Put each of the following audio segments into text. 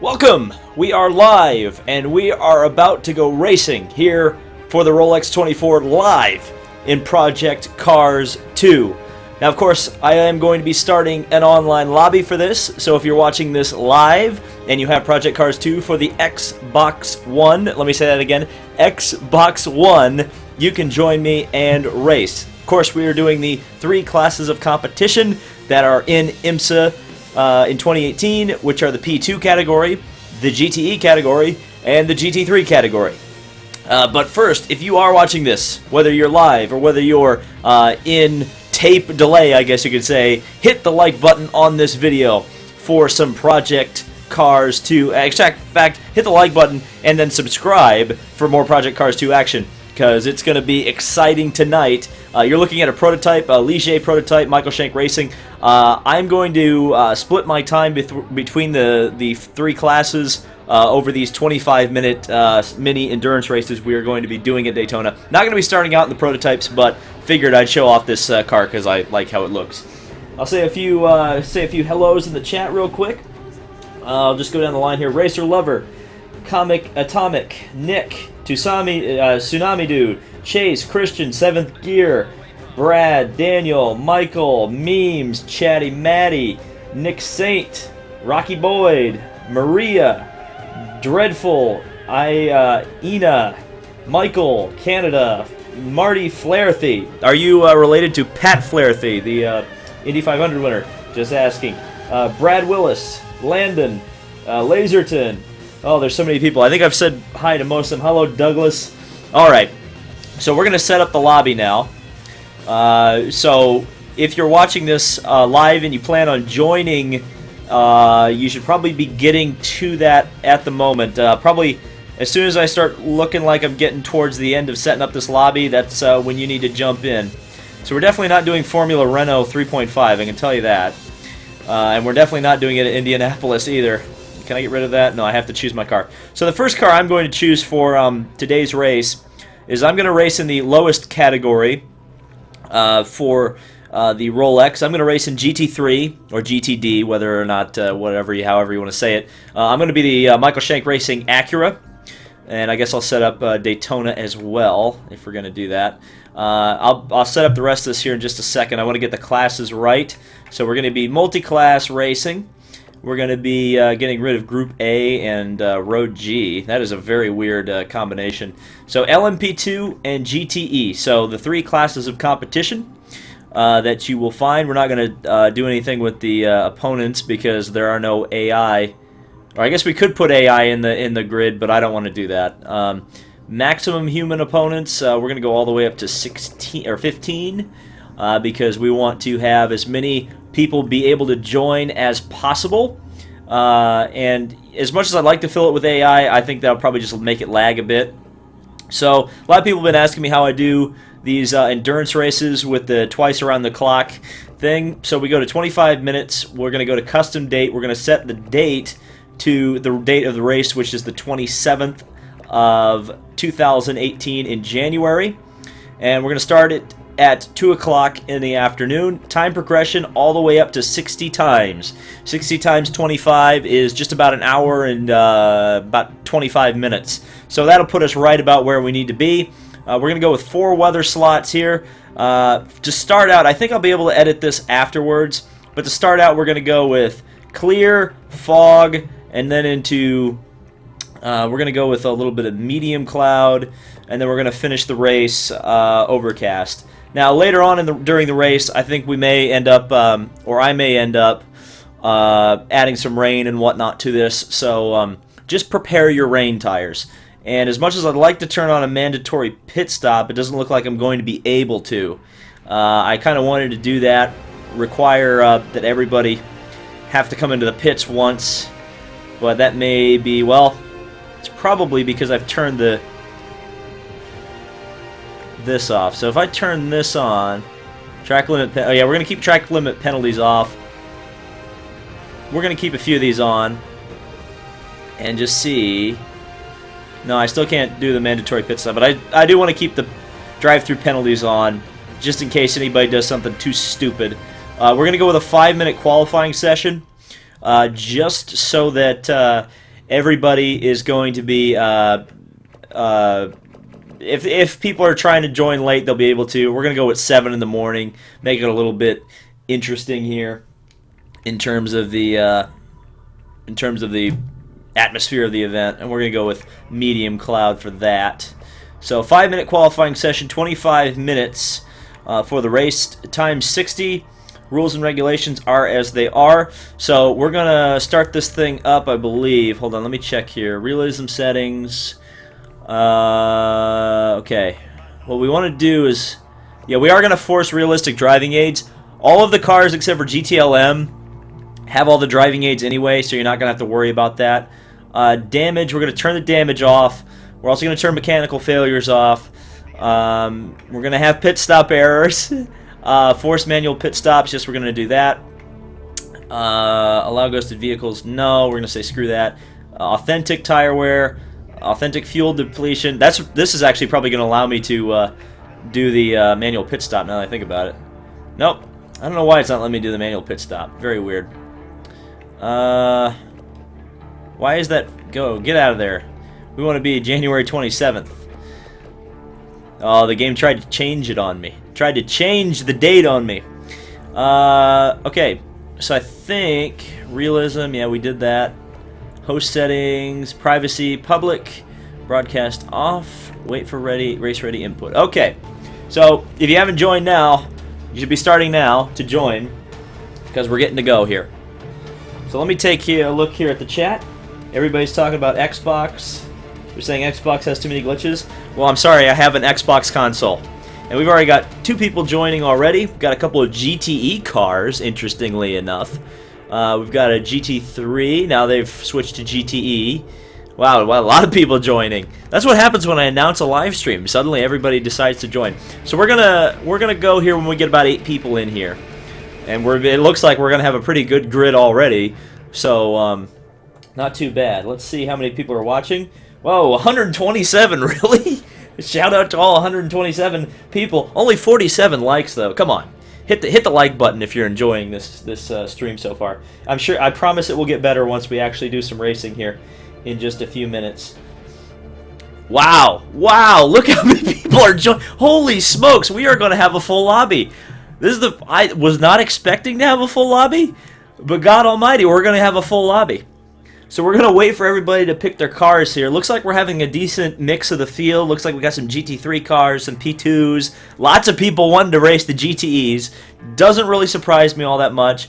Welcome! We are live, and we are about to go racing here for the Rolex 24 live in Project Cars 2. Now, of course, I am going to be starting an online lobby for this, so if you're watching this live and you have Project Cars 2 for the Xbox One, let me say that again, Xbox One, you can join me and race. Of course, we are doing the 3 classes of competition that are in IMSA in 2018, which are the P2 category, the GTE category, and the GT3 category. But first, if you are watching this, whether you're live or whether you're in tape delay, I guess you could say, hit the like button on this video for some Project Cars 2. In fact, hit the like button and then subscribe for more Project Cars 2 action, because it's going to be exciting tonight. You're looking at a prototype, a Ligier prototype, Michael Shank Racing. I'm going to split my time between the 3 classes over these 25-minute mini endurance races we are going to be doing at Daytona. Not going to be starting out in the prototypes, but figured I'd show off this car because I like how it looks. I'll say a few hellos in the chat real quick. I'll just go down the line here. Racer Lover, Comic Atomic, Nick, Tsunami Dude, Chase, Christian, 7th Gear, Brad, Daniel, Michael, Memes, Chatty Matty, Nick Saint, Rocky Boyd, Maria, Dreadful, Ina, Michael, Canada, Marty Flaherty. Are you related to Pat Flaherty, the Indy 500 winner? Just asking. Brad Willis, Landon, Laserton. Oh, there's so many people. I think I've said hi to most of them. Hello, Douglas. All right. So we're going to set up the lobby now. So if you're watching this live and you plan on joining, you should probably be getting to that at the moment. Probably as soon as I start looking like I'm getting towards the end of setting up this lobby, that's when you need to jump in. So we're definitely not doing Formula Renault 3.5, I can tell you that. And we're definitely not doing it at Indianapolis either. Can I get rid of that? No, I have to choose my car. So the first car I'm going to choose for today's race is I'm going to race in the lowest category for the Rolex. I'm going to race in GT3 or GTD, whether or not, however you want to say it. I'm going to be the Michael Shank Racing Acura, and I guess I'll set up Daytona as well if we're going to do that. I'll set up the rest of this here in just a second. I want to get the classes right. So we're going to be multi-class racing. We're going to be getting rid of Group A and Road G. That is a very weird combination. So LMP2 and GTE. So the 3 classes of competition that you will find. We're not going to do anything with the opponents because there are no AI. Or I guess we could put AI in the grid, but I don't want to do that. Maximum human opponents. We're going to go all the way up to 16 or 15 because we want to have as many people be able to join as possible, and as much as I'd like to fill it with AI, I think that'll probably just make it lag a bit. So a lot of people have been asking me how I do these endurance races with the twice around the clock thing. So we go to 25 minutes, we're going to go to custom date, we're going to set the date to the date of the race, which is the 27th of 2018 in January, and we're going to start it at 2 o'clock in the afternoon. Time progression all the way up to 60 times. 60 times 25 is just about an hour and about 25 minutes. So that'll put us right about where we need to be. We're going to go with 4 weather slots here. To start out, I think I'll be able to edit this afterwards, but to start out we're going to go with clear, fog, and then into we're going to go with a little bit of medium cloud, and then we're going to finish the race overcast. Now, later on during the race, I think we may end up, or I may end up, adding some rain and whatnot to this. So just prepare your rain tires. And as much as I'd like to turn on a mandatory pit stop, it doesn't look like I'm going to be able to. I kind of wanted to do that, require that everybody have to come into the pits once. But that may be, well, it's probably because I've turned this off. So if I turn this on, track limit, oh yeah, we're going to keep track limit penalties off. We're going to keep a few of these on and just see. No, I still can't do the mandatory pit stop, but I do want to keep the drive-through penalties on just in case anybody does something too stupid. We're going to go with a 5-minute qualifying session just so that everybody is going to be. If people are trying to join late, they'll be able to. We're gonna go with 7 in the morning, make it a little bit interesting here in terms of the atmosphere of the event, and we're gonna go with medium cloud for that. So 5-minute qualifying session, 25 minutes for the race. Time 60. Rules and regulations are as they are. So we're gonna start this thing up, I believe. Hold on, let me check here. Realism settings. Okay. What we want to do is, yeah, we are gonna force realistic driving aids. All of the cars except for GTLM have all the driving aids anyway, so you're not gonna have to worry about that. Damage. We're gonna turn the damage off. We're also gonna turn mechanical failures off. We're gonna have pit stop errors. Force manual pit stops, yes, we're going to do that. Allow ghosted vehicles, no, we're going to say screw that. Authentic tire wear, authentic fuel depletion. This is actually probably going to allow me to do the manual pit stop now that I think about it. Nope, I don't know why it's not letting me do the manual pit stop. Very weird. Why is that? Go, get out of there. We want to be January 27th. Oh, the game tried to change it on me. Tried to change the date on me. Okay, so I think realism, yeah, we did that. Host settings, privacy, public, broadcast off, wait for race ready input. Okay, so if you haven't joined now, you should be starting now to join because we're getting to go here. So let me take a look here at the chat. Everybody's talking about Xbox. They're saying Xbox has too many glitches. Well, I'm sorry, I have an Xbox console. And we've already got 2 people joining already. We've got a couple of GTE cars, interestingly enough. We've got a GT3. Now they've switched to GTE. Wow, a lot of people joining. That's what happens when I announce a live stream. Suddenly everybody decides to join. So we're gonna go here when we get about 8 people in here. And it looks like we're gonna have a pretty good grid already. So not too bad. Let's see how many people are watching. Whoa, 127, really? Shout out to all 127 people. Only 47 likes though. Come on, hit the like button if you're enjoying this stream so far. I promise it will get better once we actually do some racing here in just a few minutes. Wow, look how many people are joining. Holy smokes, we are going to have a full lobby. I was not expecting to have a full lobby, but God Almighty, we're going to have a full lobby. So we're going to wait for everybody to pick their cars here. Looks like we're having a decent mix of the field. Looks like we got some GT3 cars, some P2s. Lots of people wanting to race the GTEs. Doesn't really surprise me all that much.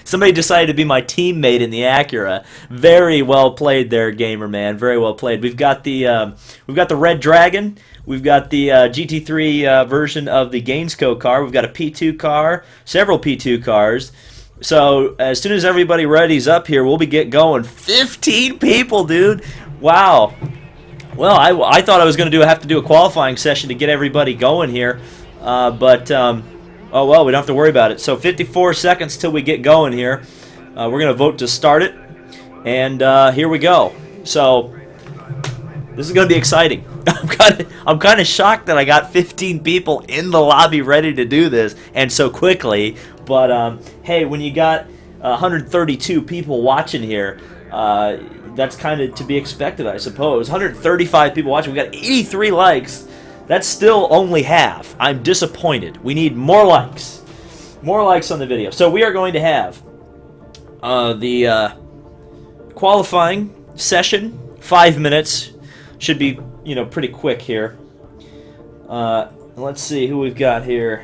Somebody decided to be my teammate in the Acura. Very well played there, gamer man. Very well played. We've got the Red Dragon. We've got the GT3 version of the Gainsco car. We've got a P2 car, several P2 cars. So as soon as everybody ready's up here, we'll get going. 15 people, dude. Wow. Well, I thought I was going to have to do a qualifying session to get everybody going here, oh well, we don't have to worry about it. So 54 seconds till we get going here. We're going to vote to start it, and here we go. So this is going to be exciting. I'm kind of shocked that I got 15 people in the lobby ready to do this, and so quickly. But hey, when you got 132 people watching here, that's kind of to be expected, I suppose. 135 people watching. We got 83 likes. That's still only half. I'm disappointed. We need more likes. More likes on the video. So we are going to have the qualifying session. 5 minutes. Should be, pretty quick here. Let's see who we've got here.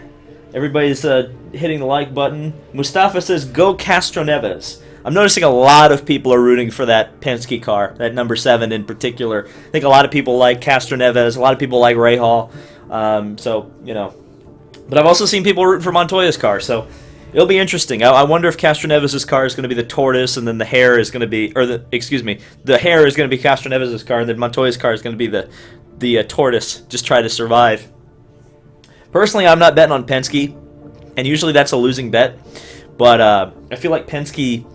Everybody's hitting the like button. Mustafa says, go Castroneves. I'm noticing a lot of people are rooting for that Penske car, that number 7 in particular. I think a lot of people like Castroneves, a lot of people like Rahal. But I've also seen people rooting for Montoya's car, so it'll be interesting. I wonder if Castroneves' car is going to be the tortoise, and then the hare is going to be, the hare is going to be Castroneves' car, and then Montoya's car is going to be the tortoise, just try to survive. Personally, I'm not betting on Penske, and usually that's a losing bet. But I feel like Penske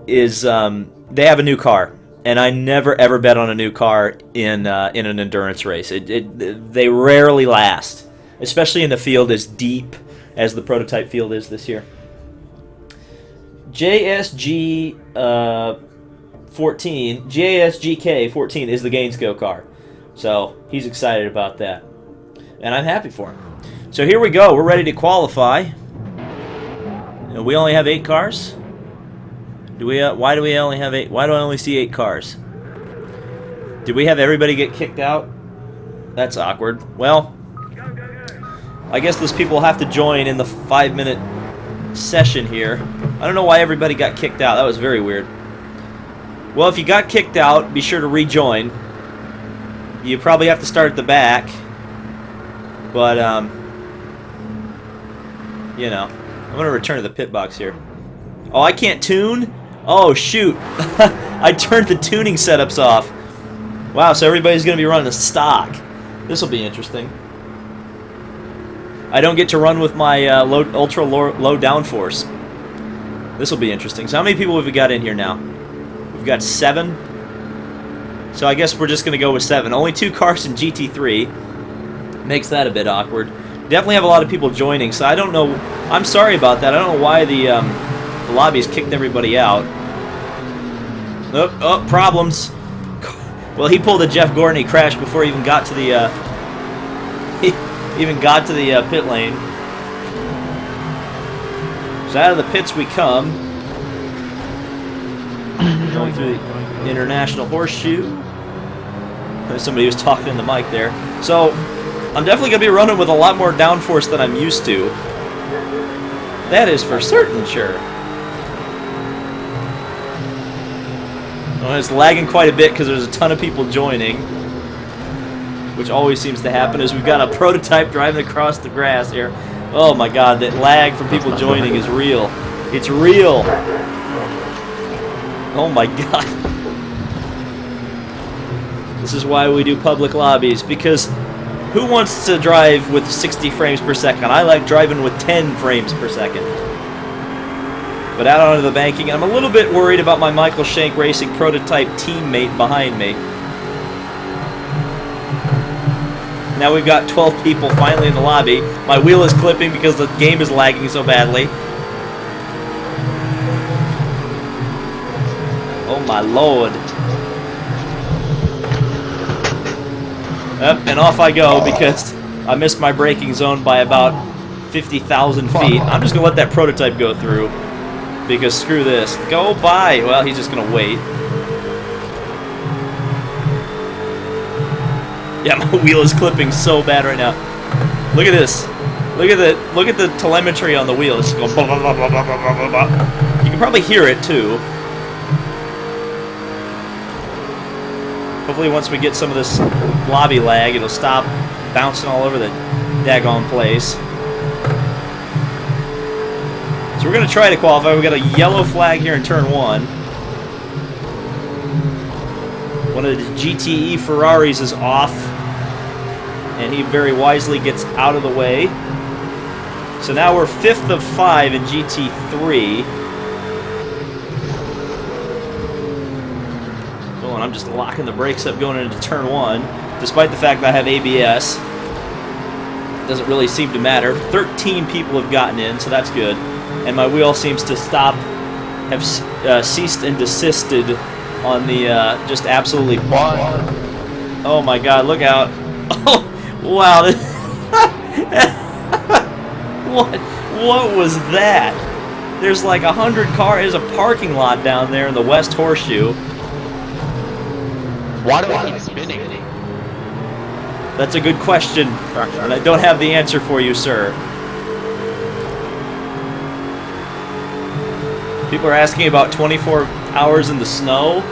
is they have a new car, and I never ever bet on a new car in an endurance race. They rarely last, especially in the field as deep as the prototype field is this year. JSG 14, JSGK 14 is the Gainesco car. So he's excited about that. And I'm happy for him. So here we go. We're ready to qualify. And we only have 8 cars? Do we? Why do we only have 8? Why do I only see 8 cars? Did we have everybody get kicked out? That's awkward. Well, I guess those people have to join in the 5-minute session here. I don't know why everybody got kicked out. That was very weird. Well, if you got kicked out, be sure to rejoin. You probably have to start at the back. But, you know. I'm going to return to the pit box here. Oh, I can't tune? Oh, shoot. I turned the tuning setups off. Wow, so everybody's going to be running a stock. This will be interesting. I don't get to run with my ultra low downforce. This will be interesting. So how many people have we got in here now? We've got 7. So I guess we're just going to go with 7. Only 2 cars in GT3. Makes that a bit awkward. Definitely have a lot of people joining, so I don't know. I'm sorry about that. I don't know why the lobby's kicked everybody out. Oh, problems. Well, he pulled a Jeff Gordon. He crashed before he even got to the pit lane. So out of the pits we come. Going through the International Horseshoe. Somebody was talking in the mic there. So I'm definitely going to be running with a lot more downforce than I'm used to. That is for certain, sure. Well, it's lagging quite a bit because there's a ton of people joining, which always seems to happen as we've got a prototype driving across the grass here. Oh my god, that lag from people joining is real. It's real. Oh my god. This is why we do public lobbies, because who wants to drive with 60 frames per second? I like driving with 10 frames per second. But out onto the banking, I'm a little bit worried about my Michael Shank Racing prototype teammate behind me. Now we've got 12 people finally in the lobby. My wheel is clipping because the game is lagging so badly. Oh my lord. Yep, and off I go because I missed my braking zone by about 50,000 feet. I'm just going to let that prototype go through because screw this. Go by. Well, he's just going to wait. Yeah, my wheel is clipping so bad right now. Look at this. Look at the telemetry on the wheel. It's just going blah, blah, blah, blah, blah, blah, blah. You can probably hear it too. Hopefully once we get some of this lobby lag, it'll stop bouncing all over the daggone place. So we're going to try to qualify. We've got a yellow flag here in turn 1. One of the GTE Ferraris is off, and he very wisely gets out of the way. So now we're 5th of 5 in GT3. Oh, and I'm just locking the brakes up going into turn 1, despite the fact that I have ABS. Doesn't really seem to matter. 13 people have gotten in, so that's good. And my wheel seems to stop, have ceased and desisted on the just absolutely. Oh my god, look out. Oh, wow. What was that? There's like 100 cars. There's a parking lot down there in the West Horseshoe. Why do I keep spinning? That's a good question, and I don't have the answer for you, sir. People are asking about 24 hours in the snow.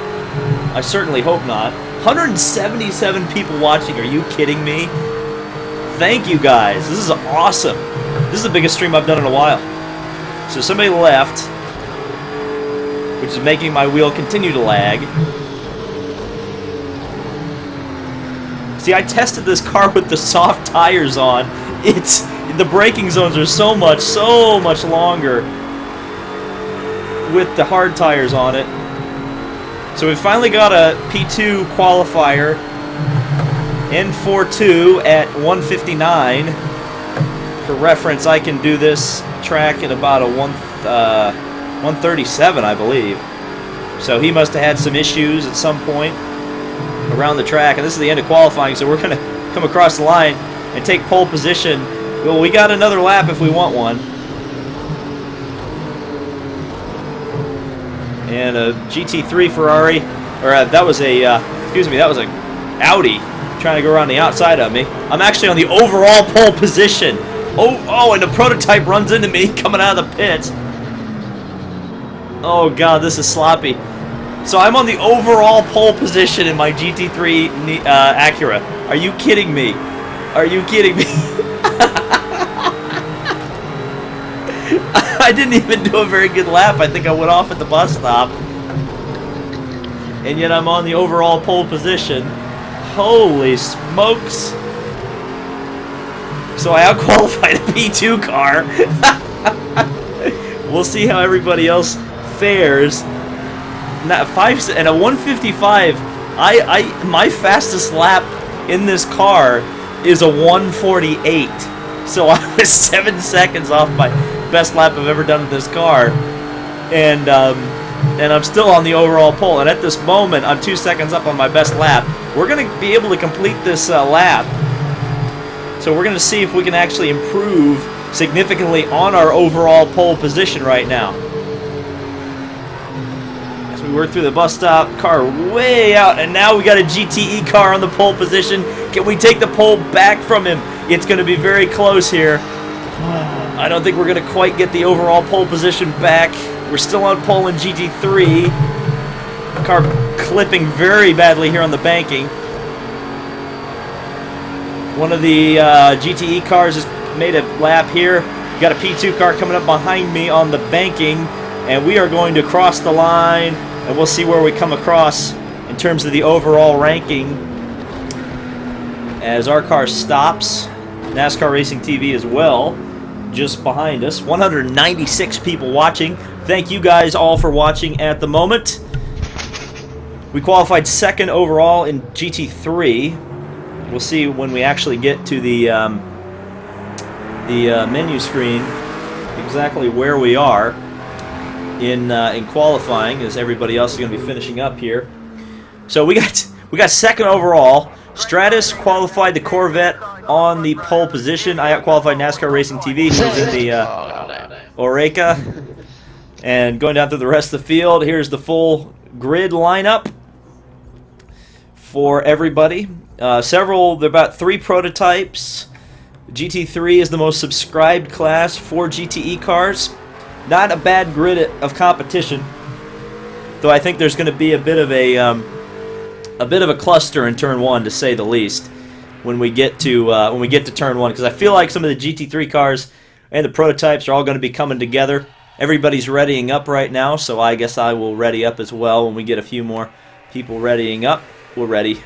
I certainly hope not. 177 people watching. Are you kidding me? Thank you guys. This is awesome. This is the biggest stream I've done in a while. So somebody left, which is making my wheel continue to lag. See, I tested this car with the soft tires on. The braking zones are so much longer with the hard tires on it. So we finally got a P2 qualifier, N42 at 159. For reference, I can do this track at about a 137, I believe. So he must have had some issues at some point around the track. And this is the end of qualifying, so we're going to come across the line and take pole position. Well, we got another lap if we want one. And a GT3 Ferrari, or that was a, excuse me, that was a Audi trying to go around the outside of me. I'm actually on the overall pole position. Oh, and the prototype runs into me coming out of the pits. Oh God, this is sloppy. So I'm on the overall pole position in my GT3 Acura. Are you kidding me? Are you kidding me? I didn't even do a very good lap. I think I went off at the bus stop. And yet I'm on the overall pole position. Holy smokes. So I outqualified a P2 car. We'll see how everybody else fares. Not and a 155. My fastest lap in this car is a 148. So I was 7 seconds off my best lap I've ever done with this car, and I'm still on the overall pole. And at this moment, I'm 2 seconds up on my best lap. We're going to be able to complete this lap. So we're going to see if we can actually improve significantly on our overall pole position right now. As we work through the bus stop, car way out, and now we got a GTE car on the pole position. Can we take the pole back from him? It's going to be very close here. I don't think we're going to quite get the overall pole position back. We're still on pole in GT3. Car clipping very badly here on the banking. One of the GTE cars has made a lap here. Got a P2 car coming up behind me on the banking, and we are going to cross the line, and we'll see where we come across in terms of the overall ranking as our car stops. NASCAR Racing TV as well, just behind us. 196 people watching. Thank you guys all for watching at the moment. We qualified second overall in GT3. We'll see when we actually get to the menu screen exactly where we are in qualifying, as everybody else is going to be finishing up here. So we got second overall. Stratus qualified the Corvette on the pole position. I outqualified NASCAR Racing TV, who's in the Oreca. And going down through the rest of the field, here's the full grid lineup for everybody. There are about 3 prototypes. GT3 is the most subscribed class for GTE cars. Not a bad grid of competition, though I think there's going to be a bit of a cluster in turn 1, to say the least, when we get to turn 1, because I feel like some of the GT3 cars and the prototypes are all going to be coming together. Everybody's readying up right now, so I guess I will ready up as well when we get a few more people readying up. We're ready.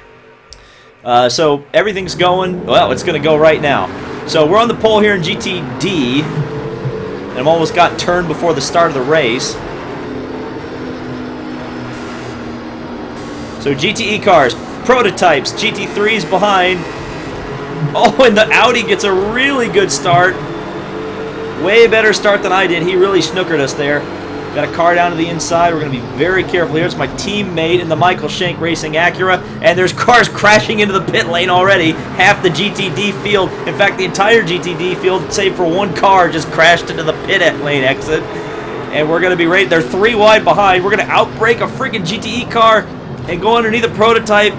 So everything's going, well, it's going to go right now. So we're on the pole here in GTD, and I'm almost got turned before the start of the race. So GTE cars, prototypes, GT3's behind. Oh, and the Audi gets a really good start. Way better start than I did. He really snookered us there. Got a car down to the inside. We're going to be very careful here. It's my teammate in the Michael Shank Racing Acura, and there's cars crashing into the pit lane already. Half the GTD field, in fact, the entire GTD field, save for one car, just crashed into the pit lane exit. And we're going to be right there, 3 wide behind. We're going to outbrake a freaking GTE car and go underneath a prototype.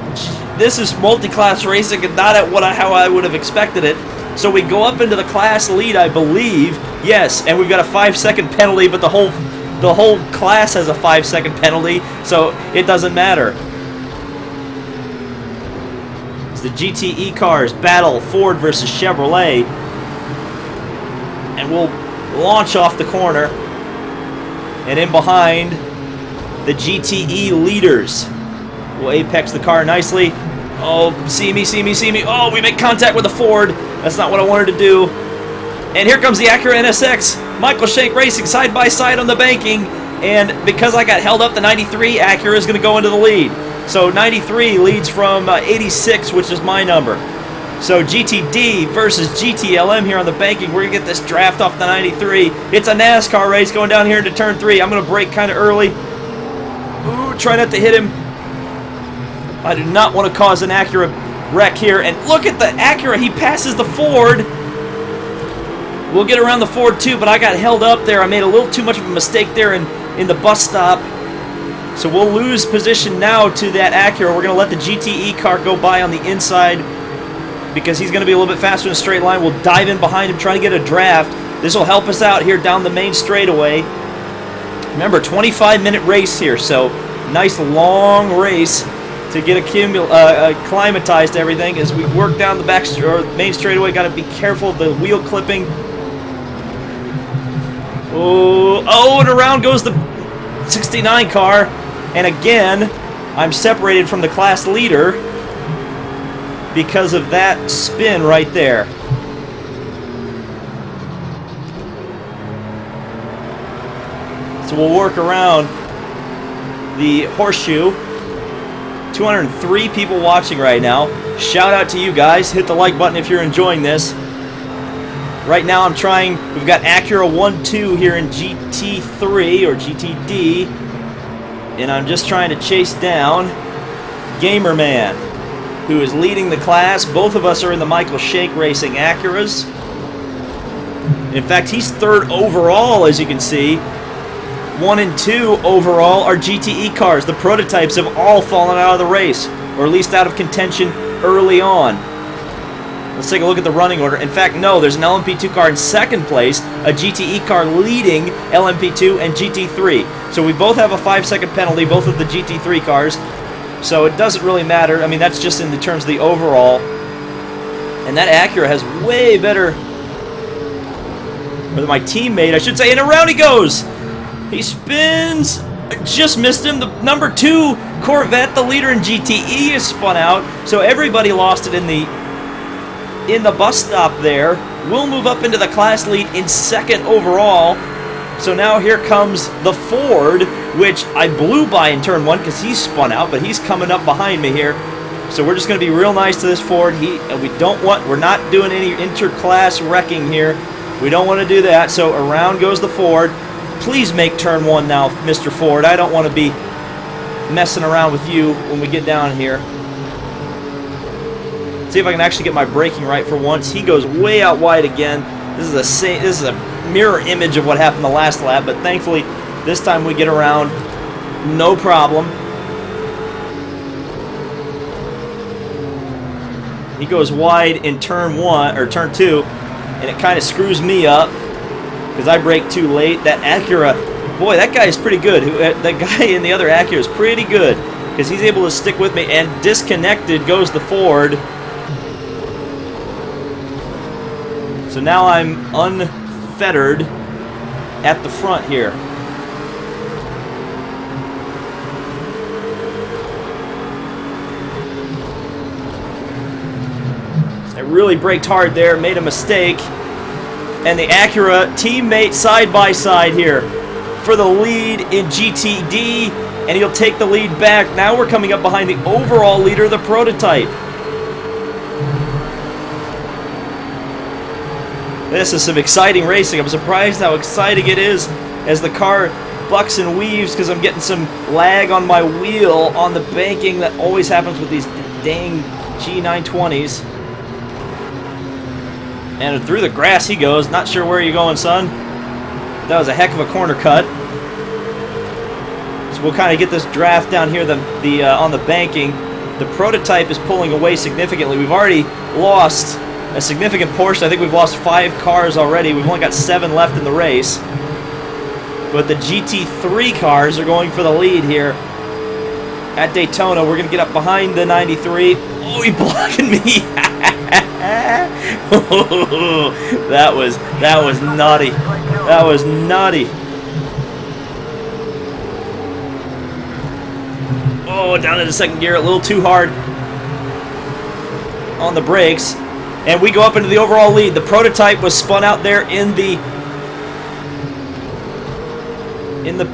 This is multi-class racing and not at how I would have expected it. So we go up into the class lead, I believe. Yes, and we've got a 5-second penalty, but the whole class has a 5-second penalty, so it doesn't matter. It's the GTE cars battle, Ford versus Chevrolet. And we'll launch off the corner. And in behind, the GTE leaders. We'll apex the car nicely. Oh, see me, see me, see me. Oh, we make contact with the Ford. That's not what I wanted to do. And here comes the Acura NSX. Michael Shank Racing side by side on the banking. And because I got held up, the 93 Acura is going to go into the lead. So 93 leads from 86, which is my number. So GTD versus GTLM here on the banking. We're going to get this draft off the 93. It's a NASCAR race going down here into turn 3. I'm going to brake kind of early. Ooh, try not to hit him. I do not want to cause an Acura wreck here. And look at the Acura. He passes the Ford. We'll get around the Ford too, but I got held up there. I made a little too much of a mistake there in the bus stop. So we'll lose position now to that Acura. We're going to let the GTE car go by on the inside because he's going to be a little bit faster in a straight line. We'll dive in behind him, try to get a draft. This will help us out here down the main straightaway. Remember, 25-minute race here, so nice long race to get acclimatized to everything as we work down the main straightaway. Got to be careful of the wheel clipping. Oh, and around goes the 69 car. And again, I'm separated from the class leader because of that spin right there. So we'll work around the horseshoe. 203 people watching right now. Shout out to you guys. Hit the like button if you're enjoying this. Right now I'm trying, we've got Acura 1-2 here in GT3 or GTD. And I'm just trying to chase down Gamer Man, who is leading the class. Both of us are in the Michael Shake Racing Acuras. In fact, he's third overall, as you can see. 1 and 2 overall are GTE cars. The prototypes have all fallen out of the race, or at least out of contention early on. Let's take a look at the running order. In fact, no, there's an LMP2 car in second place, a GTE car leading LMP2 and GT3. So we both have a 5-second penalty, both of the GT3 cars. So it doesn't really matter. I mean, that's just in the terms of the overall. And that Acura has way better, or my teammate, I should say, and around he goes. He spins. I just missed him. The number 2 Corvette, the leader in GTE, is spun out. So everybody lost it in the bus stop there. We'll move up into the class lead in second overall. So now here comes the Ford, which I blew by in turn 1 because he's spun out, but he's coming up behind me here. So we're just going to be real nice to this Ford. We're not doing any inter-class wrecking here. We don't want to do that. So around goes the Ford. Please make turn 1 now, Mr. Ford. I don't want to be messing around with you when we get down here. See if I can actually get my braking right for once. He goes way out wide again. This is a mirror image of what happened the last lap, but thankfully this time we get around no problem. He goes wide in turn 1 or turn 2, and it kind of screws me up because I brake too late. That Acura, boy, that guy is pretty good. That guy in the other Acura is pretty good because he's able to stick with me, and disconnected goes the Ford. So now I'm unfettered at the front here. I really braked hard there, made a mistake. And the Acura teammate side by side here for the lead in GTD, and he'll take the lead back. Now we're coming up behind the overall leader, the prototype. This is some exciting racing. I'm surprised how exciting it is as the car bucks and weaves because I'm getting some lag on my wheel on the banking that always happens with these dang G920s. And through the grass he goes. Not sure where you're going, son. That was a heck of a corner cut. So we'll kind of get this draft down here on the banking. The prototype is pulling away significantly. We've already lost a significant portion. I think we've lost 5 cars already. We've only got 7 left in the race. But the GT3 cars are going for the lead here at Daytona. We're going to get up behind the 93. Oh, he's blocking me. That was nutty. That was nutty. Oh, down into second gear, a little too hard on the brakes. And we go up into the overall lead. The prototype was spun out there in the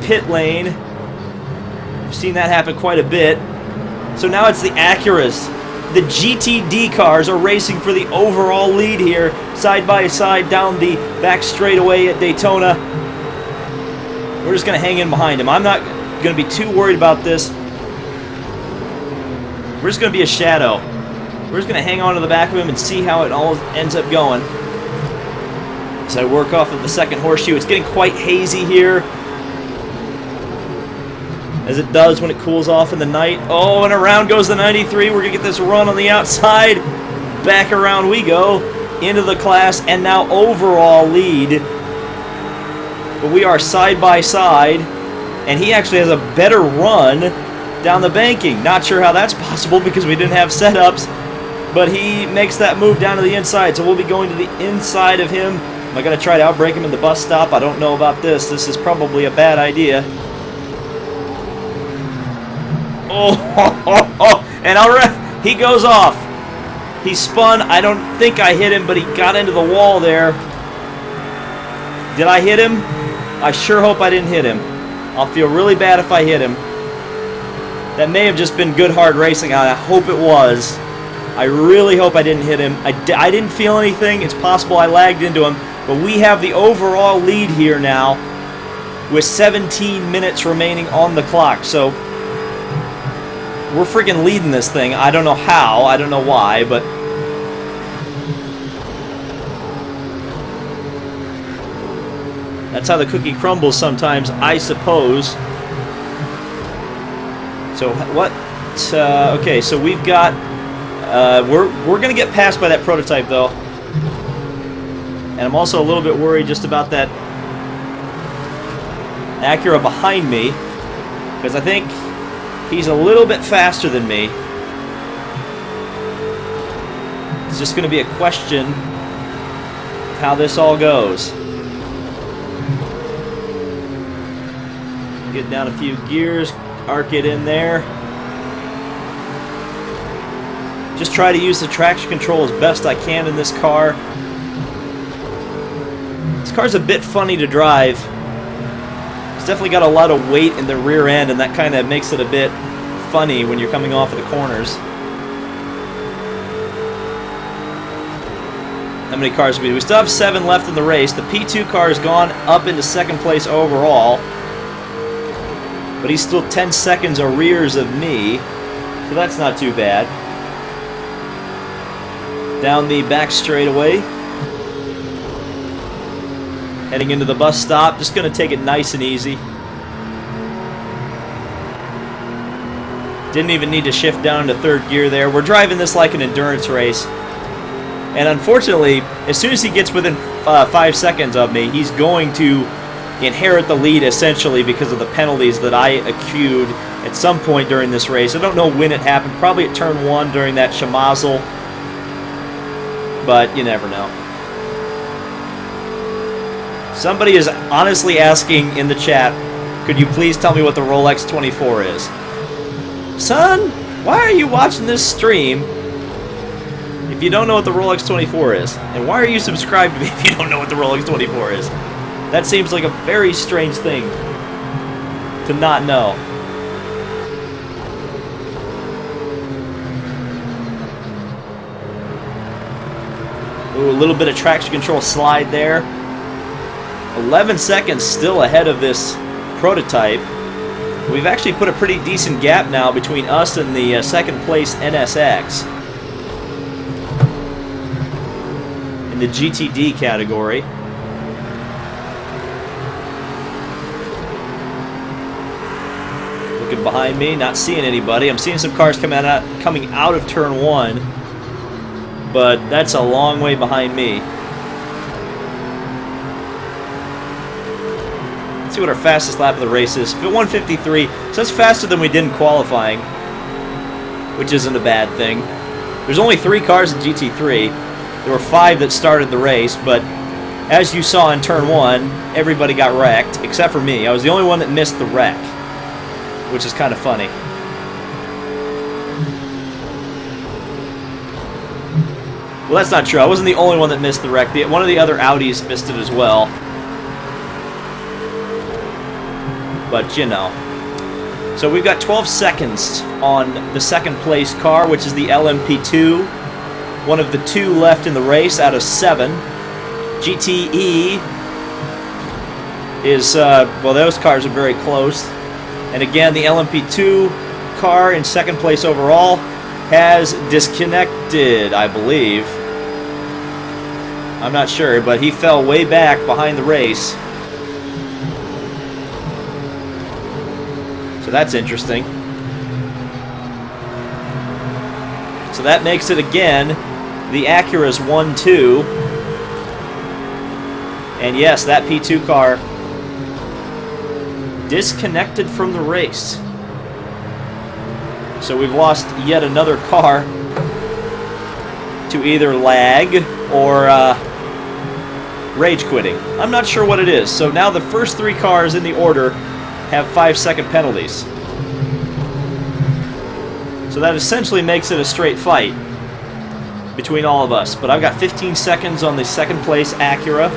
pit lane. I've seen that happen quite a bit. So now it's the Acuras. The GTD cars are racing for the overall lead here, side by side down the back straightaway at Daytona. We're just going to hang in behind him. I'm not going to be too worried about this. We're just going to be a shadow. We're just going to hang on to the back of him and see how it all ends up going. As I work off of the second horseshoe, it's getting quite hazy here, as it does when it cools off in the night. Oh, and around goes the 93. We're going to get this run on the outside. Back around we go into the class and now overall lead. But we are side by side, and he actually has a better run down the banking. Not sure how that's possible because we didn't have setups, but he makes that move down to the inside. So we'll be going to the inside of him. Am I going to try to outbrake him in the bus stop? I don't know about this. This is probably a bad idea. And he goes off. He spun. I don't think I hit him, but he got into the wall there. Did I hit him? I sure hope I didn't hit him. I'll feel really bad if I hit him. That may have just been good hard racing. I hope it was. I really hope I didn't hit him. I didn't feel anything. It's possible I lagged into him. But we have the overall lead here now with 17 minutes remaining on the clock. So we're freaking leading this thing. I don't know how. I don't know why, but that's how the cookie crumbles sometimes, I suppose. So what? Okay, so we've got. We're gonna get passed by that prototype though, and I'm also a little bit worried just about that Acura behind me, because I think he's a little bit faster than me. It's just going to be a question of how this all goes. Get down a few gears, arc it in there. Just try to use the traction control as best I can in this car. This car's a bit funny to drive. It's definitely got a lot of weight in the rear end, and that kind of makes it a bit funny when you're coming off of the corners. How many cars do we do? We still have 7 left in the race. The P2 car has gone up into second place overall, but he's still 10 seconds arrears of me, so that's not too bad. Down the back straightaway, heading into the bus stop. Just going to take it nice and easy. Didn't even need to shift down to third gear there. We're driving this like an endurance race. And unfortunately, as soon as he gets within 5 seconds of me, he's going to inherit the lead essentially because of the penalties that I accrued at some point during this race. I don't know when it happened. Probably at turn 1 during that schmozzle. But you never know. Somebody is honestly asking in the chat, could you please tell me what the Rolex 24 is? Son, why are you watching this stream if you don't know what the Rolex 24 is? And why are you subscribed to me if you don't know what the Rolex 24 is? That seems like a very strange thing to not know. Ooh, a little bit of traction control slide there. 11 seconds still ahead of this prototype. We've actually put a pretty decent gap now between us and the second place NSX in the GTD category. Looking behind me, not seeing anybody. I'm seeing some cars coming out of turn 1, but that's a long way behind me. See what our fastest lap of the race is. 1:53, so that's faster than we did in qualifying, which isn't a bad thing. There's only 3 cars in GT3. There were 5 that started the race, but as you saw in turn 1, everybody got wrecked, except for me. I was the only one that missed the wreck, which is kind of funny. Well, that's not true. I wasn't the only one that missed the wreck. One of the other Audis missed it as well. But, you know. So we've got 12 seconds on the second place car, which is the LMP2. One of the 2 left in the race out of 7. GTE is, well, those cars are very close. And again, the LMP2 car in second place overall has disconnected, I believe. I'm not sure, but he fell way back behind the race. So that's interesting. So that makes it again the Acura's 1-2. And yes, that P2 car disconnected from the race. So we've lost yet another car to either lag or rage quitting. I'm not sure what it is. So now the first 3 cars in the order have 5-second penalties. So that essentially makes it a straight fight between all of us. But I've got 15 seconds on the second place Acura,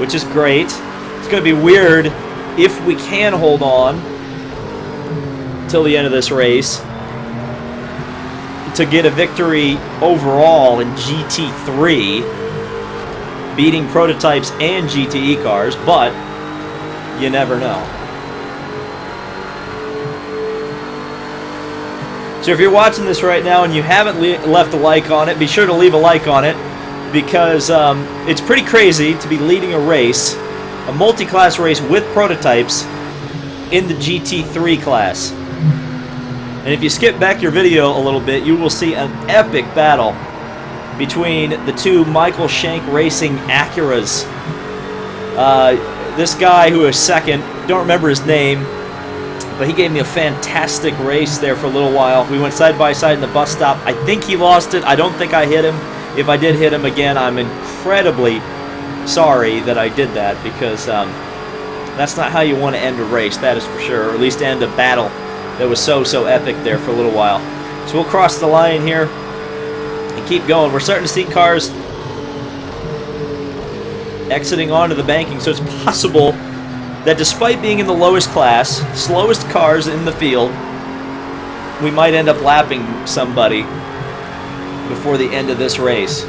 which is great. It's going to be weird if we can hold on till the end of this race to get a victory overall in GT3, beating prototypes and GTE cars, but you never know. So if you're watching this right now and you haven't left a like on it, be sure to leave a like on it, because it's pretty crazy to be leading a race, a multi-class race with prototypes in the GT3 class. And if you skip back your video a little bit, you will see an epic battle between the 2 Michael Shank Racing Acuras. This guy who is second, don't remember his name, but he gave me a fantastic race there for a little while. We went side by side in the bus stop. I think he lost it. I don't think I hit him. If I did hit him again, I'm incredibly sorry that I did that, because that's not how you want to end a race, that is for sure, or at least end a battle that was so epic there for a little while. So we'll cross the line here and keep going. We're starting to see cars exiting onto the banking, so it's possible that despite being in the lowest class, slowest cars in the field, we might end up lapping somebody before the end of this race.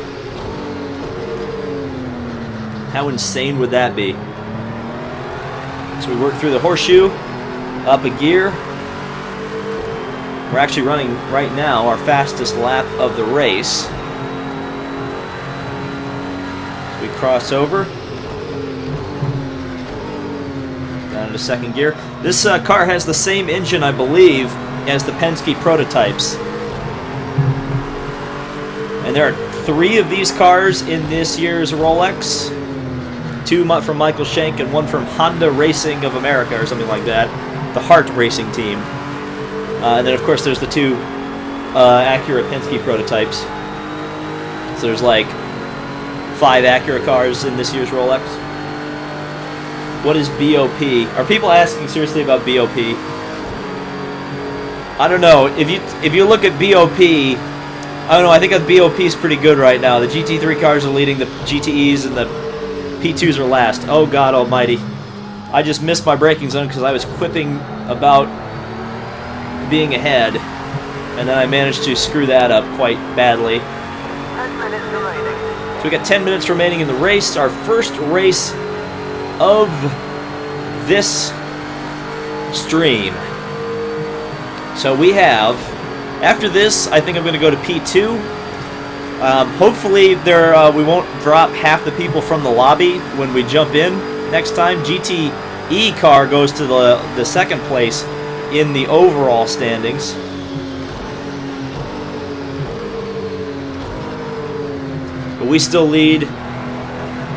How insane would that be? So we work through the horseshoe, up a gear. We're actually running right now our fastest lap of the race. So we cross over. Down into second gear. This car has the same engine, I believe, as the Penske prototypes. And there are 3 of these cars in this year's Rolex. 2 from Michael Shank and 1 from Honda Racing of America, or something like that. The Hart Racing team. And then, of course, there's the 2 Acura Penske prototypes. So there's like 5 Acura cars in this year's Rolex. What is BOP? Are people asking seriously about BOP? I don't know. If you look at BOP, I don't know. I think that BOP is pretty good right now. The GT3 cars are leading, the GTEs and the P2s are last. Oh God Almighty! I just missed my braking zone because I was quipping about being ahead, and then I managed to screw that up quite badly. 10 minutes remaining. So we got 10 minutes remaining in the race. Our first race of this stream. So we have, after this, I think I'm going to go to P2. Hopefully we won't drop half the people from the lobby when we jump in next time. GTE car goes to the second place in the overall standings. But we still lead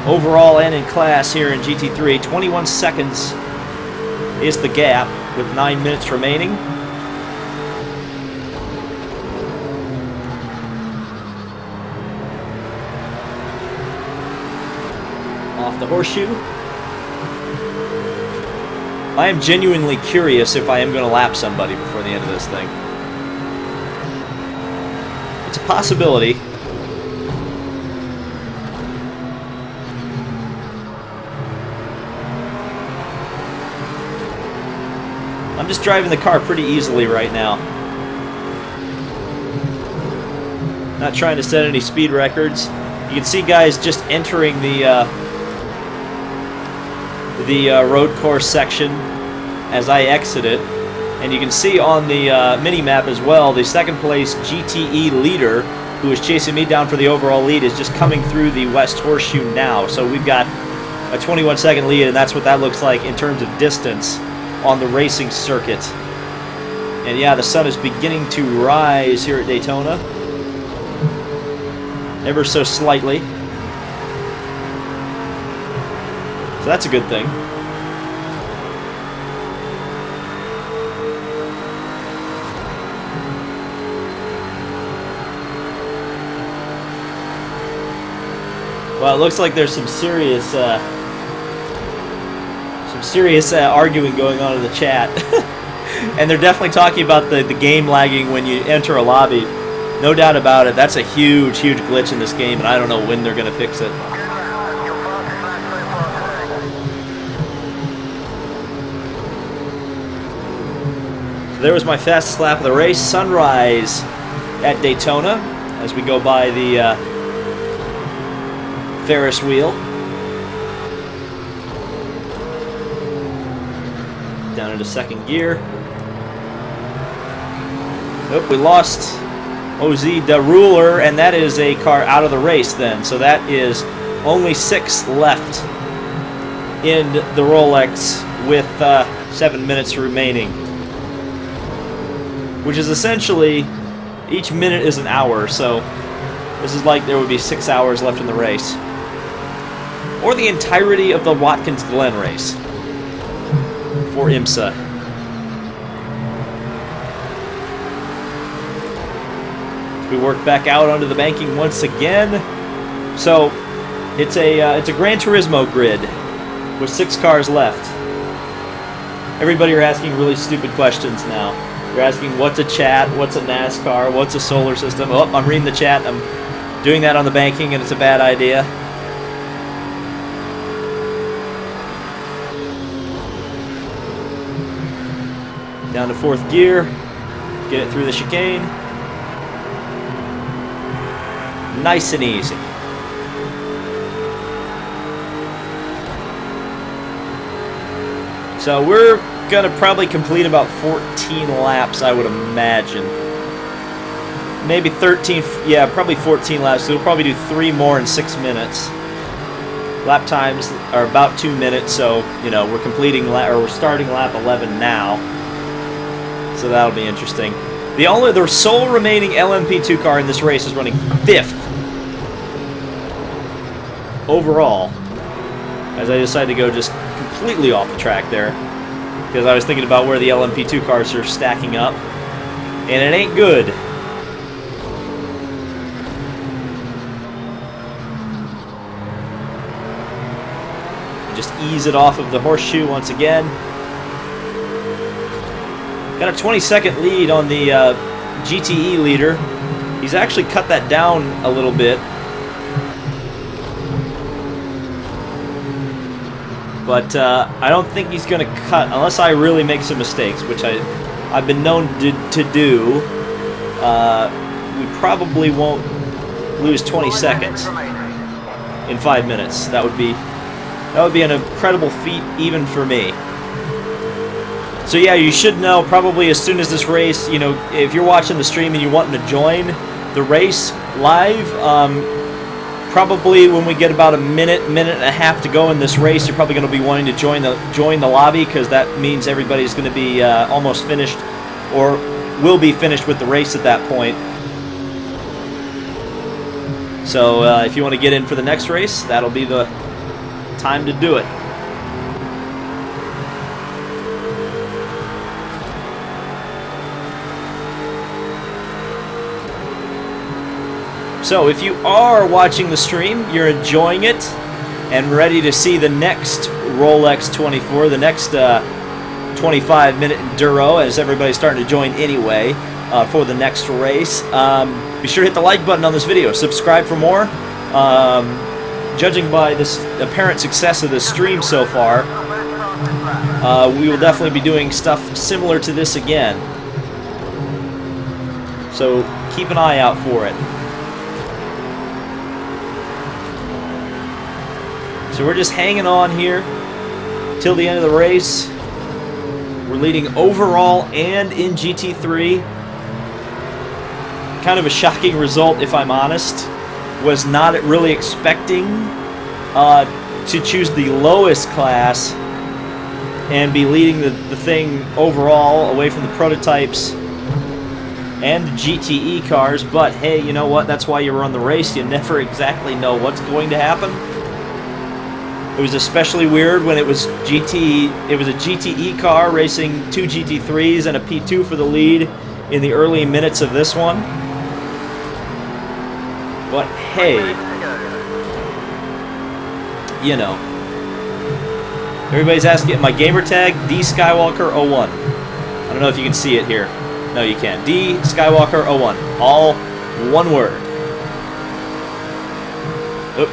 overall and in class here in GT3. 21 seconds is the gap with 9 minutes remaining. Off the horseshoe. I am genuinely curious if I am going to lap somebody before the end of this thing. It's a possibility. I'm just driving the car pretty easily right now. Not trying to set any speed records. You can see guys just entering the road course section as I exit it. And you can see on the mini-map as well, the second place GTE leader, who is chasing me down for the overall lead, is just coming through the West Horseshoe now. So we've got a 21-second lead, and that's what that looks like in terms of distance on the racing circuit. And yeah, the sun is beginning to rise here at Daytona, ever so slightly. So that's a good thing. Well, it looks like there's some serious arguing going on in the chat. And they're definitely talking about the game lagging when you enter a lobby. No doubt about it. That's a huge, huge glitch in this game, and I don't know when they're going to fix it. So there was my fastest lap of the race. Sunrise at Daytona as we go by the Ferris wheel. Down into second gear. Nope, we lost OZ the Ruler, and that is a car out of the race then. So that is only 6 left in the Rolex with 7 minutes remaining. Which is essentially, each minute is an hour, so this is like there would be 6 hours left in the race. Or the entirety of the Watkins Glen race for IMSA. We work back out onto the banking once again. So it's a Gran Turismo grid with 6 cars left. Everybody are asking really stupid questions now. They're asking what's a chat, what's a NASCAR, what's a solar system. Oh, I'm reading the chat. I'm doing that on the banking, and it's a bad idea. Down to 4th gear. Get it through the chicane. Nice and easy. So we're going to probably complete about 14 laps, I would imagine. Maybe 13, yeah, probably 14 laps. So we'll probably do 3 more in 6 minutes. Lap times are about 2 minutes, so, you know, we're starting lap 11 now. So that'll be interesting. The sole remaining LMP2 car in this race is running 5th overall, as I decided to go just completely off the track there, because I was thinking about where the LMP2 cars are stacking up, and it ain't good. Just ease it off of the horseshoe once again. Got a 20-second lead on the GTE leader. He's actually cut that down a little bit. But I don't think he's going to cut, unless I really make some mistakes, which I've been known to do. We probably won't lose 20 seconds in 5 minutes. That would be an incredible feat even for me. So yeah, you should know probably as soon as this race, you know, if you're watching the stream and you're wanting to join the race live, probably when we get about a minute and a half to go in this race, you're probably going to be wanting to join the lobby, because that means everybody's going to be almost finished, or will be finished with the race at that point. So if you want to get in for the next race, that'll be the time to do it. So if you are watching the stream, you're enjoying it, and ready to see the next Rolex 24, the next 25-minute enduro, as everybody's starting to join anyway for the next race. Be sure to hit the like button on this video. Subscribe for more. Judging by this apparent success of the stream so far, we will definitely be doing stuff similar to this again. So keep an eye out for it. So we're just hanging on here till the end of the race. We're leading overall and in GT3. Kind of a shocking result, if I'm honest. Was not really expecting to choose the lowest class and be leading the thing overall away from the prototypes and the GTE cars, but hey, you know what? That's why you run the race. You never exactly know what's going to happen. It was especially weird when it was a GTE car racing 2 GT3s and a P2 for the lead in the early minutes of this one. But hey, you know. Everybody's asking my gamer tag, D Skywalker 01. I don't know if you can see it here. No, you can't. D Skywalker 01. All one word. Oop.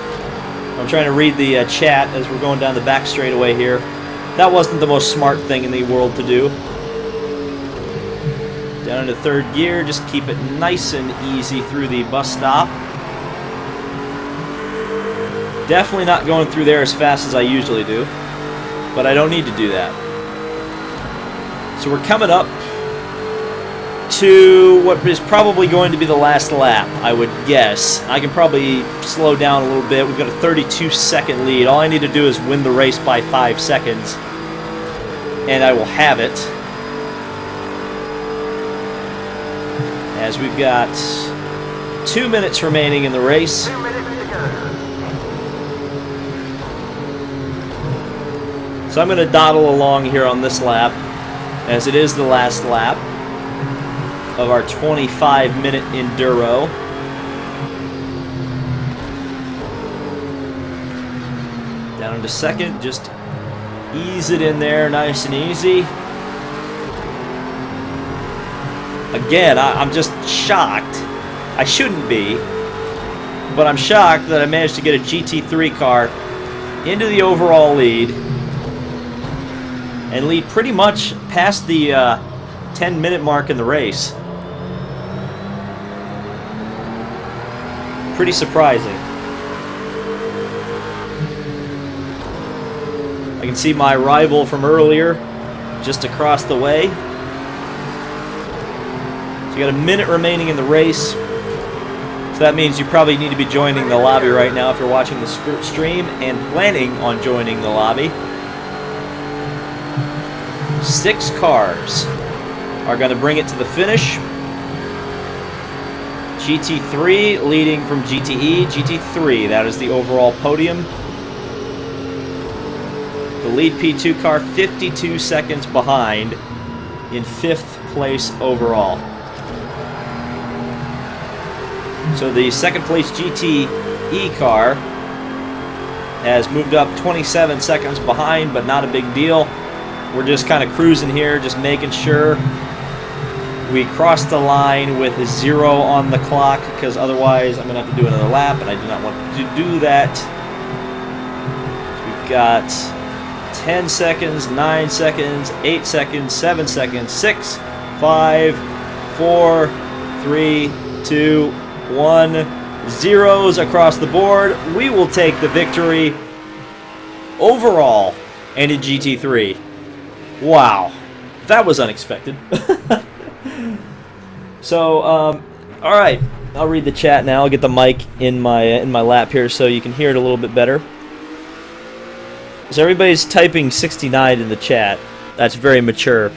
I'm trying to read the chat as we're going down the back straightaway here. That wasn't the most smart thing in the world to do. Down into third gear, just keep it nice and easy through the bus stop. Definitely not going through there as fast as I usually do, but I don't need to do that. So we're coming up to what is probably going to be the last lap, I would guess. I can probably slow down a little bit. We've got a 32-second lead. All I need to do is win the race by 5 seconds, and I will have it. As we've got 2 minutes remaining in the race. 2 minutes to go. So I'm going to dawdle along here on this lap, as it is the last lap of our 25-minute enduro. Down into second, just ease it in there nice and easy. Again, I'm just shocked. I shouldn't be, but I'm shocked that I managed to get a GT3 car into the overall lead and lead pretty much past the 10-minute mark in the race. Pretty surprising. I can see my rival from earlier just across the way. So you got a minute remaining in the race. So that means you probably need to be joining the lobby right now if you're watching the stream and planning on joining the lobby. 6 cars are going to bring it to the finish. GT3 leading from GTE. GT3, that is the overall podium. The lead P2 car 52 seconds behind in 5th place overall. So the second place GTE car has moved up 27 seconds behind, but not a big deal. We're just kind of cruising here, just making sure we cross the line with 0 on the clock, because otherwise I'm going to have to do another lap, and I do not want to do that. So we've got 10 seconds, 9 seconds, 8 seconds, 7 seconds, 6, 5, 4, 3, 2, 1. Zeros across the board. We will take the victory overall and in GT3. Wow, that was unexpected. So, all right, I'll read the chat now. I'll get the mic in my lap here so you can hear it a little bit better. So everybody's typing 69 in the chat. That's very mature.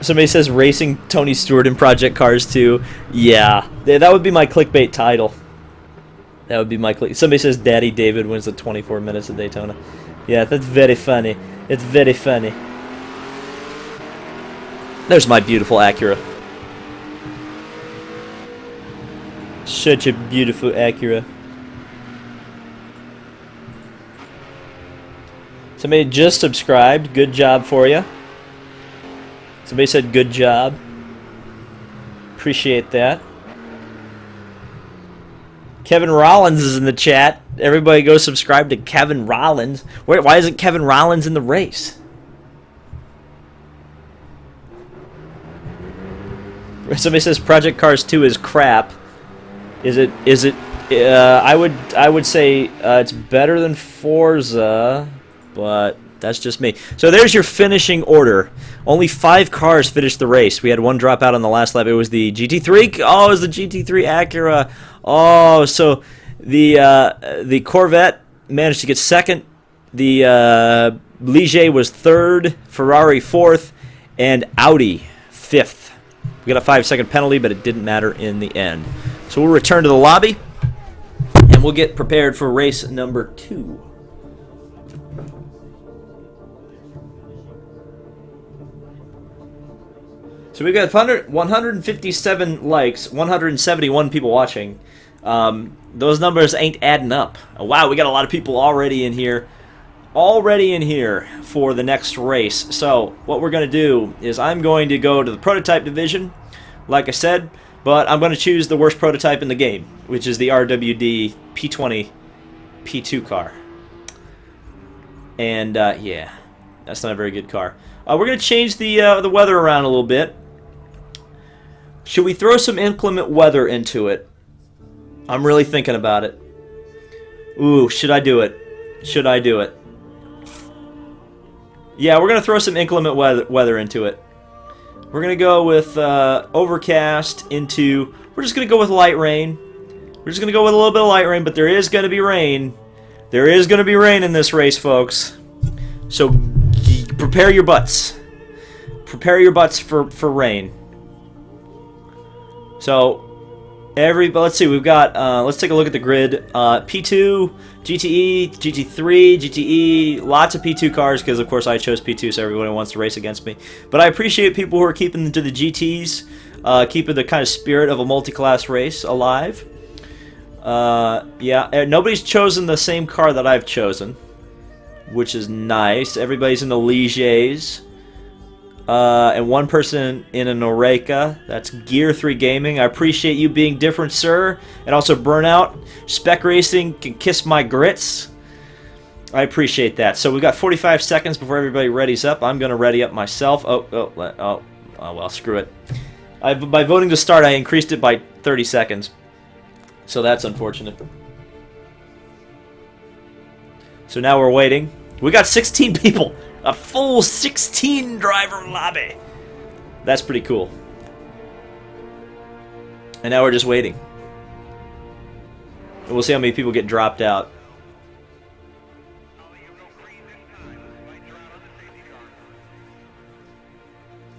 Somebody says racing Tony Stewart in Project Cars 2. Yeah, that would be my clickbait title. That would be my Somebody says Daddy David wins the 24 minutes of Daytona. Yeah, that's very funny. It's very funny. There's my beautiful Acura. Such a beautiful Acura. Somebody just subscribed. Good job for you. Somebody said good job. Appreciate that. Kevin Rollins is in the chat. Everybody go subscribe to Kevin Rollins. Why isn't Kevin Rollins in the race? Somebody says Project Cars 2 is crap. Is it? I would say it's better than Forza, but That's just me. So there's your finishing order. Only 5 cars finished the race. We had one drop out on the last lap. It was the GT3. Oh, it was the GT3 Acura. Oh, so the Corvette managed to get second. The Ligier was third. Ferrari fourth. And Audi fifth. We got a 5-second penalty, but it didn't matter in the end. So we'll return to the lobby, and we'll get prepared for race number 2. So we've got 157 likes, 171 people watching. Those numbers ain't adding up. Oh, wow, we got a lot of people already in here. For the next race. So what we're going to do is I'm going to go to the prototype division, like I said, but I'm going to choose the worst prototype in the game, which is the RWD P20 P2 car. And yeah, that's not a very good car. We're going to change the weather around a little bit. Should we throw some inclement weather into it? I'm really thinking about it. Ooh, should I do it? Yeah, we're going to throw some inclement weather into it. We're going to go with overcast into... We're just going to go with light rain. We're just going to go with a little bit of light rain, but there is going to be rain. There is going to be rain in this race, folks. So prepare your butts. Prepare your butts for rain. So... let's see, we've got, let's take a look at the grid. P2, GTE, GT3, GTE, lots of P2 cars, because of course I chose P2, so everybody wants to race against me. But I appreciate people who are keeping to the GTs, keeping the kind of spirit of a multi-class race alive. Yeah, nobody's chosen the same car that I've chosen, which is nice. Everybody's in the Ligers. And one person in an Oreca. That's Gear 3 Gaming. I appreciate you being different, sir. And also Burnout. Spec Racing can kiss my grits. I appreciate that. So we've got 45 seconds before everybody readies up. I'm going to ready up myself. Oh, well, screw it. By voting to start, I increased it by 30 seconds. So that's unfortunate. So now we're waiting. We got 16 people. A full 16 driver lobby. That's pretty cool. And now we're just waiting. And we'll see how many people get dropped out.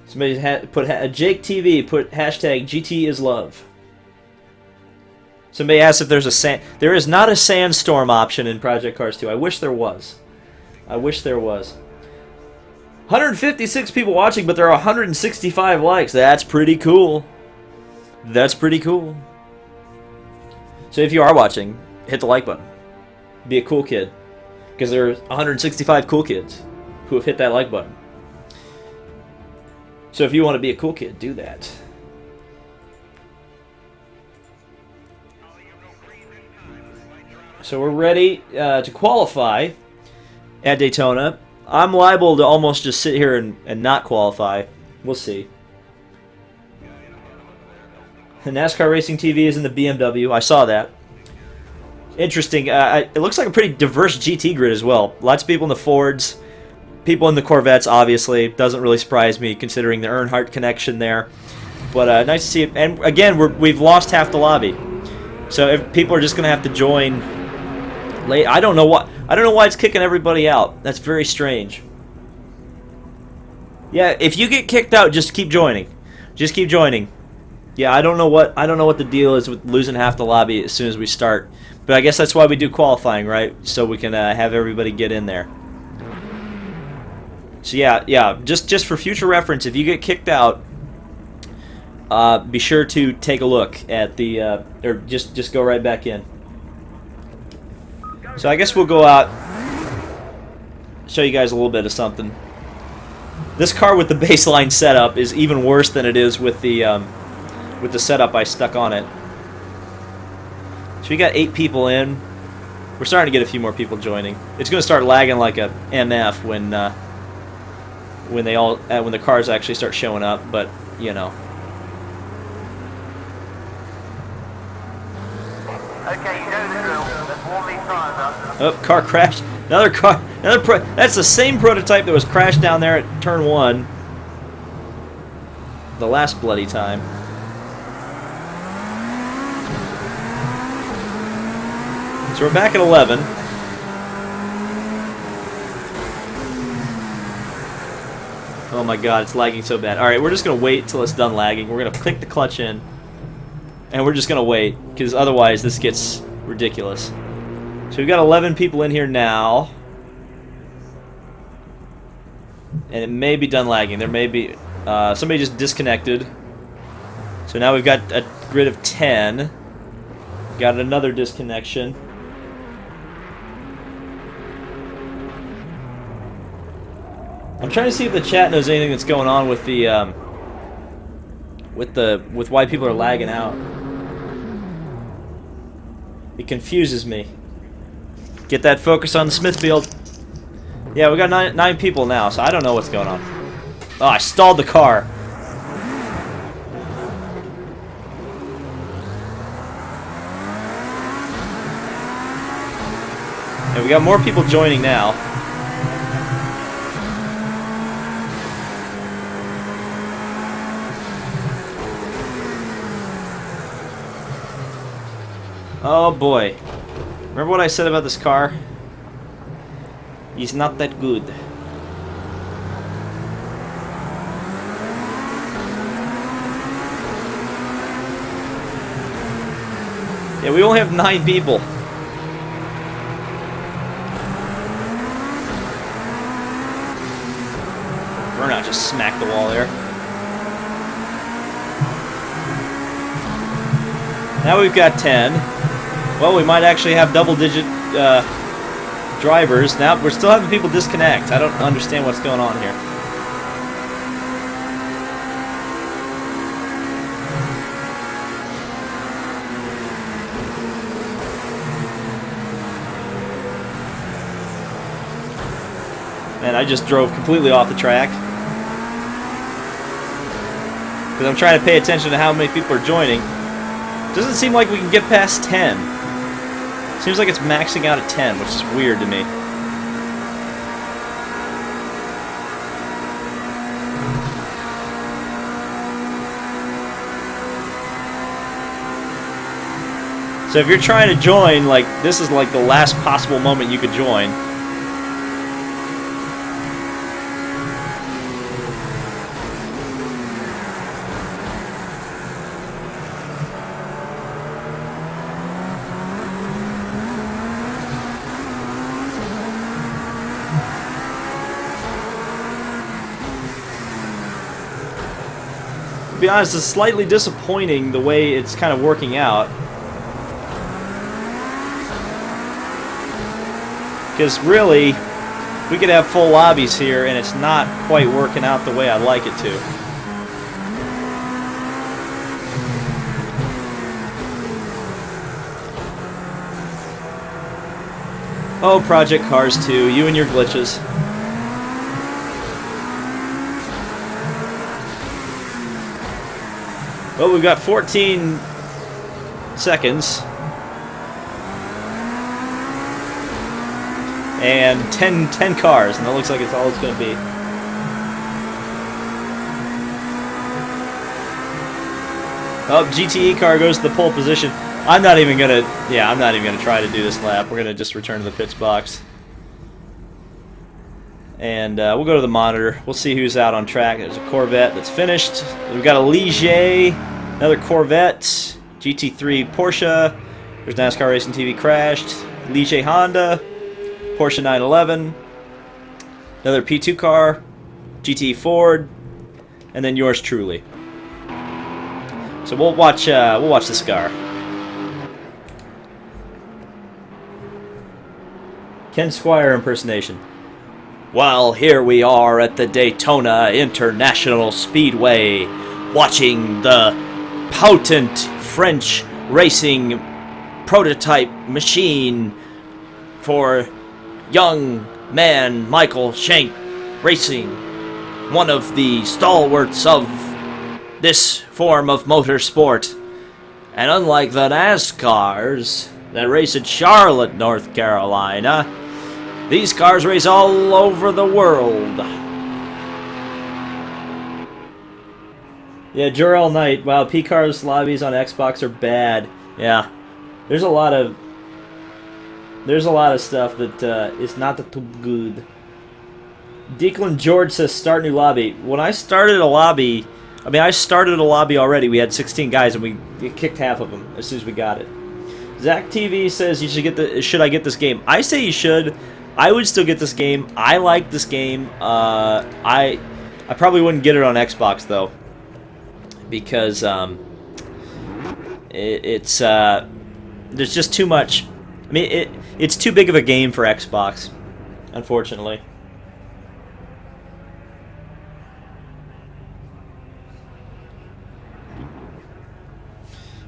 Somebody put Jake TV put hashtag GT is love. Somebody asked if there's a there is not a sandstorm option in Project Cars 2. I wish there was. 156 people watching, but there are 165 likes. That's pretty cool. So if you are watching, hit the like button. Be a cool kid. Because there are 165 cool kids who have hit that like button. So if you want to be a cool kid, do that. So we're ready to qualify at Daytona. I'm liable to almost just sit here and not qualify. We'll see. The NASCAR Racing TV is in the BMW. I saw that. Interesting. It looks like a pretty diverse GT grid as well. Lots of people in the Fords. People in the Corvettes, obviously. Doesn't really surprise me considering the Earnhardt connection there. But nice to see it. And again, we've lost half the lobby. So if people are just going to have to join late. I don't know why it's kicking everybody out. That's very strange. Yeah, if you get kicked out, just keep joining. Just keep joining. Yeah, I don't know what the deal is with losing half the lobby as soon as we start. But I guess that's why we do qualifying, right? So we can have everybody get in there. So yeah, just for future reference, if you get kicked out, be sure to take a look at the or just go right back in. So I guess we'll go out, show you guys a little bit of something. This car with the baseline setup is even worse than it is with the setup I stuck on it. So we got 8 people in. We're starting to get a few more people joining. It's going to start lagging like a MF when the cars actually start showing up, but you know. Okay, you know the drill. Let's warm these tires up. Oh, car crashed. Another car. That's the same prototype that was crashed down there at turn 1. The last bloody time. So we're back at 11. Oh my god, it's lagging so bad. Alright, we're just going to wait till it's done lagging. We're going to click the clutch in. And we're just going to wait, because otherwise this gets ridiculous. So we've got 11 people in here now. And it may be done lagging. There may be... somebody just disconnected. So now we've got a grid of 10. Got another disconnection. I'm trying to see if the chat knows anything that's going on with the with why people are lagging out. It confuses me. Get that focus on the Smithfield. Yeah, we got nine people now, so I don't know what's going on. Oh, I stalled the car. And we got more people joining now. Oh boy. Remember what I said about this car? He's not that good. Yeah, we only have 9 people. Burnout just smacked the wall there. Now we've got 10. Well, we might actually have double-digit drivers. Now, we're still having people disconnect. I don't understand what's going on here. Man, I just drove completely off the track. Because I'm trying to pay attention to how many people are joining. Doesn't seem like we can get past 10. Seems like it's maxing out at 10, which is weird to me. So if you're trying to join, like, this is like the last possible moment you could join. To be honest, it's slightly disappointing the way it's kind of working out. Because really, we could have full lobbies here and it's not quite working out the way I'd like it to. Oh, Project Cars 2, you and your glitches. Well, we've got 14 seconds. And 10 cars, and that looks like it's all it's going to be. Oh, GTE car goes to the pole position. I'm not even going to try to do this lap. We're going to just return to the pits box. And we'll go to the monitor. We'll see who's out on track. There's a Corvette that's finished. We've got a Ligier, another Corvette, GT3 Porsche. There's NASCAR Racing TV crashed. Ligier Honda, Porsche 911, another P2 car, GT Ford, and then yours truly. So we'll watch this car. Ken Squire impersonation. Well, here we are at the Daytona International Speedway, watching the potent French racing prototype machine for young man Michael Shank Racing, one of the stalwarts of this form of motorsport. And unlike the NASCARs that race at Charlotte, North Carolina, These cars race all over the world. Yeah, Jor-El Knight. Wow, P-Cars lobbies on Xbox are bad. Yeah, there's a lot of stuff that is not too good. Declan George says start new lobby. When I started a lobby, I started a lobby already. We had 16 guys and we kicked half of them as soon as we got it. Zach TV says you should get the. Should I get this game? I say you should. I would still get this game. I like this game. I probably wouldn't get it on Xbox though, because it's there's just too much. I mean, it's too big of a game for Xbox, unfortunately.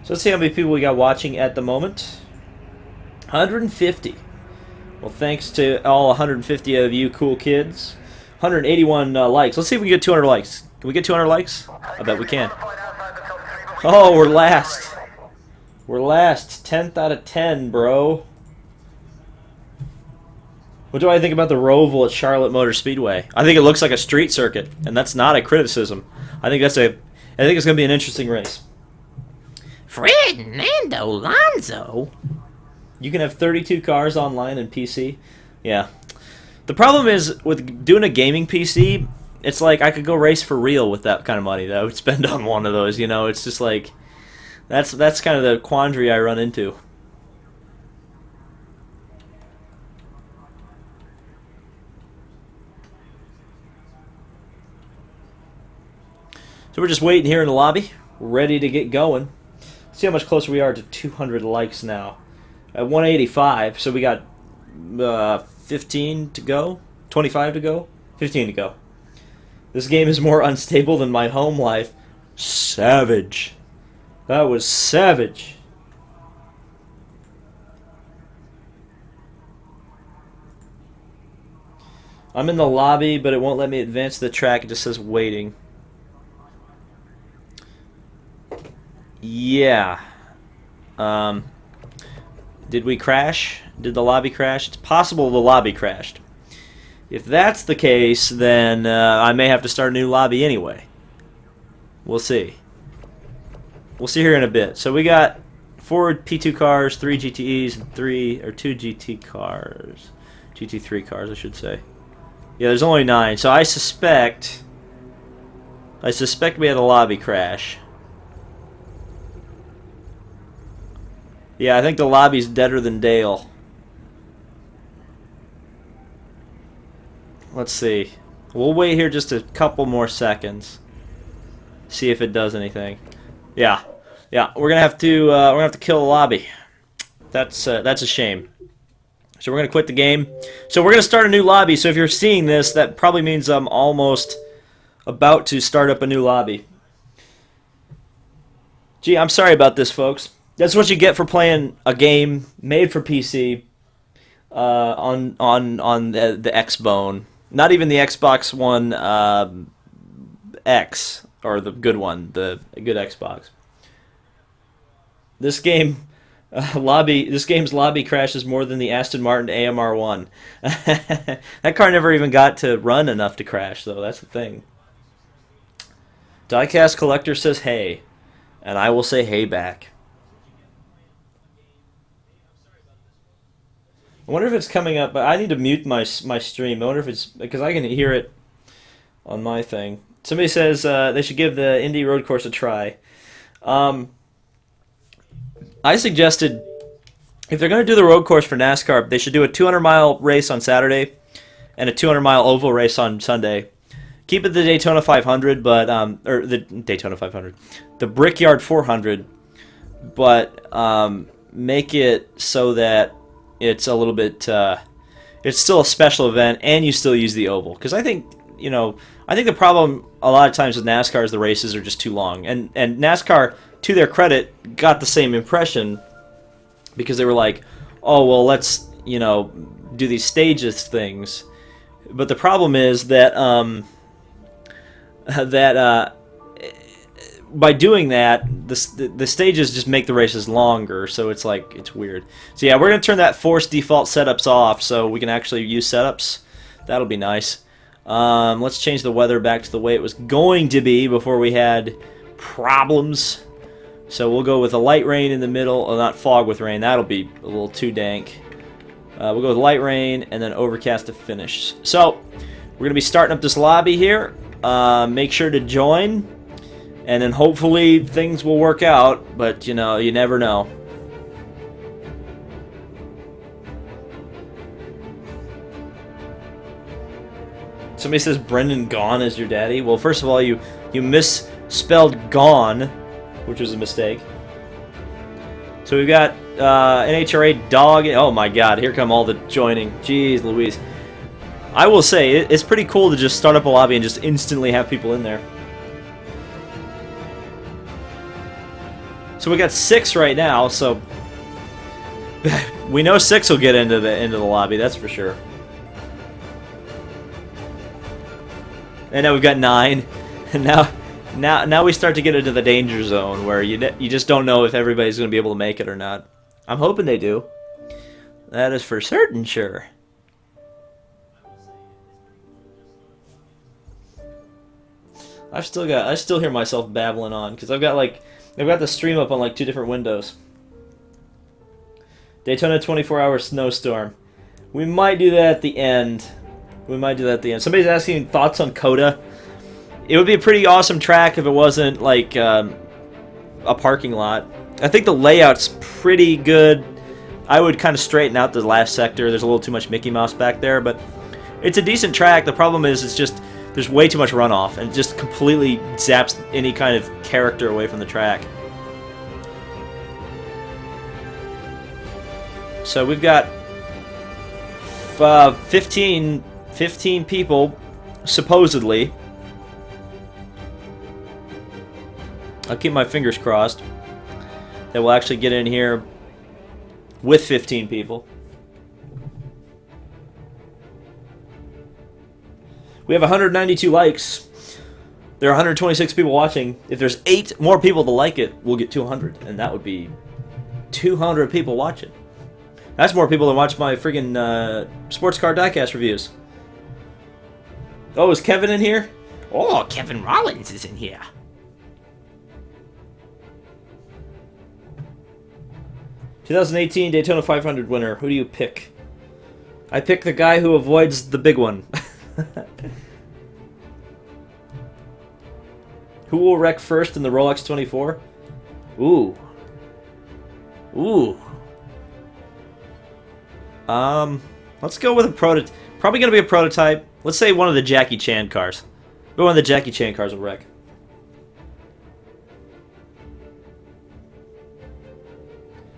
So let's see how many people we got watching at the moment. 150. Well, thanks to all 150 of you cool kids. 181 likes. Let's see if we can get 200 likes. Can we get 200 likes? I bet we can. Oh, we're last. We're last. 10th out of 10, bro. What do I think about the Roval at Charlotte Motor Speedway? I think it looks like a street circuit, and that's not a criticism. I think it's going to be an interesting race. Fernando Alonso. You can have 32 cars online and PC. Yeah. The problem is with doing a gaming PC, it's like I could go race for real with that kind of money that I would spend on one of those. You know, it's just like that's kind of the quandary I run into. So we're just waiting here in the lobby, ready to get going. See how much closer we are to 200 likes now. At 185, so we got 15 to go, 25 to go, 15 to go. This game is more unstable than my home life. Savage. That was savage. I'm in the lobby, but it won't let me advance to the track. It just says waiting. Yeah. Did we crash? Did the lobby crash? It's possible the lobby crashed. If that's the case, then I may have to start a new lobby anyway. We'll see. We'll see here in a bit. So we got 4 P2 cars, 3 GTEs, and 2 GT cars. GT3 cars, I should say. Yeah, there's only 9. So I suspect we had a lobby crash. Yeah, I think the lobby's deader than Dale. Let's see. We'll wait here just a couple more seconds. See if it does anything. Yeah, we're gonna have to kill the lobby. That's a shame. So we're gonna quit the game. So we're gonna start a new lobby. So if you're seeing this, that probably means I'm almost about to start up a new lobby. Gee, I'm sorry about this, folks. That's what you get for playing a game made for PC on the X-Bone. Not even the Xbox One X, or the good one, the good Xbox. This game's lobby crashes more than the Aston Martin AMR1. That car never even got to run enough to crash, though. That's the thing. Diecast Collector says hey, and I will say hey back. I wonder if it's coming up, but I need to mute my stream. I wonder if it's, because I can hear it on my thing. Somebody says they should give the Indy Road Course a try. I suggested if they're going to do the road course for NASCAR, they should do a 200-mile race on Saturday and a 200-mile oval race on Sunday. Keep it the Daytona 500, but or the Daytona 500, the Brickyard 400, but make it so that it's a little bit, it's still a special event, and you still use the oval. Because I think, I think the problem a lot of times with NASCAR is the races are just too long. And NASCAR, to their credit, got the same impression because they were like, oh, well, let's, do these stages things. But the problem is that, by doing that, the stages just make the races longer, so it's like, it's weird. So yeah, we're going to turn that force default setups off so we can actually use setups. That'll be nice. Let's change the weather back to the way it was going to be before we had problems. So we'll go with a light rain in the middle, or not fog with rain, that'll be a little too dank. We'll go with light rain and then overcast to finish. So we're going to be starting up this lobby here. Make sure to join, and then hopefully things will work out, but you know, you never know. Somebody says Brendan Gaughan is your daddy. Well, first of all, you misspelled gone, which was a mistake. So we've got NHRA dog. Oh my god, here come all the joining. Jeez Louise. I will say, it's pretty cool to just start up a lobby and just instantly have people in there. So we got 6 right now, so we know 6 will get into the lobby, that's for sure. And now we've got 9, and now we start to get into the danger zone where you just don't know if everybody's going to be able to make it or not. I'm hoping they do. That is for certain sure. I still hear myself babbling on because I've got the stream up on like 2 different windows. Daytona 24-hour snowstorm. We might do that at the end. Somebody's asking thoughts on Coda. It would be a pretty awesome track if it wasn't like a parking lot. I think the layout's pretty good. I would kind of straighten out the last sector. There's a little too much Mickey Mouse back there, but it's a decent track. The problem is it's just there's way too much runoff, and it just completely zaps any kind of character away from the track. So we've got 15 people, supposedly. I'll keep my fingers crossed that we'll actually get in here with 15 people. We have 192 likes. There are 126 people watching. If there's 8 more people to like it, we'll get 200, and that would be 200 people watching. That's more people than watch my friggin' sports car diecast reviews. Oh, is Kevin in here? Oh, Kevin Rollins is in here. ...2018 Daytona 500 winner. Who do you pick? I pick the guy who avoids the big one. Who will wreck first in the Rolex 24? Ooh. Let's go with a prototype. Probably going to be a prototype. Let's say one of the Jackie Chan cars. One of the Jackie Chan cars will wreck.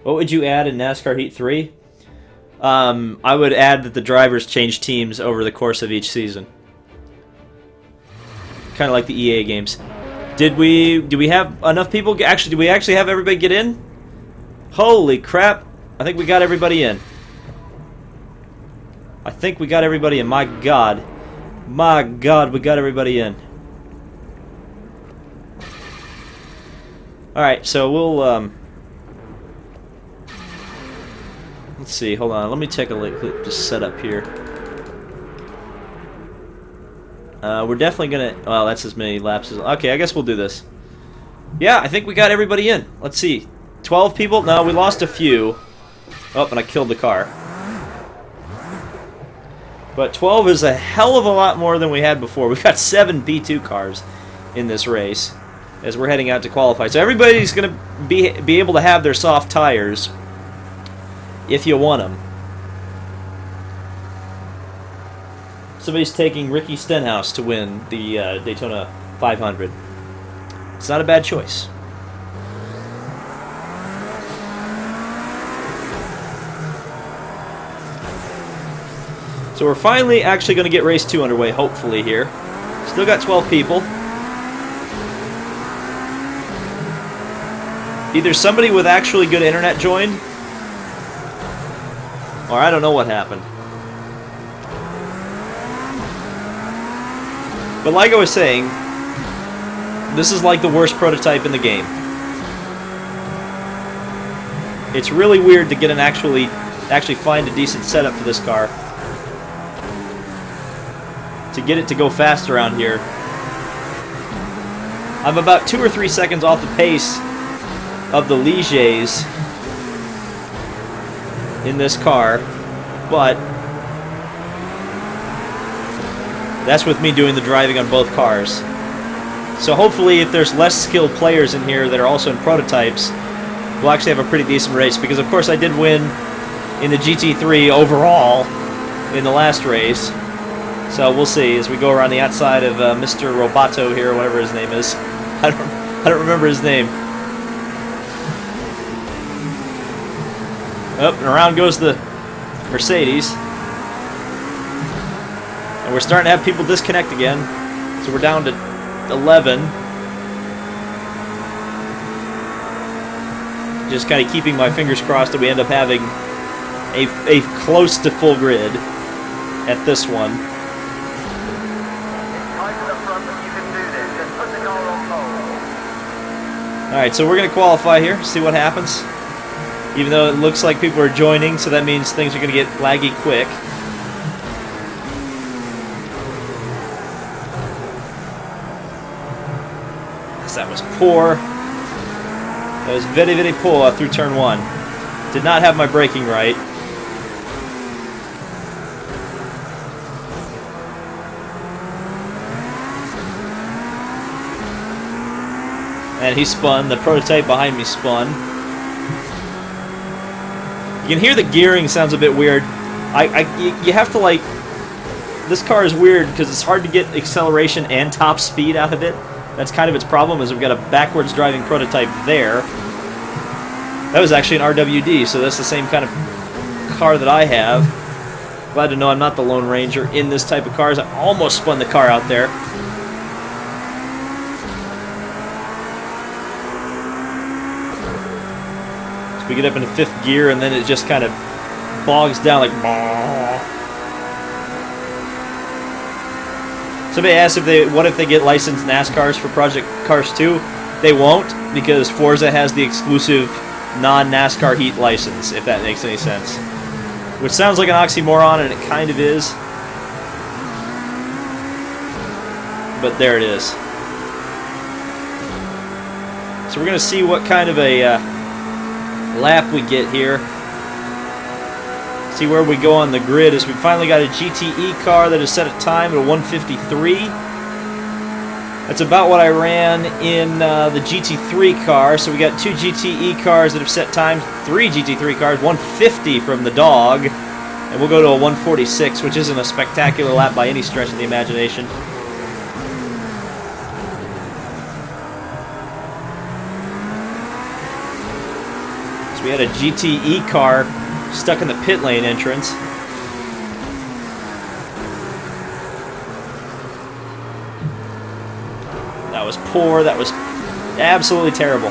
What would you add in NASCAR Heat 3? I would add that the drivers change teams over the course of each season. Kind of like the EA games. Do we have enough people? Actually, did we actually have everybody get in? Holy crap. I think we got everybody in. My God. My God, we got everybody in. Alright, so we'll, let's see, hold on. Let me take a look, just set up here. We're definitely gonna... Well, that's as many laps as... Okay, I guess we'll do this. Yeah, I think we got everybody in. Let's see. 12 people? No, we lost a few. Oh, and I killed the car. But 12 is a hell of a lot more than we had before. We've got 7 B2 cars in this race as we're heading out to qualify. So everybody's going to be able to have their soft tires if you want them. Somebody's taking Ricky Stenhouse to win the Daytona 500. It's not a bad choice. So we're finally actually going to get race 2 underway, hopefully, here. Still got 12 people. Either somebody with actually good internet joined, or I don't know what happened. But like I was saying, This is like the worst prototype in the game. It's really weird to get an actually find a decent setup for this car. To get it to go fast around here. I'm about 2 or 3 seconds off the pace of the Ligiers in this car, but that's with me doing the driving on both cars. So hopefully if there's less skilled players in here that are also in prototypes, we'll actually have a pretty decent race, because of course I did win in the GT3 overall in the last race. So we'll see as we go around the outside of Mr. Roboto here, whatever his name is. I don't remember his name. Up and around goes the Mercedes. And we're starting to have people disconnect again. So we're down to 11. Just kind of keeping my fingers crossed that we end up having a close to full grid at this one. Alright, so we're going to qualify here, see what happens. Even though it looks like people are joining, so that means things are going to get laggy quick. That was poor. That was very, very poor through turn 1. Did not have my braking right. And he spun. The prototype behind me spun. You can hear the gearing sounds a bit weird. You have to, like... This car is weird because it's hard to get acceleration and top speed out of it. That's kind of its problem, is we've got a backwards driving prototype there. That was actually an RWD, so that's the same kind of car that I have. Glad to know I'm not the Lone Ranger in this type of cars. I almost spun the car out there. So we get up into 5th gear, and then it just kind of bogs down like... Somebody asked what if they get licensed NASCARs for Project Cars 2? They won't, because Forza has the exclusive non-NASCAR heat license, if that makes any sense. Which sounds like an oxymoron, and it kind of is. But there it is. So we're going to see what kind of a lap we get here. See where we go on the grid, as we finally got a GTE car that is set a time at a 1:53. That's about what I ran in the GT3 car. So we got 2 GTE cars that have set times, 3 GT3 cars, 150 from the dog, and we'll go to a 1:46, which isn't a spectacular lap by any stretch of the imagination. So we had a GTE car stuck in the pit lane entrance. That was poor. That was absolutely terrible.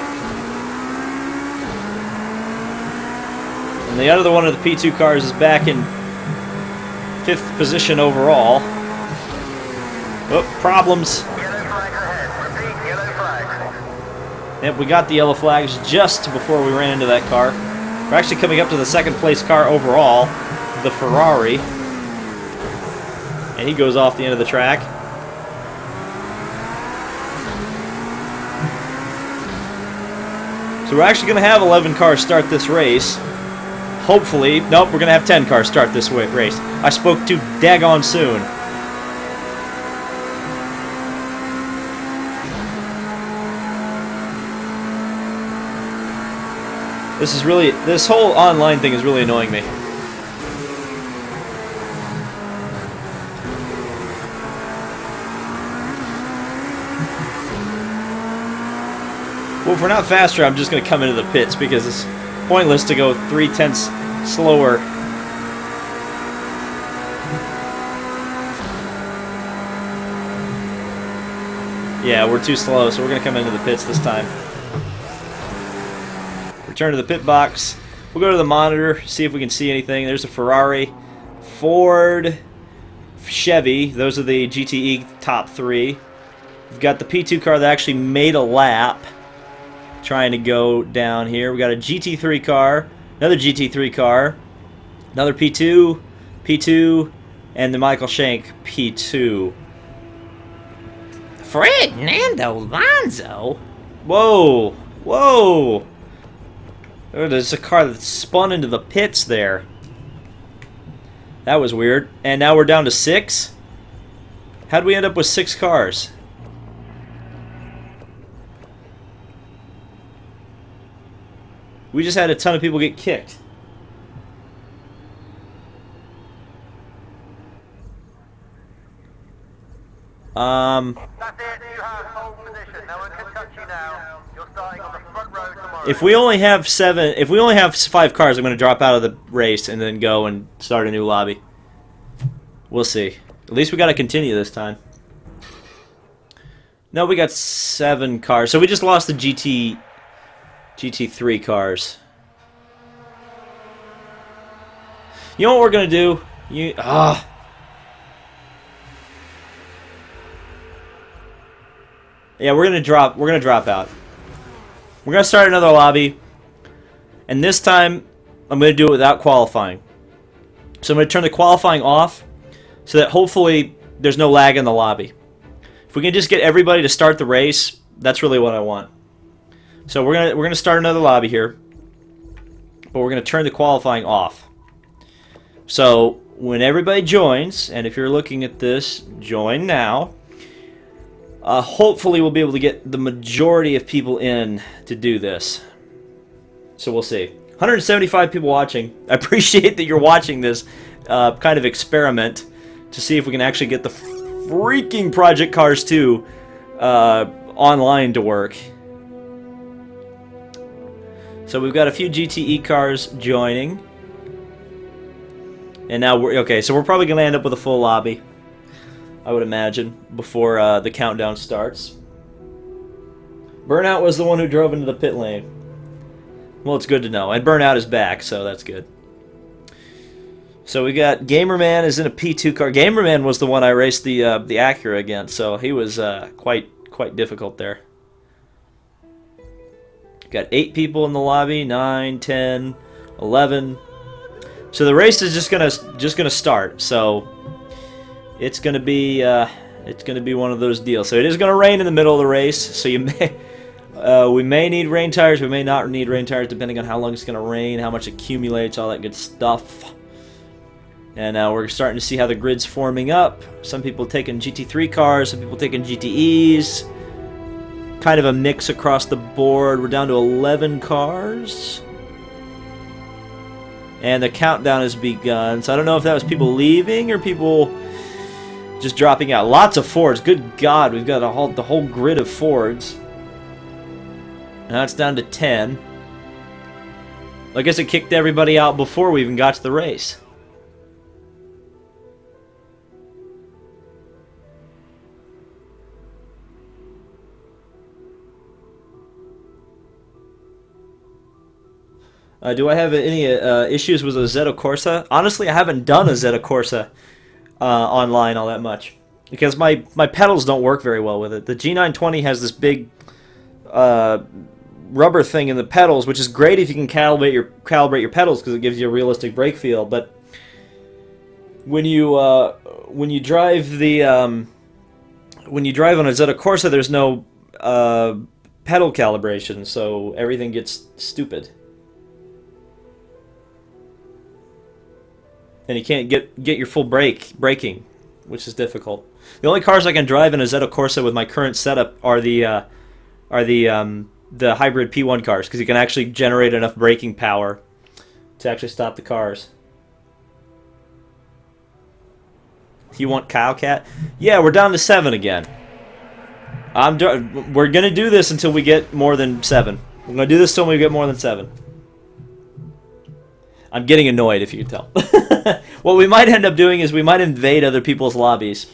And the other one of the P2 cars is back in 5th position overall. Oh, problems. Yellow flag ahead. Repeat, yellow flag. Yep, we got the yellow flags just before we ran into that car. We're actually coming up to the 2nd place car overall, the Ferrari. And he goes off the end of the track. So we're actually going to have 11 cars start this race. Hopefully. Nope, we're going to have 10 cars start this race. I spoke too daggone soon. This whole online thing is really annoying me. Well, if we're not faster, I'm just going to come into the pits, because it's pointless to go 3/10 slower. Yeah, we're too slow, so we're going to come into the pits this time. Return to the pit box. We'll go to the monitor, see if we can see anything. There's a Ferrari, Ford, Chevy. Those are the GTE top 3. We've got the P2 car that actually made a lap, trying to go down here. We got a GT3 car, another GT3 car, another P2, P2, and the Michael Shank P2. Fernando Alonso? Whoa, whoa! Oh, there's a car that spun into the pits there. That was weird. And now we're down to 6? How'd we end up with 6 cars? We just had a ton of people get kicked. That's it, you have pole position. No one can touch you now. You're starting on the front row tomorrow. If we only have 5 cars, I'm going to drop out of the race and then go and start a new lobby. We'll see. At least we got to continue this time. No, we got 7 cars. So we just lost the GT3 cars. You know what we're going to do? Yeah, we're gonna drop out. We're gonna start another lobby, and this time I'm gonna do it without qualifying. So I'm gonna turn the qualifying off, so that hopefully there's no lag in the lobby. If we can just get everybody to start the race, that's really what I want. So we're gonna start another lobby here, but we're gonna turn the qualifying off. So when everybody joins, and if you're looking at this, join now. Hopefully we'll be able to get the majority of people in to do this. So we'll see. 175 people watching. I appreciate that you're watching this kind of experiment to see if we can actually get the freaking Project Cars 2 online to work. So we've got a few GTE cars joining. And now we're... Okay, so we're probably going to end up with a full lobby, I would imagine, before the countdown starts. Burnout was the one who drove into the pit lane. Well, it's good to know. And Burnout is back, so that's good. So we got Gamerman is in a P2 car. Gamerman was the one I raced the Acura against, so he was quite difficult there. Got 8 people in the lobby, 9, 10, 11. So the race is just gonna start. So it's gonna be one of those deals. So it is gonna rain in the middle of the race. So you may we may need rain tires. We may not need rain tires depending on how long it's gonna rain, how much accumulates, all that good stuff. And we're starting to see how the grid's forming up. Some people taking GT3 cars, some people taking GTEs. Kind of a mix across the board. We're down to 11 cars. And the countdown has begun. So I don't know if that was people leaving or people just dropping out. Lots of Fords. Good God, we've got the whole grid of Fords. Now it's down to 10. I guess it kicked everybody out before we even got to the race. Do I have any issues with a Zeta Corsa? Honestly, I haven't done a Zeta Corsa online all that much because my pedals don't work very well with it. The G920 has this big rubber thing in the pedals, which is great if you can calibrate your pedals because it gives you a realistic brake feel. But when you drive when you drive on a Zeta Corsa, there's no pedal calibration, so everything gets stupid. And you can't get your full braking, which is difficult. The only cars I can drive in a Zeta Corsa with my current setup are the hybrid P1 cars, because you can actually generate enough braking power to actually stop the cars. You want Cowcat? Yeah, we're down to 7 again. We're gonna do this until we get more than 7. We're gonna do this until we get more than 7. I'm getting annoyed, if you can tell. What we might end up doing is we might invade other people's lobbies.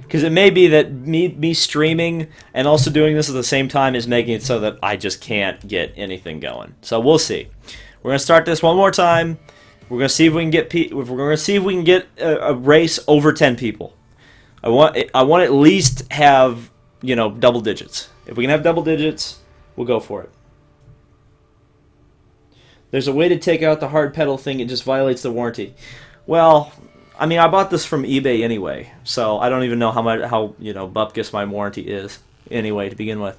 Because it may be that me streaming and also doing this at the same time is making it so that I just can't get anything going. So we'll see. We're going to start this one more time. We're going to see if we can get a race over 10 people. I want at least have, you know, double digits. If we can have double digits, we'll go for it. There's a way to take out the hard pedal thing. It just violates the warranty. Well, I mean, I bought this from eBay anyway, so I don't even know how you know, bupkis my warranty is anyway to begin with.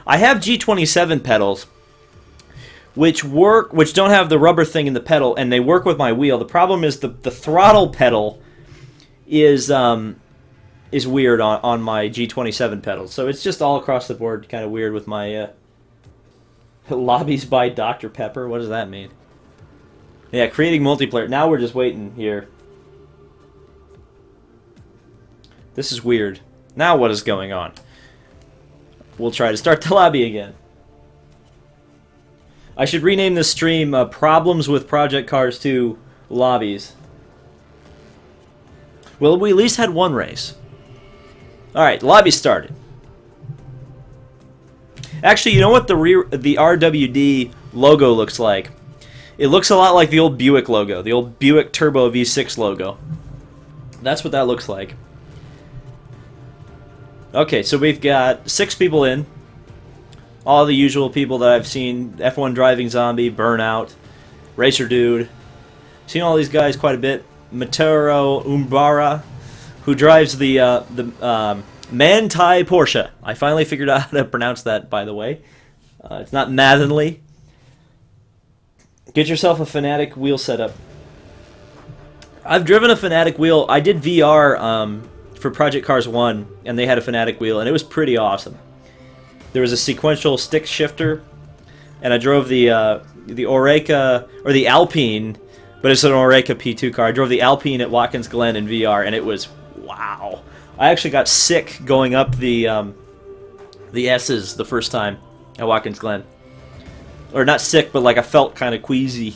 I have G27 pedals, which don't have the rubber thing in the pedal, and they work with my wheel. The problem is the throttle pedal is weird on my G27 pedals. So it's just all across the board kind of weird with my lobbies by Dr. Pepper. What does that mean? Yeah, creating multiplayer. Now we're just waiting here. This is weird. Now what is going on? We'll try to start the lobby again. I should rename this stream Problems with Project Cars 2 Lobbies. Well, we at least had one race. Alright, the lobby started. Actually, you know what the RWD logo looks like? It looks a lot like the old Buick logo, the old Buick Turbo V6 logo. That's what that looks like. Okay, so we've got 6 people in. All the usual people that I've seen. F1 Driving Zombie, Burnout, Racer Dude. Seen all these guys quite a bit. Maturo Umbara, who drives the Manthey Porsche. I finally figured out how to pronounce that, by the way. It's not Mathenly. Get yourself a Fanatic wheel setup. I've driven a Fanatic wheel. I did VR for Project Cars 1, and they had a Fanatic wheel, and it was pretty awesome. There was a sequential stick shifter, and I drove the Oreca, or the Alpine, but it's an Oreca P2 car. I drove the Alpine at Watkins Glen in VR, and it was, wow. I actually got sick going up the S's the first time at Watkins Glen. Or not sick, but like I felt kind of queasy.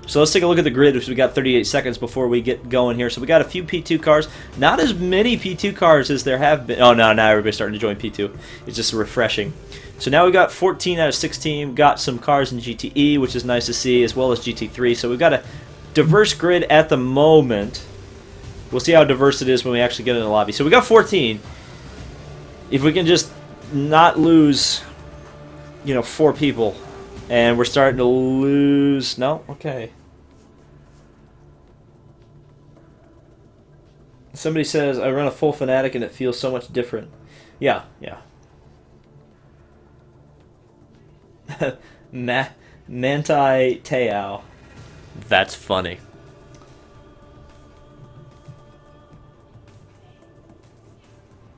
So let's take a look at the grid, which we got 38 seconds before we get going here. So we got a few P2 cars. Not as many P2 cars as there have been. Oh, no, now everybody's starting to join P2. It's just refreshing. So now we got 14 out of 16. Got some cars in GTE, which is nice to see, as well as GT3. So we've got a diverse grid at the moment. We'll see how diverse it is when we actually get in the lobby. So we got 14. If we can just not lose, you know, 4 people. And we're starting to lose... No? Okay. Somebody says, I run a full Fanatic and it feels so much different. Yeah, yeah. Manthey Teao. That's funny.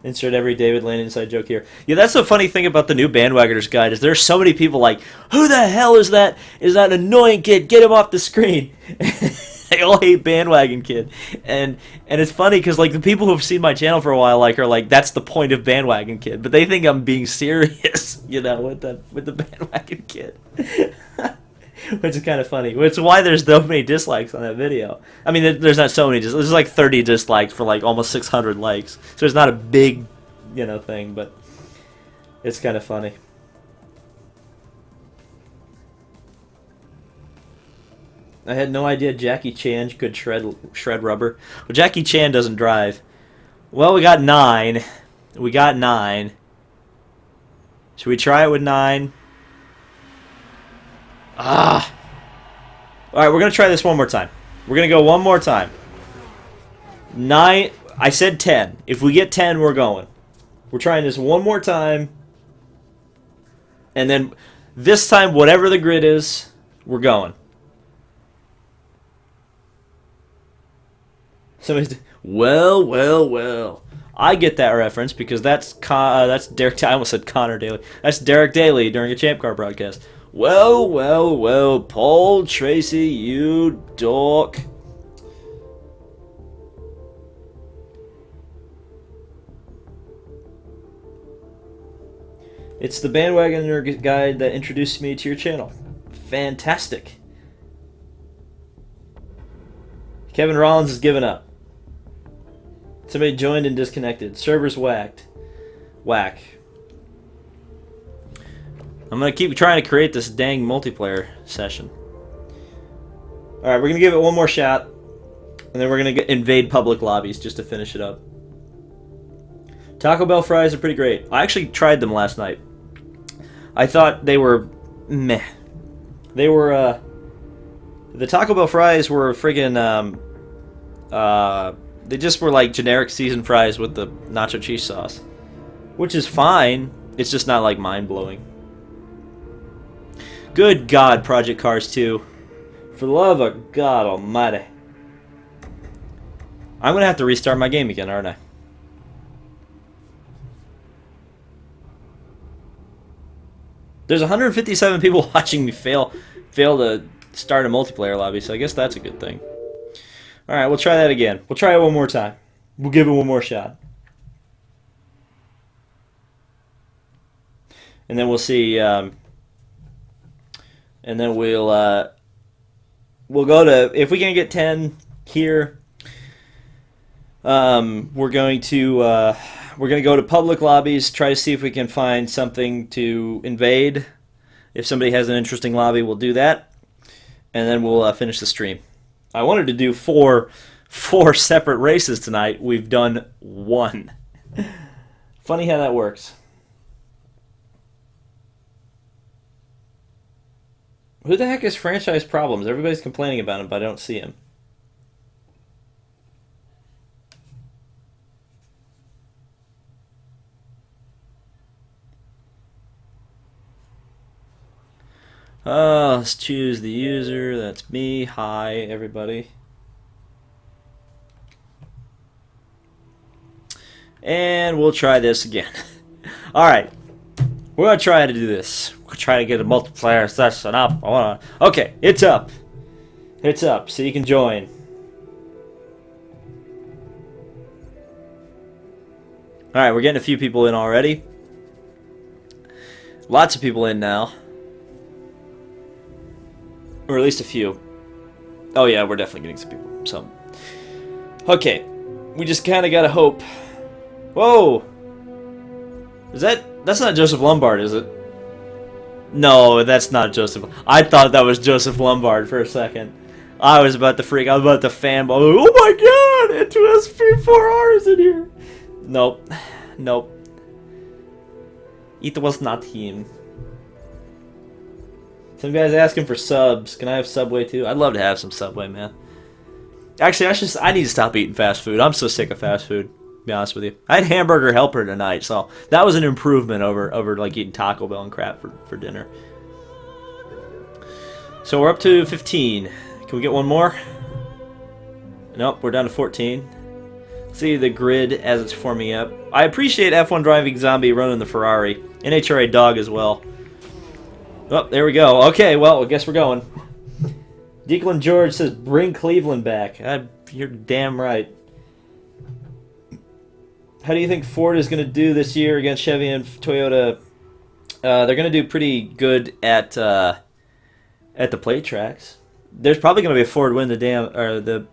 Insert every David Lane inside joke here. Yeah, that's the funny thing about the new Bandwagoners Guide is there's so many people like, who the hell is that? Is that annoying kid? Get him off the screen. They all hate Bandwagon Kid, and it's funny because like the people who've seen my channel for a while like are like, that's the point of Bandwagon Kid, but they think I'm being serious, you know, with the Bandwagon Kid. Which is kind of funny. Which is why there's so many dislikes on that video. I mean, there's not so many dislikes. There's like 30 dislikes for like almost 600 likes. So it's not a big, you know, thing, but it's kind of funny. I had no idea Jackie Chan could shred rubber. Well, Jackie Chan doesn't drive. Well, we got 9. We got 9. Should we try it with 9? Ah! Alright, we're going to try this one more time. We're going to go one more time. 9. I said 10. If we get 10, we're going. We're trying this one more time. And then this time, whatever the grid is, we're going. Somebody's... Well. I get that reference because that's Derek... I almost said Connor Daly. That's Derek Daly during a Champ Car broadcast. Well, Paul Tracy, you dork. It's the Bandwagoner Guide that introduced me to your channel. Fantastic. Kevin Rollins has given up. Somebody joined and disconnected. Servers whacked. Whack. I'm going to keep trying to create this dang multiplayer session. Alright, we're going to give it one more shot. And then we're going to invade public lobbies just to finish it up. Taco Bell fries are pretty great. I actually tried them last night. I thought they were meh. They were, the Taco Bell fries were friggin', they just were like generic seasoned fries with the nacho cheese sauce. Which is fine. It's just not like mind-blowing. Good God, Project Cars 2. For the love of God almighty. I'm going to have to restart my game again, aren't I? There's 157 people watching me fail to start a multiplayer lobby, so I guess that's a good thing. Alright, we'll try that again. We'll try it one more time. We'll give it one more shot. And then we'll see, and then we'll go to, if we can get 10 here, we're going to go to public lobbies, try to see if we can find something to invade. If somebody has an interesting lobby, we'll do that, and then we'll finish the stream. I wanted to do four separate races tonight. We've done one. Funny how that works. Who the heck is Franchise Problems? Everybody's complaining about him, but I don't see him. Let's choose the user. That's me. Hi, everybody. And we'll try this again. Alright. We're going to try to do this. We'll try to get a multiplayer session up. Okay, it's up. It's up, so you can join. Alright, we're getting a few people in already. Lots of people in now. Or at least a few. Oh yeah, we're definitely getting some people. So, okay, we just kind of gotta hope. Whoa! That's not Joseph Lombard, is it? No, that's not Joseph. I thought that was Joseph Lombard for a second. I was about to freak. I was about to fanboy. Oh my God! N2SP4R is in here. Nope. Nope. It was not him. Some guy's asking for subs. Can I have Subway too? I'd love to have some Subway, man. Actually, I need to stop eating fast food. I'm so sick of fast food, to be honest with you. I had Hamburger Helper tonight, so that was an improvement over like eating Taco Bell and crap for dinner. So we're up to 15. Can we get one more? Nope, we're down to 14. See the grid as it's forming up. I appreciate F1 Driving Zombie running the Ferrari. NHRA Dog as well. Oh, there we go. Okay, well, I guess we're going. Declan George says, bring Cleveland back. You're damn right. How do you think Ford is going to do this year against Chevy and Toyota? They're going to do pretty good at the plate tracks. There's probably going to be a Ford win the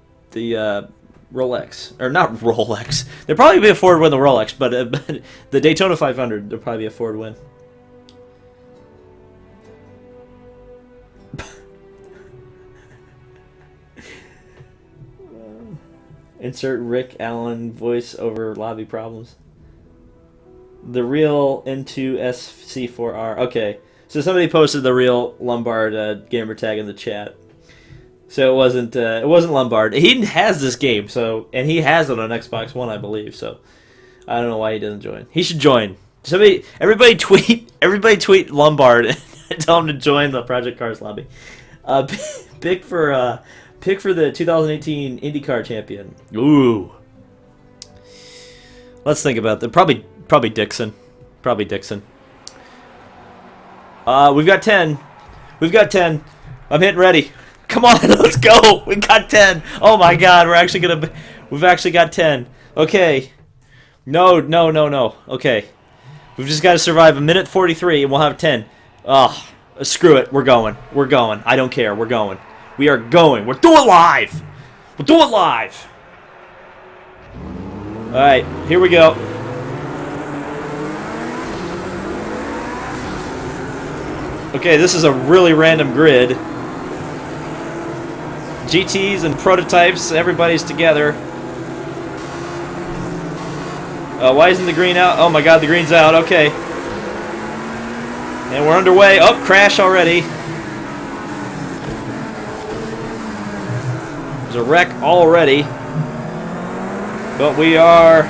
Rolex. Or not Rolex. There'll probably be a Ford win the Rolex, but the Daytona 500, there'll probably be a Ford win. Insert Rick Allen voice over lobby problems. The real N2SC4R. Okay, so somebody posted the real Lombard gamer tag in the chat. So it wasn't Lombard. He has this game, and he has it on Xbox One, I believe. So I don't know why he doesn't join. He should join. Everybody tweet Lombard and tell him to join the Project Cars lobby. Pick for the 2018 IndyCar champion. Ooh. Let's think about that. Probably Dixon. Probably Dixon. We've got 10. We've got 10. I'm hitting ready. Come on, let's go. We got 10. Oh my God, we've actually got 10. Okay. No. Okay. We've just got to survive a minute 43 and we'll have 10. Oh, screw it. We're going. I don't care. We're going. We are going. We'll do it live. Alright, here we go. Okay, this is a really random grid. GTs and prototypes, everybody's together. Why isn't the green out? Oh my god, the green's out. Okay. And we're underway. Oh, crash already. There's a wreck already. But we are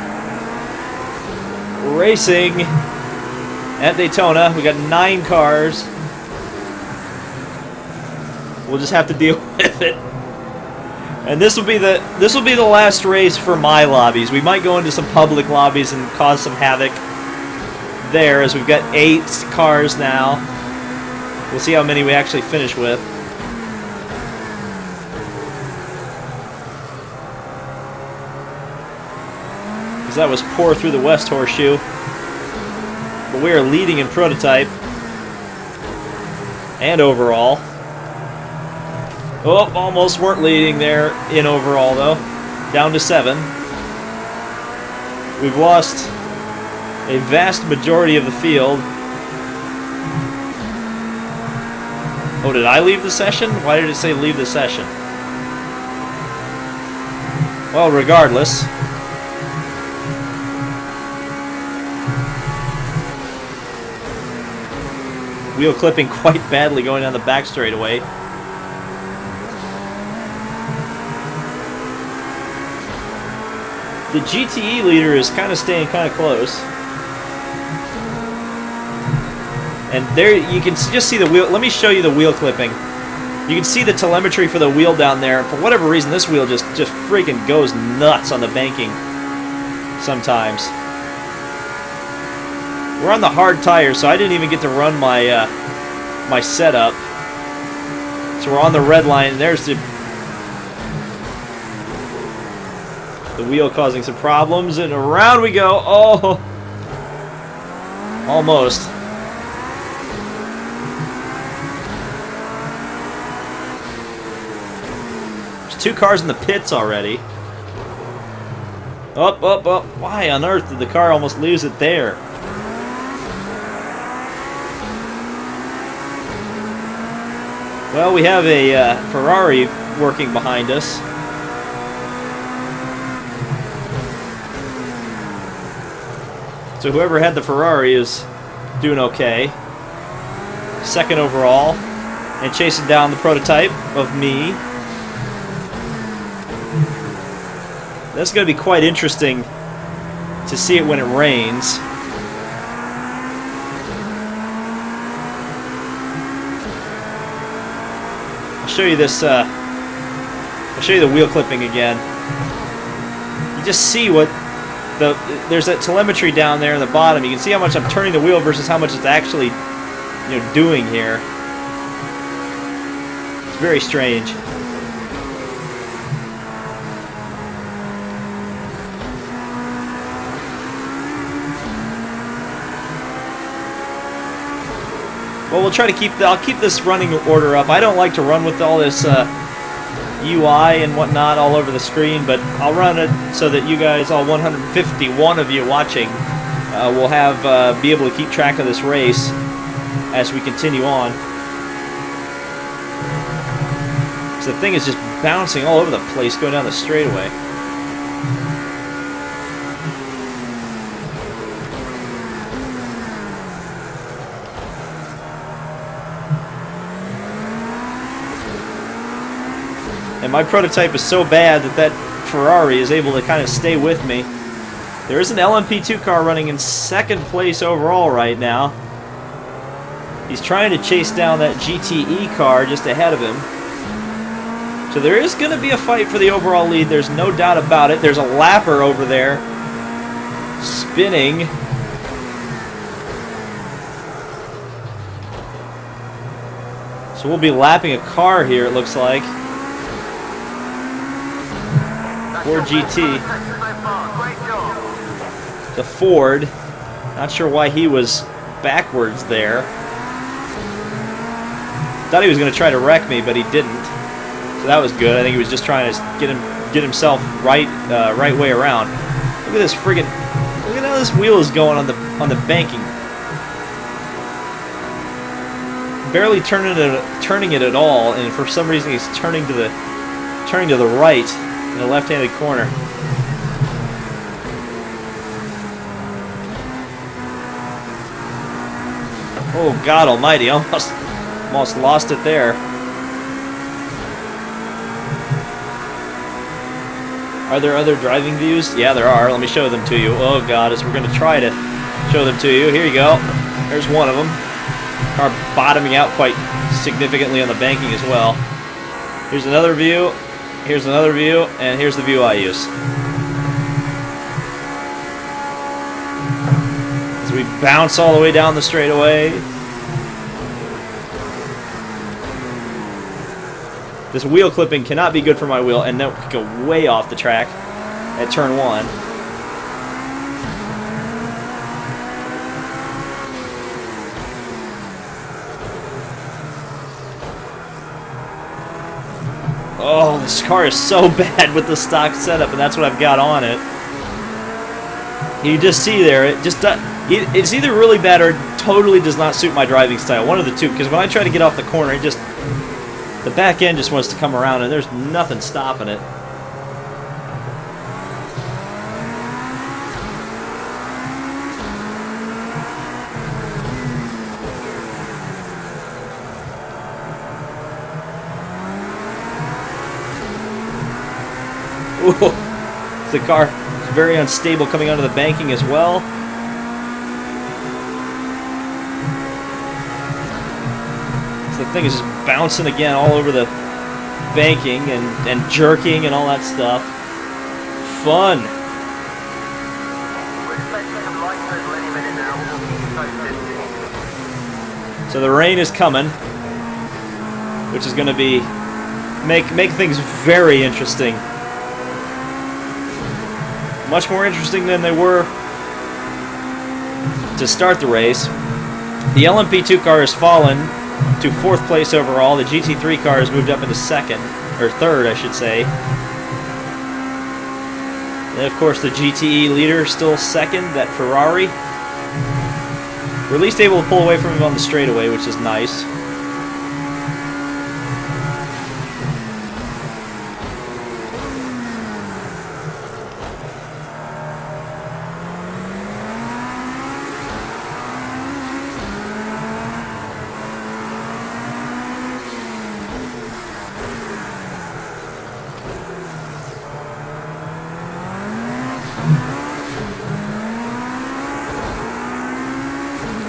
racing at Daytona. We got 9 cars. We'll just have to deal with it. And this will be the last race for my lobbies. We might go into some public lobbies and cause some havoc there, as we've got 8 cars now. We'll see how many we actually finish with. Because that was poor through the West Horseshoe. But we are leading in prototype and overall. Oh, almost weren't leading there in overall, though. Down to 7. We've lost a vast majority of the field. Oh, did I leave the session? Why did it say leave the session? Well, regardless. Wheel clipping quite badly going down the back straightaway. The GTE leader is kind of staying kind of close. And there you can just see the wheel. Let me show you the wheel clipping. You can see the telemetry for the wheel down there. For whatever reason, this wheel just freaking goes nuts on the banking sometimes. We're on the hard tires, so I didn't even get to run my my setup. So we're on the red line. There's the wheel causing some problems, and around we go. Oh, almost. There's 2 cars in the pits already. Up, up, up. Why on earth did the car almost lose it there? Well, we have a Ferrari working behind us. So whoever had the Ferrari is doing okay. 2nd overall. And chasing down the prototype of me. That's going to be quite interesting to see it when it rains. I'll show you this. I'll show you the wheel clipping again. You just see what there's that telemetry down there in the bottom. You can see how much I'm turning the wheel versus how much it's actually, doing here. It's very strange. Well, we'll try to keep I'll keep this running order up. I don't like to run with all this UI and whatnot all over the screen, but I'll run it so that you guys, all 151 of you watching, will be able to keep track of this race as we continue on. So the thing is just bouncing all over the place going down the straightaway. And my prototype is so bad that Ferrari is able to kind of stay with me. There is an LMP2 car running in 2nd place overall right now. He's trying to chase down that GTE car just ahead of him. So there is going to be a fight for the overall lead. There's no doubt about it. There's a lapper over there spinning. So we'll be lapping a car here, it looks like. Ford GT. The Ford. Not sure why he was backwards there. Thought he was going to try to wreck me, but he didn't. So that was good. I think he was just trying to get himself right way around. Look at this friggin'. Look at how this wheel is going on the banking. Barely turning it at all, and for some reason he's turning to the right in the left-handed corner. Oh, God almighty, almost lost it there. Are there other driving views? Yeah, there are. Let me show them to you. Oh, God, as we're going to try to show them to you. Here you go. There's one of them. Car bottoming out quite significantly on the banking as well. Here's another view. Here's another view. And here's the view I use. As we bounce all the way down the straightaway. This wheel clipping cannot be good for my wheel, and that could go way off the track at turn 1. Oh, this car is so bad with the stock setup, and that's what I've got on it. You just see there, it's either really bad or it totally does not suit my driving style. One of the two, because when I try to get off the corner, the back end just wants to come around, and there's nothing stopping it. Ooh, the car is very unstable coming onto the banking as well. So the thing is just bouncing again all over the banking and jerking and all that stuff. Fun. So the rain is coming, which is going to be make things very interesting. Much more interesting than they were to start the race. The LMP2 car has fallen to 4th place overall. The GT3 car has moved up into 2nd, or 3rd, I should say. And of course, the GTE leader still 2nd, that Ferrari. We're at least able to pull away from him on the straightaway, which is nice.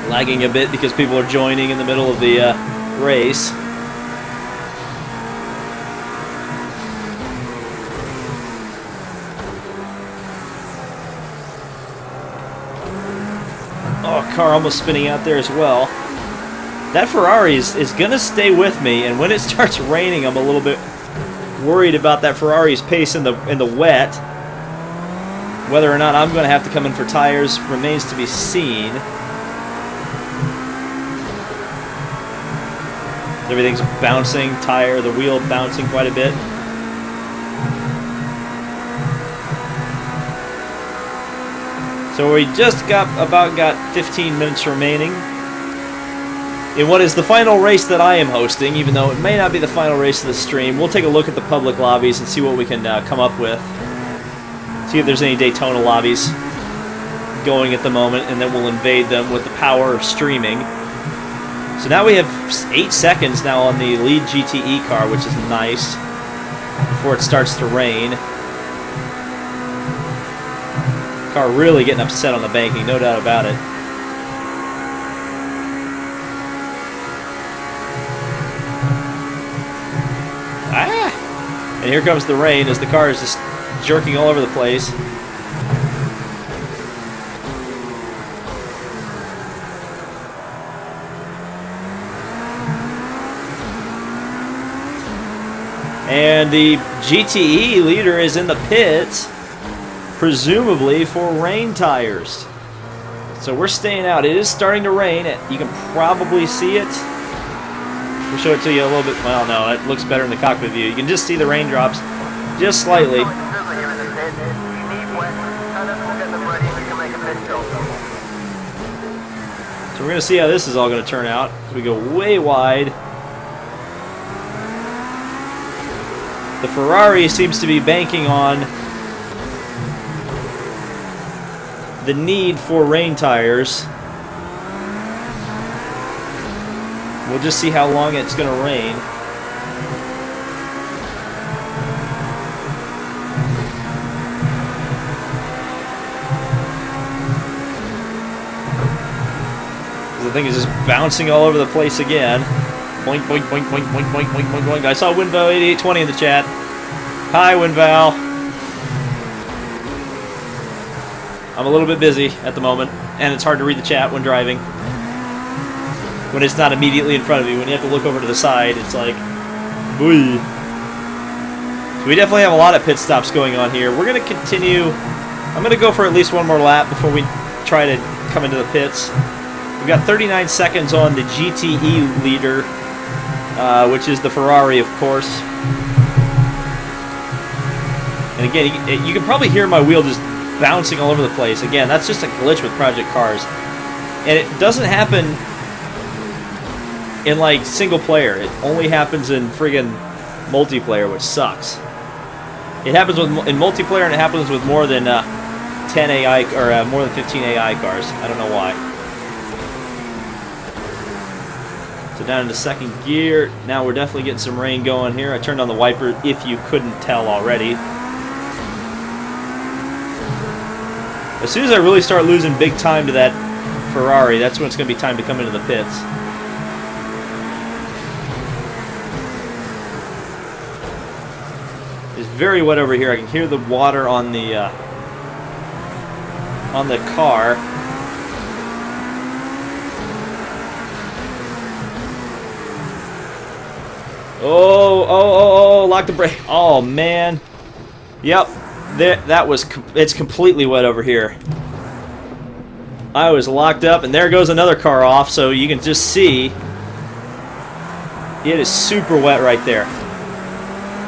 Lagging a bit because people are joining in the middle of the race. Oh, car almost spinning out there as well. That Ferrari is going to stay with me, and when it starts raining, I'm a little bit worried about that Ferrari's pace in the wet. Whether or not I'm going to have to come in for tires remains to be seen. Everything's bouncing, the wheel bouncing quite a bit. So we just got 15 minutes remaining in what is the final race that I am hosting, even though it may not be the final race of the stream. We'll take a look at the public lobbies and see what we can come up with. See if there's any Daytona lobbies going at the moment, and then we'll invade them with the power of streaming. So now we have 8 seconds now on the lead GTE car, which is nice, before it starts to rain. Car really getting upset on the banking, no doubt about it. Ah! And here comes the rain as the car is just jerking all over the place. And the GTE leader is in the pits, presumably for rain tires. So we're staying out. It is starting to rain. You can probably see it. We'll show it to you a little bit. Well, no, it looks better in the cockpit view. You can just see the raindrops just slightly. So we're going to see how this is all going to turn out. So we go way wide. The Ferrari seems to be banking on the need for rain tires. We'll just see how long it's going to rain. The thing is just bouncing all over the place again. Boink, boink, boink, boink, boink, boink, boink, boink, boink. I saw WinVal8820 in the chat. Hi, WinVal. I'm a little bit busy at the moment, and it's hard to read the chat when driving. When it's not immediately in front of you. When you have to look over to the side, it's like, boy. So we definitely have a lot of pit stops going on here. We're going to continue. I'm going to go for at least one more lap before we try to come into the pits. We've got 39 seconds on the GTE leader, which is the Ferrari, of course. And again, you can probably hear my wheel just bouncing all over the place. Again, that's just a glitch with Project Cars. And it doesn't happen in, like, single player. It only happens in friggin' multiplayer, which sucks. It happens in multiplayer, and it happens with more than 10 AI, or more than 15 AI cars. I don't know why. So down into second gear. Now we're definitely getting some rain going here. I turned on the wiper if you couldn't tell already. As soon as I really start losing big time to that Ferrari, that's when it's going to be time to come into the pits. It's very wet over here. I can hear the water on the car. Oh, lock the brake. Oh, man. Yep. It's completely wet over here. I was locked up, and there goes another car off, so you can just see it is super wet right there.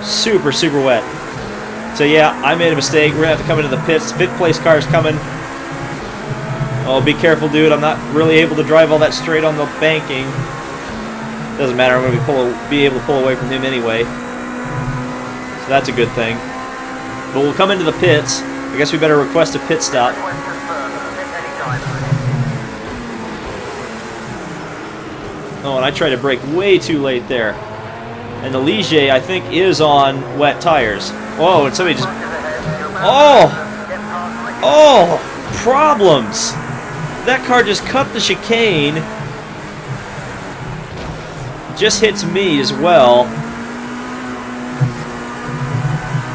Super, super wet. So, yeah, I made a mistake. We're going to have to come into the pits. Fifth place car is coming. Oh, be careful, dude. I'm not really able to drive all that straight on the banking. Doesn't matter, I'm going to be able to pull away from him anyway. So that's a good thing. But we'll come into the pits. I guess we better request a pit stop. Oh, and I tried to brake way too late there. And the Ligier, I think, is on wet tires. Oh, and somebody just... Oh! Oh! Problems! That car just cut the chicane. Just hits me as well.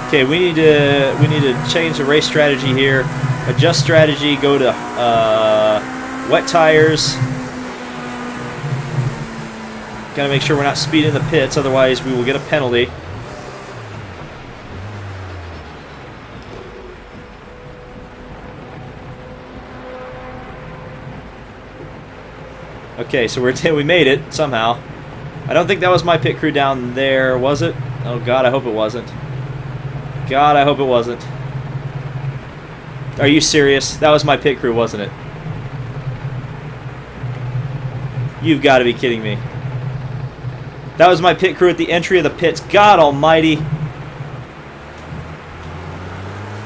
Okay, we need to change the race strategy here. Adjust strategy. Go to wet tires. Gotta make sure we're not speeding the pits, otherwise we will get a penalty. Okay, so we made it somehow. I don't think that was my pit crew down there, was it? Oh God, I hope it wasn't. God, I hope it wasn't. Are you serious? That was my pit crew, wasn't it? You've got to be kidding me. That was my pit crew at the entry of the pits. God almighty.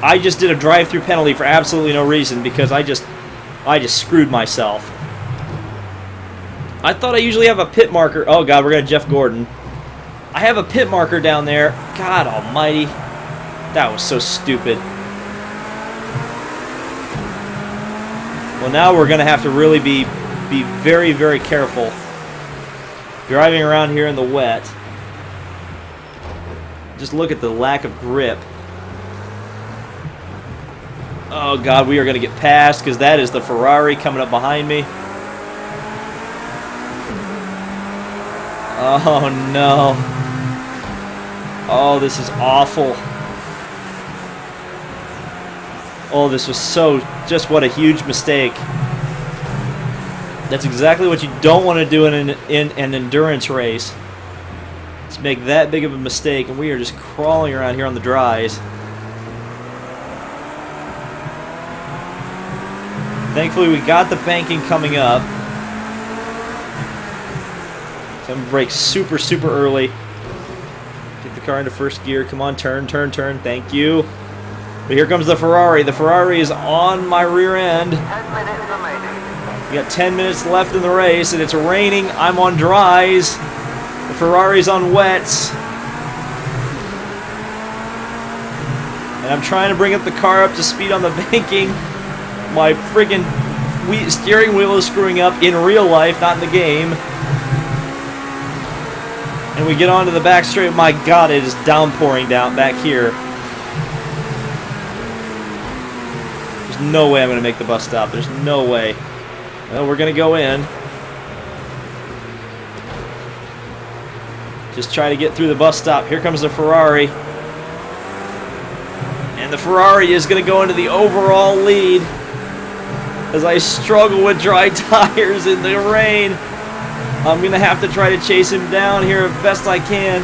I just did a drive-through penalty for absolutely no reason because I just screwed myself. I thought I usually have a pit marker. Oh God, we're going to Jeff Gordon. I have a pit marker down there. God almighty. That was so stupid. Well, now we're going to have to really be very, very careful driving around here in the wet. Just look at the lack of grip. Oh God, we are going to get passed because that is the Ferrari coming up behind me. Oh no. Oh, this is awful. Oh, this was just what a huge mistake. That's exactly what you don't want to do in an endurance race. Just make that big of a mistake, and we are just crawling around here on the dries. Thankfully, we got the banking coming up. So I'm going to brake super, super early. Get the car into first gear. Come on, turn, turn, turn. Thank you. But here comes the Ferrari. The Ferrari is on my rear end. 10 minutes remaining. We got 10 minutes left in the race, and it's raining. I'm on dries. The Ferrari's on wets. And I'm trying to bring up the car up to speed on the banking. My friggin' steering wheel is screwing up in real life, not in the game. And we get onto the back straight. My God, it is downpouring down back here. There's no way I'm going to make the bus stop. There's no way. Well, we're going to go in. Just try to get through the bus stop. Here comes the Ferrari. And the Ferrari is going to go into the overall lead as I struggle with dry tires in the rain. I'm going to have to try to chase him down here as best I can.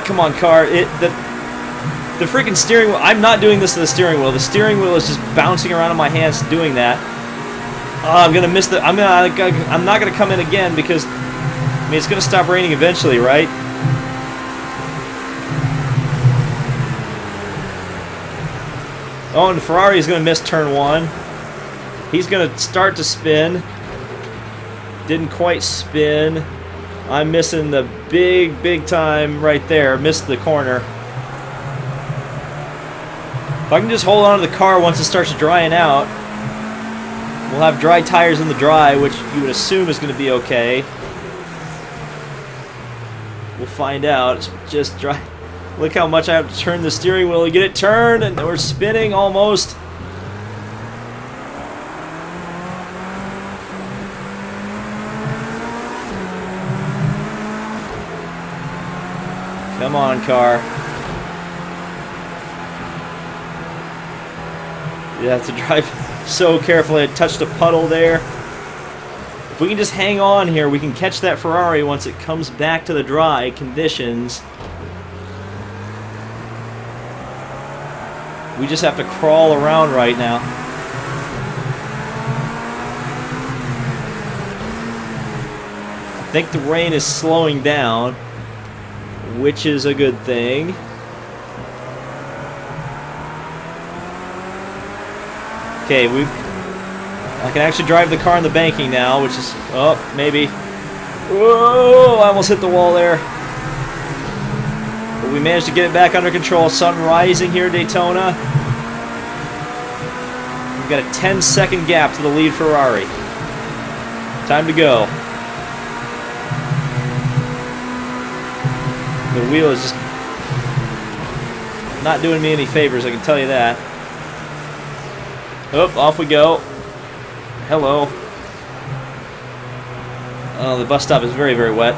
Come on, car. The freaking steering wheel. I'm not doing this to the steering wheel. The steering wheel is just bouncing around in my hands doing that. I'm going to miss the... I'm not going to come in again because... I mean, it's going to stop raining eventually, right? Oh, and Ferrari is going to miss turn 1. He's going to start to spin. Didn't quite spin. I'm missing the big time right there. Missed the corner. If I can just hold on to the car once it starts drying out, we'll have dry tires in the dry, which you would assume is going to be okay. We'll find out. It's just dry. Look how much I have to turn the steering wheel to get it turned, and we're spinning almost. Come on, car. You have to drive so carefully. I touched a puddle there. If we can just hang on here, we can catch that Ferrari once it comes back to the dry conditions. We just have to crawl around right now. I think the rain is slowing down, which is a good thing. Okay, I can actually drive the car in the banking now, which is... Oh, maybe. Whoa! I almost hit the wall there. But we managed to get it back under control. Sun rising here at Daytona. We've got a 10-second gap to the lead Ferrari. Time to go. The wheel is just not doing me any favors, I can tell you that. Oh, off we go. Hello. Oh, the bus stop is very wet.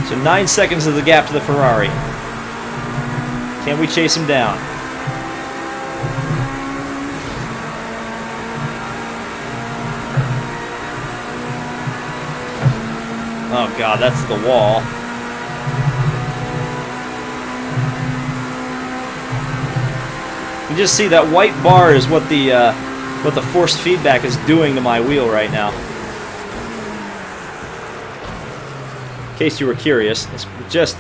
So 9 seconds is the gap to the Ferrari. Can we chase him down? Oh God, that's the wall. You just see that white bar is what the forced feedback is doing to my wheel right now. In case you were curious, it's just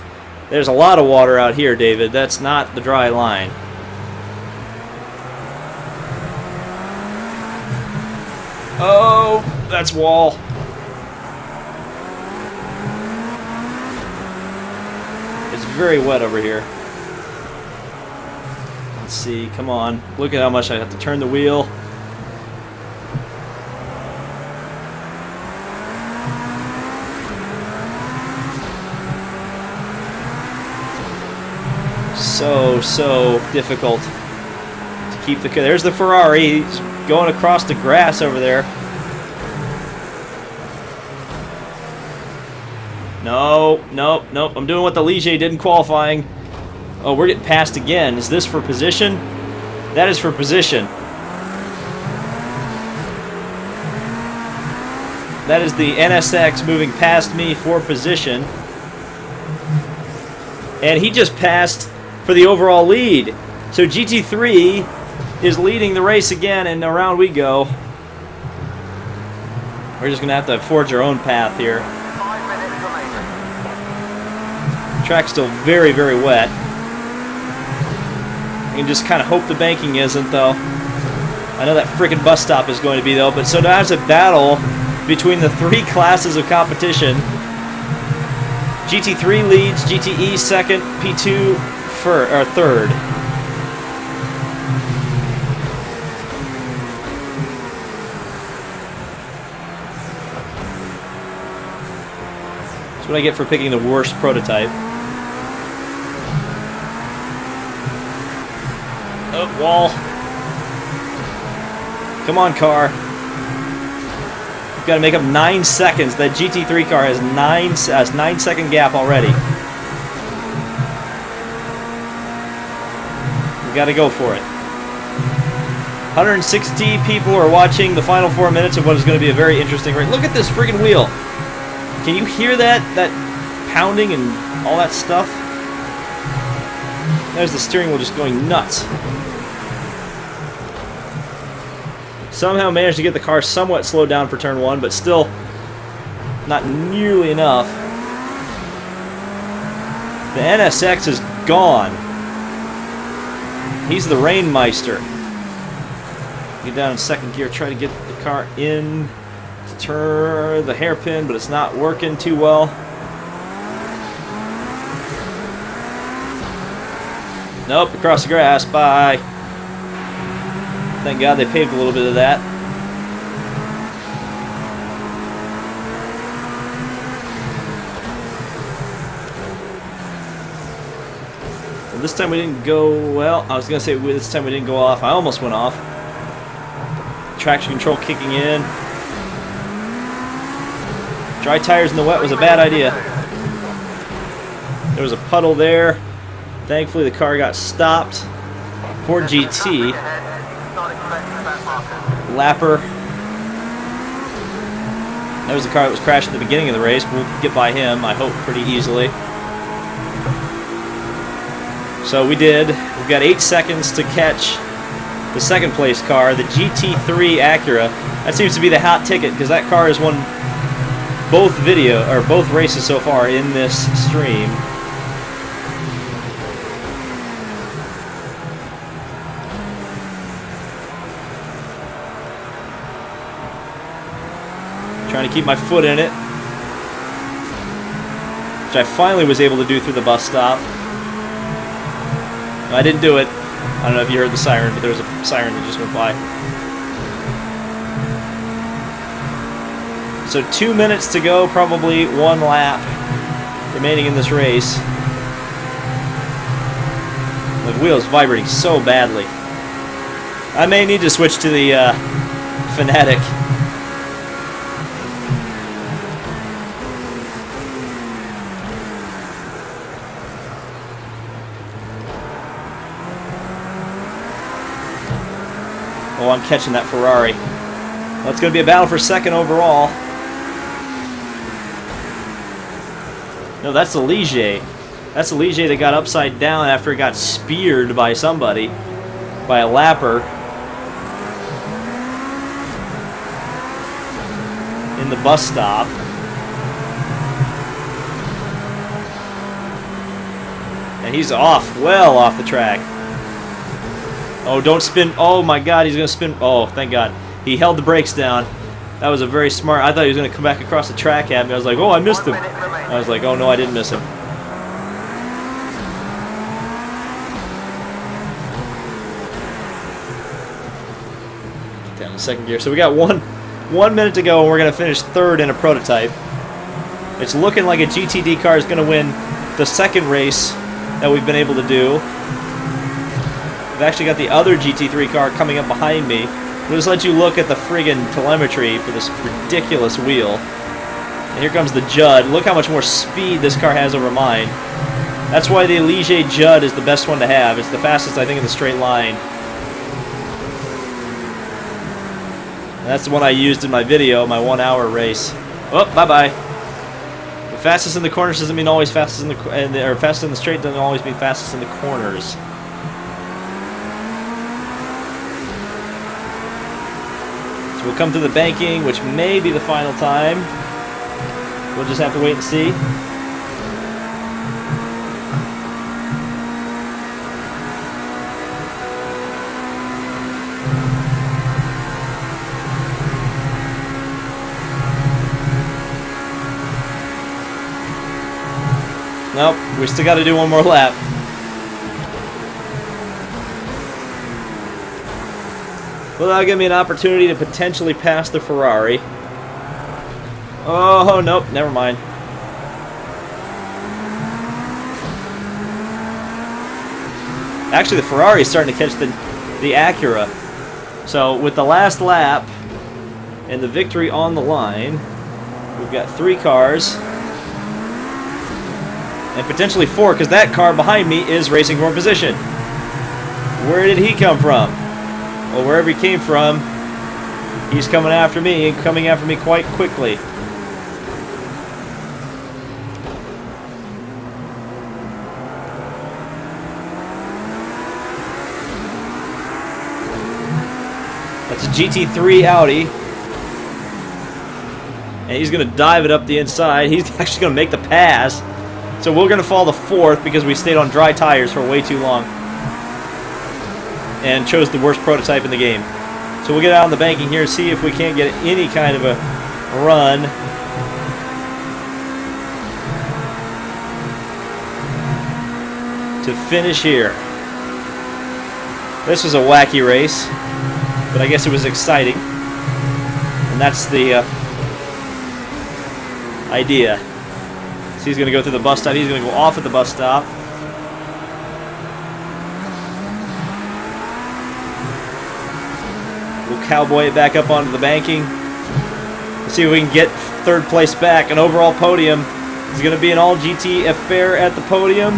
there's a lot of water out here, David. That's not the dry line. Oh, that's wall. It's very wet over here. Let's see, come on. Look at how much I have to turn the wheel. So difficult to keep the... There's the Ferrari. He's going across the grass over there. No. I'm doing what the Ligier did in qualifying. Oh, we're getting passed again. Is this for position? That is for position. That is the NSX moving past me for position. And he just passed for the overall lead. So GT3 is leading the race again, and around we go. We're just going to have to forge our own path here. 5 minutes remaining. Track's still very, very wet. You can just kind of hope the banking isn't, though. I know that freaking bus stop is going to be, though. But so now there's a battle between the three classes of competition. GT3 leads, GTE second, P2 third. That's what I get for picking the worst prototype. Oh, wall. Come on, car. You've got to make up 9 seconds. That GT3 car has 9-second gap already. You got to go for it. 160 people are watching the final 4 minutes of what is going to be a very interesting race. Look at this friggin' wheel. Can you hear that pounding and all that stuff? There's the steering wheel just going nuts. Somehow managed to get the car somewhat slowed down for turn 1, but still not nearly enough. The NSX is gone. He's the Rainmeister. Get down in second gear, try to get the car in to turn the hairpin, but it's not working too well. Nope, across the grass, bye. Thank God they paved a little bit of that. Well, this time we didn't go, well, I was going to say this time we didn't go off. I almost went off. Traction control kicking in. Dry tires in the wet was a bad idea. There was a puddle there. Thankfully the car got stopped. Ford GT. Lapper. That was the car that was crashed at the beginning of the race. We'll get by him, I hope, pretty easily. So we did. We've got 8 seconds to catch the second place car, the GT3 Acura. That seems to be the hot ticket because that car has won both races so far in this stream. Trying to keep my foot in it, which I finally was able to do through the bus stop. I didn't do it. I don't know if you heard the siren, but there was a siren that just went by. So 2 minutes to go, probably 1 lap remaining in this race. The wheel's vibrating so badly. I may need to switch to the Fanatic. Oh, I'm catching that Ferrari. Well, it's going to be a battle for second overall. No, that's the Ligier. That's the Ligier that got upside down after it got speared by somebody. By a lapper. In the bus stop. And he's off, well off the track. Oh, don't spin. Oh my God, he's going to spin. Oh, thank God. He held the brakes down. That was a very smart. I thought he was going to come back across the track at me. I was like, oh, I missed him. I was like, oh no, I didn't miss him. Get down in second gear. So we got one minute to go, and we're going to finish third in a prototype. It's looking like a GTD car is going to win the second race that we've been able to do. I've actually got the other GT3 car coming up behind me. We'll just let you look at the friggin' telemetry for this ridiculous wheel. And here comes the Judd. Look how much more speed this car has over mine. That's why the Ligier Judd is the best one to have. It's the fastest, I think, in the straight line. And that's the one I used in my video, my 1-hour race. Oh, bye-bye. The fastest in the corners doesn't mean always fastest in the... or fastest in the straight doesn't always mean fastest in the corners. We'll come to the banking, which may be the final time. We'll just have to wait and see. Nope, we still got to do one more lap. Well, that'll give me an opportunity to potentially pass the Ferrari. Oh, nope, never mind. Actually, the Ferrari is starting to catch the Acura. So, with the last lap and the victory on the line, we've got 3 cars. And potentially 4, because that car behind me is racing for position. Where did he come from? Well, wherever he came from, he's coming after me, and coming after me quite quickly. That's a GT3 Audi. And he's going to dive it up the inside. He's actually going to make the pass. So we're going to fall to 4th because we stayed on dry tires for way too long. And chose the worst prototype in the game. So we'll get out on the banking here and see if we can't get any kind of a run. To finish here. This was a wacky race, but I guess it was exciting. And that's the idea. So he's going to go through the bus stop. He's going to go off at the bus stop. We'll cowboy it back up onto the banking. Let's see if we can get 3rd place back. An overall podium. It's going to be an all-GT affair at the podium.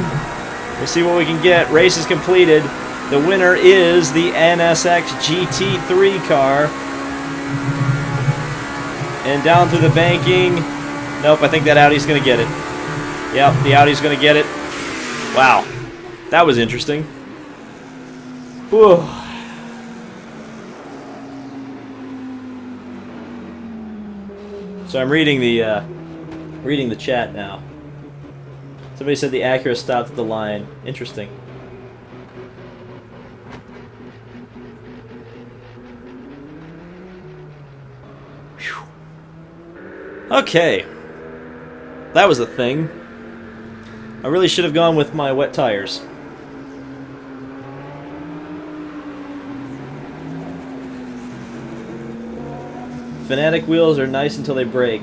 We'll see what we can get. Race is completed. The winner is the NSX GT3 car. And down through the banking. Nope, I think that Audi's going to get it. Yep, the Audi's going to get it. Wow. That was interesting. Whew. So I'm reading the chat now. Somebody said the Acura stopped at the line. Interesting. Whew. Okay. That was a thing. I really should have gone with my wet tires. Fanatic wheels are nice until they break.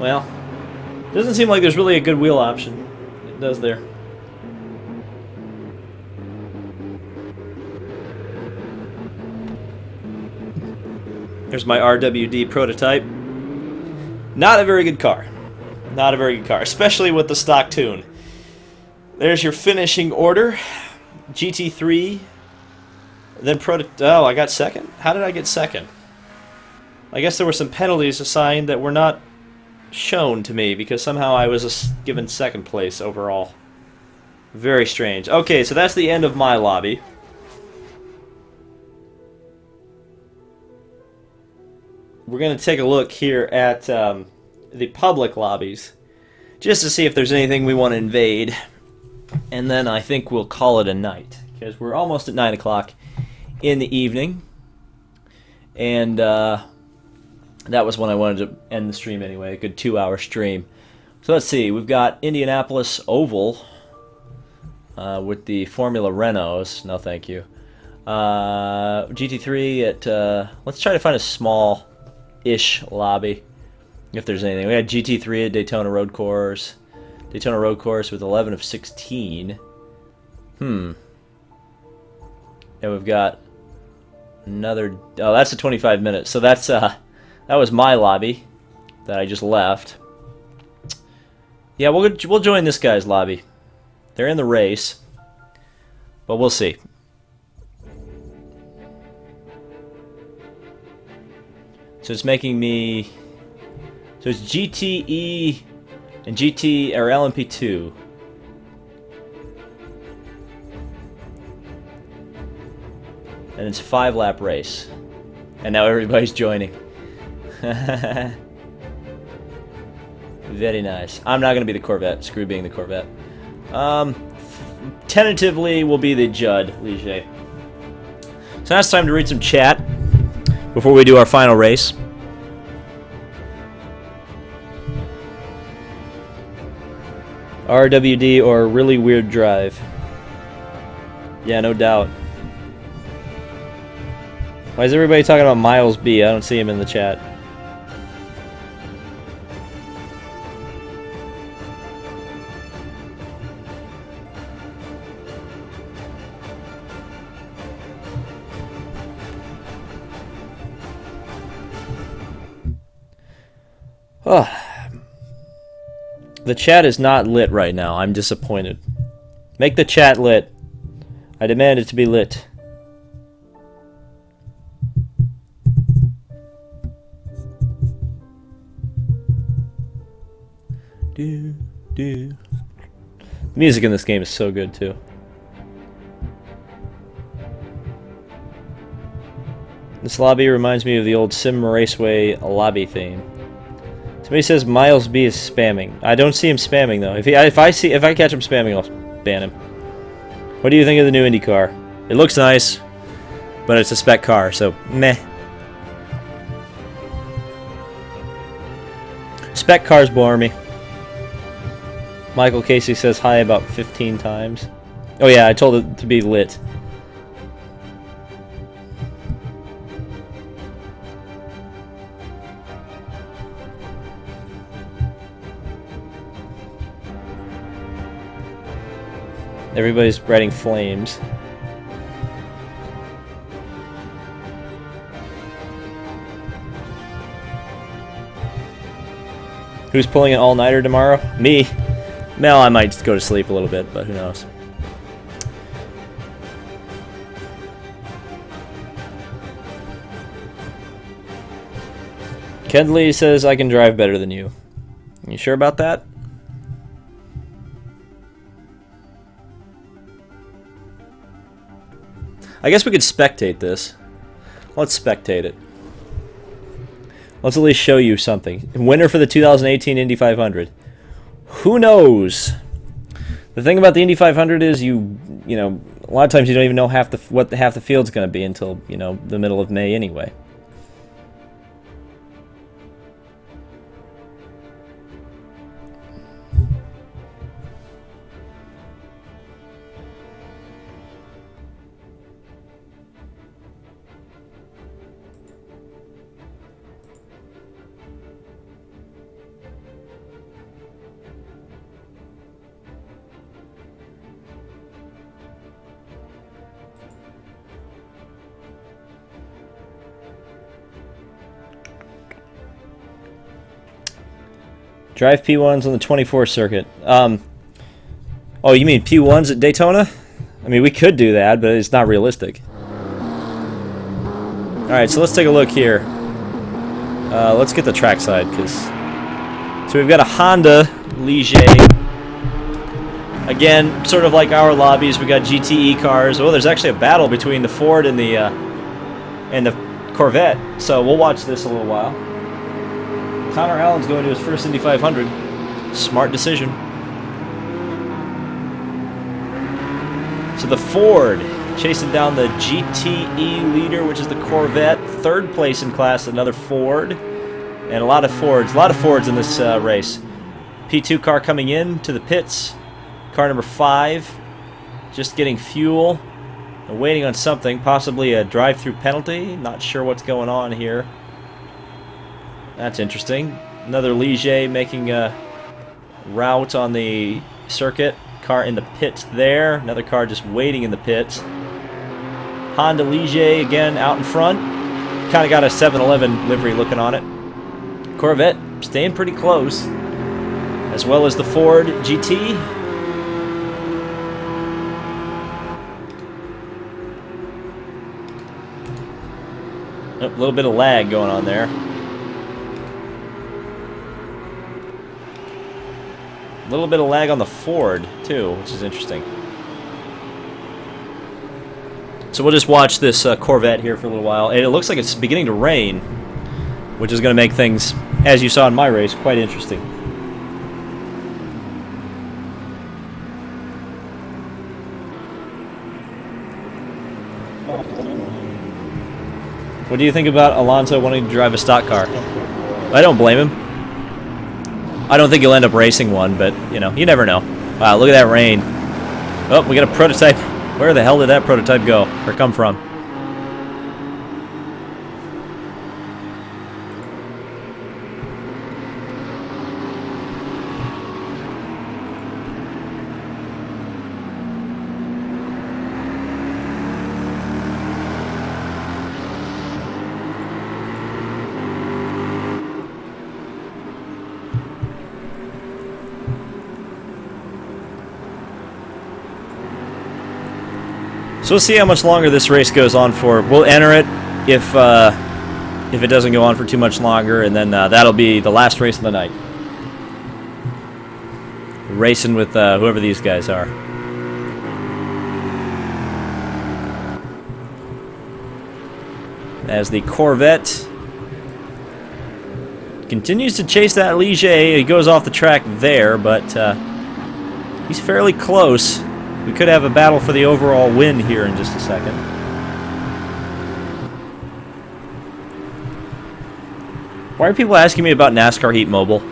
Well, doesn't seem like there's really a good wheel option. It does there. There's my RWD prototype. Not a very good car. Not a very good car, especially with the stock tune. There's your finishing order. GT3. Then oh, I got second? How did I get second? I guess there were some penalties assigned that were not shown to me because somehow I was given 2nd place overall. Very strange. Okay, so that's the end of my lobby. We're going to take a look here at the public lobbies just to see if there's anything we want to invade. And then I think we'll call it a night because we're almost at 9 o'clock in the evening. And that was when I wanted to end the stream anyway, a good 2-hour stream. So let's see, we've got Indianapolis Oval with the Formula Renaults. No, thank you. GT3 at, let's try to find a small-ish lobby, if there's anything. We had GT3 at Daytona Road Course. Daytona Road Course with 11 of 16. And we've got another, oh, that's a 25 minutes. So that's, that was my lobby that I just left. Yeah, we'll join this guy's lobby. They're in the race, but we'll see. So it's making me. So it's GTE and GT or LMP2. And it's a 5-lap race. And now everybody's joining. Very nice. I'm not going to be the Corvette. Screw being the Corvette. Tentatively will be the Judd Ligier. So now it's time to read some chat before we do our final race. RWD or really weird drive. Yeah, no doubt. Why is everybody talking about Miles B? I don't see him in the chat. Oh. The chat is not lit right now. I'm disappointed. Make the chat lit. I demand it to be lit. The music in this game is so good too. This lobby reminds me of the old Sim Raceway lobby theme. Somebody says Miles B is spamming. I don't see him spamming though. If I catch him spamming, I'll ban him. What do you think of the new Indy car? It looks nice, but it's a spec car, so meh. Spec cars bore me. Michael Casey says hi about 15 times. Oh yeah, I told it to be lit. Everybody's writing flames. Who's pulling an all-nighter tomorrow? Me. Well, I might just go to sleep a little bit, but who knows. Kendley says I can drive better than you. You sure about that? I guess we could spectate this. Let's spectate it. Let's at least show you something. Winner for the 2018 Indy 500. Who knows? The thing about the Indy 500 is you know, a lot of times you don't even know what half the field's going to be until, you know, the middle of May anyway. Drive P1s on the 24 circuit. Oh, you mean P1s at Daytona? I mean, we could do that, but it's not realistic. Alright, so let's take a look here. Let's get the trackside, because... So we've got a Honda Ligier. Again, sort of like our lobbies, we got GTE cars. Oh, there's actually a battle between the Ford and the Corvette. So we'll watch this a little while. Connor Allen's going to his first Indy 500. Smart decision. So the Ford chasing down the GTE leader, which is the Corvette. Third place in class, another Ford. And a lot of Fords in this race. P2 car coming in to the pits. Car number 5 just getting fuel. And waiting on something, possibly a drive-through penalty. Not sure what's going on here. That's interesting. Another Ligier making a route on the circuit. Car in the pits there. Another car just waiting in the pits. Honda Ligier again out in front. Kind of got a 7-Eleven livery looking on it. Corvette staying pretty close. As well as the Ford GT. A little bit of lag going on there. A little bit of lag on the Ford, too, which is interesting. So we'll just watch this Corvette here for a little while. And it looks like it's beginning to rain, which is going to make things, as you saw in my race, quite interesting. What do you think about Alonso wanting to drive a stock car? I don't blame him. I don't think he'll end up racing one, but, you know, you never know. Wow, look at that rain. Oh, we got a prototype. Where the hell did that prototype go or come from? So we'll see how much longer this race goes on for. We'll enter it if it doesn't go on for too much longer, and then that'll be the last race of the night. Racing with whoever these guys are. As the Corvette continues to chase that Ligier. He goes off the track there, but he's fairly close. We could have a battle for the overall win here in just a second. Why are people asking me about NASCAR Heat Mobile?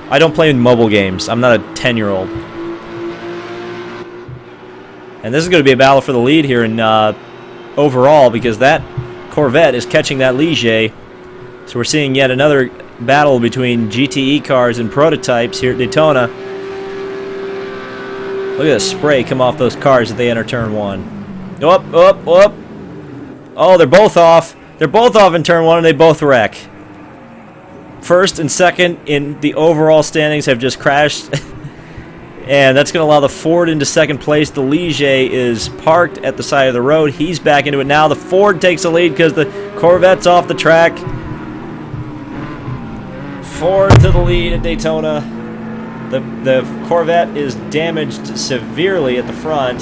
I don't play in mobile games. I'm not a 10-year-old. And this is going to be a battle for the lead here in overall, because that Corvette is catching that Ligier. So we're seeing yet another battle between GTE cars and prototypes here at Daytona. Look at the spray come off those cars as they enter turn one. Up. Oh, they're both off. They're both off in turn one, and they both wreck. First and second in the overall standings have just crashed. And that's going to allow the Ford into second place. The Ligier is parked at the side of the road. He's back into it now. The Ford takes the lead because the Corvette's off the track. Ford to the lead at Daytona. The Corvette is damaged severely at the front.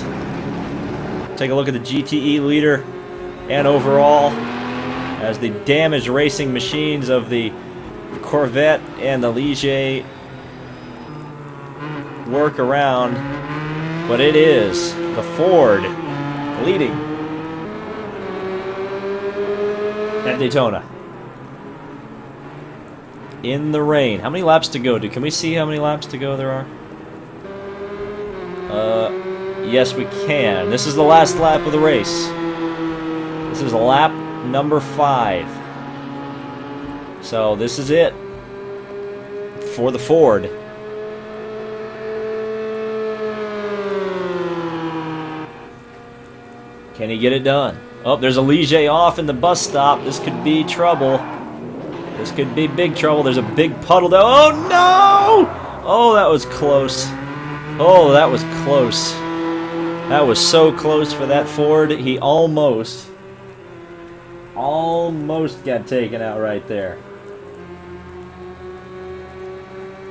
Take a look at the GTE leader and overall as the damaged racing machines of the Corvette and the Ligier work around. But it is the Ford leading at Daytona. In the rain. How many laps to go? Can we see how many laps to go there are? Yes, we can. This is the last lap of the race. This is lap number 5. So this is it for the Ford. Can he get it done? Oh, there's a Ligier off in the bus stop. This could be trouble. This could be big trouble. There's a big puddle there. Oh, no! Oh, that was close. Oh, that was close. That was so close for that Ford. He almost got taken out right there.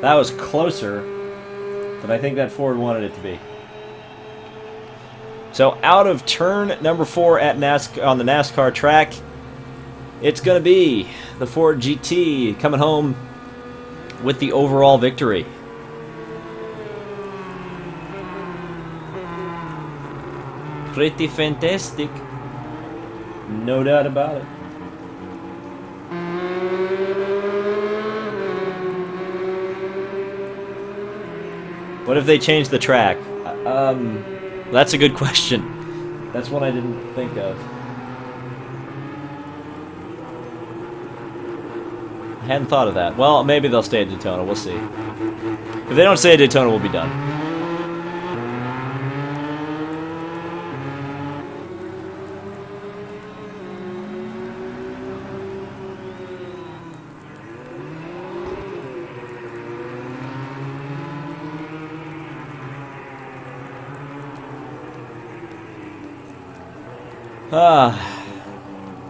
That was closer than I think that Ford wanted it to be. So out of turn number 4 at on the NASCAR track, it's going to be the Ford GT coming home with the overall victory. Pretty fantastic. No doubt about it. What if they change the track? That's a good question. That's one I didn't think of. I hadn't thought of that. Well, maybe they'll stay at Daytona. We'll see. If they don't stay at Daytona, we'll be done.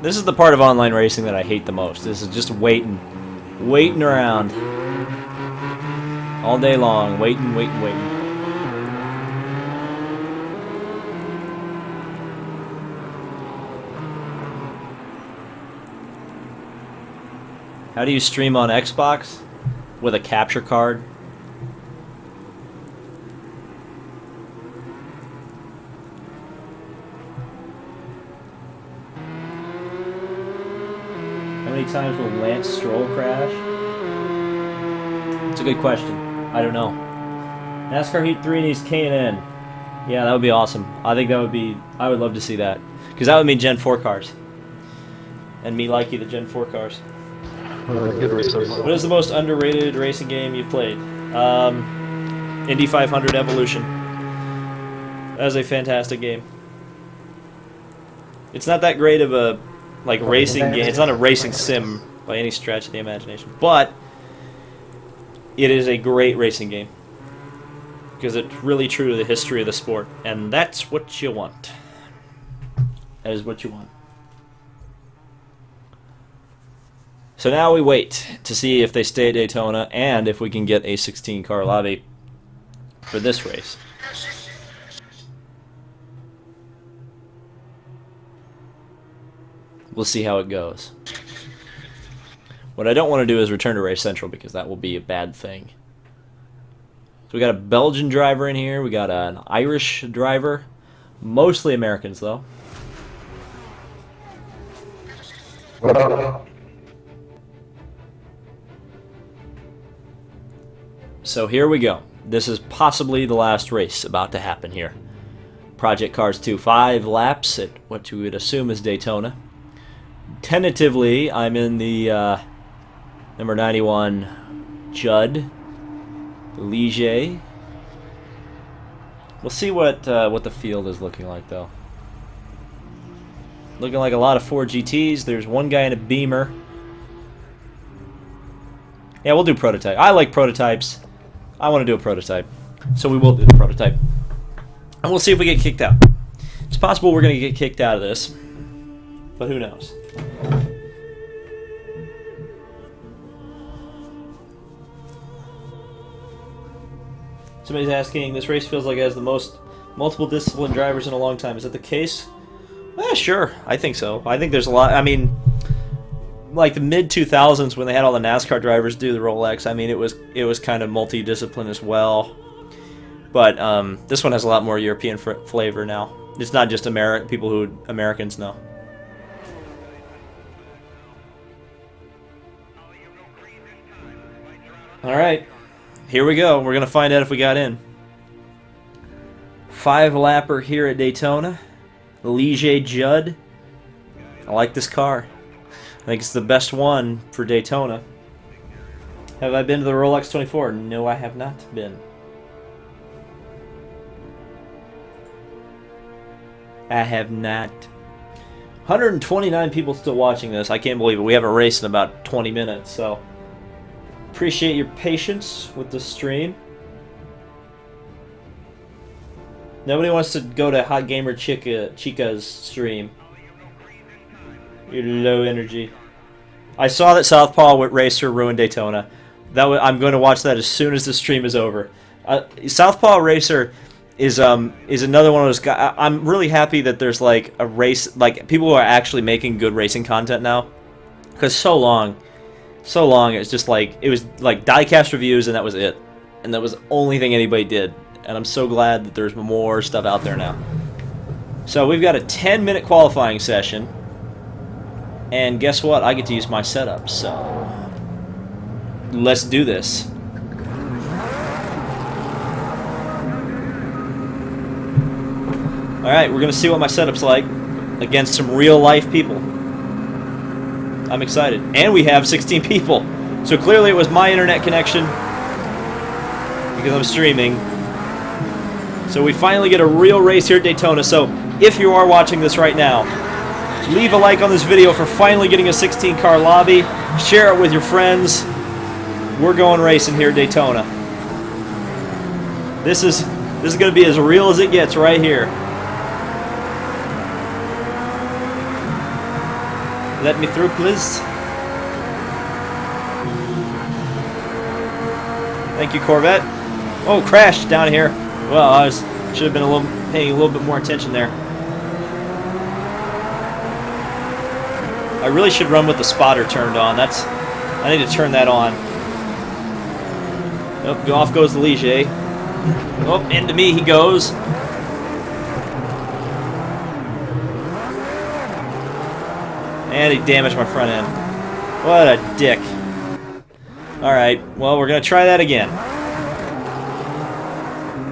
This is the part of online racing that I hate the most. This is just waiting around all day long, waiting. How do you stream on Xbox? With a capture card? How many times will Lance Stroll crash? It's a good question. I don't know. NASCAR Heat 3 needs K&N. Yeah, that would be awesome. I think that would be... I would love to see that. Because that would mean Gen 4 cars. And me likey the Gen 4 cars. What is the most underrated racing game you've played? Indy 500 Evolution. That is a fantastic game. It's not that great of a racing game. It's not a racing sim by any stretch of the imagination. But it is a great racing game. Because it's really true to the history of the sport. And that's what you want. That is what you want. So now we wait to see if they stay at Daytona and if we can get a 16-car lobby for this race. We'll see how it goes. What I don't want to do is return to Race Central because that will be a bad thing. So we got a Belgian driver in here. We got an Irish driver. Mostly Americans, though. So here we go. This is possibly the last race about to happen here. Project Cars 2, 5 laps at what you would assume is Daytona. Tentatively, I'm in the number 91 Judd Ligier. We'll see what the field is looking like, though. Looking like a lot of Ford GTs. There's one guy in a Beamer. Yeah, we'll do prototype. I like prototypes. I want to do a prototype. So we will do the prototype. And we'll see if we get kicked out. It's possible we're going to get kicked out of this. But who knows? Somebody's asking, this race feels like it has the most multiple discipline drivers in a long time. Is that the case? Sure. I think so. I think there's a lot. I mean, like the mid-2000s when they had all the NASCAR drivers do the Rolex, I mean, it was kind of multi-discipline as well. But this one has a lot more European flavor now. It's not just people who Americans know. All right. Here we go. We're going to find out if we got in. 5-lapper here at Daytona. Ligier Judd. I like this car. I think it's the best one for Daytona. Have I been to the Rolex 24? No, I have not been. I have not. 129 people still watching this. I can't believe it. We haven't raced in about 20 minutes, so appreciate your patience with the stream. Nobody wants to go to Hot Gamer Chica's stream. You're low energy. I saw that Southpaw Racer ruined Daytona. I'm going to watch that as soon as the stream is over. Southpaw Racer is another one of those guys. I'm really happy that there's like a race, like people who are actually making good racing content now. Because so long it's just like it was like diecast reviews and that was it, and that was the only thing anybody did. And I'm so glad that there's more stuff out there now. So we've got a 10-minute qualifying session. And guess what? I get to use my setup, so let's do this. Alright, we're going to see what my setup's like against some real-life people. I'm excited. And we have 16 people. So clearly it was my internet connection because I'm streaming. So we finally get a real race here at Daytona. So if you are watching this right now, leave a like on this video for finally getting a 16-car lobby. Share it with your friends. We're going racing here at Daytona. This is going to be as real as it gets right here. Let me through, please. Thank you, Corvette. Oh, crashed down here. Well, I should have been paying a little bit more attention there. I really should run with the spotter turned on. I need to turn that on. Oh, off goes the Ligier. Oh, into me he goes. And he damaged my front end. What a dick. Alright, well, we're going to try that again.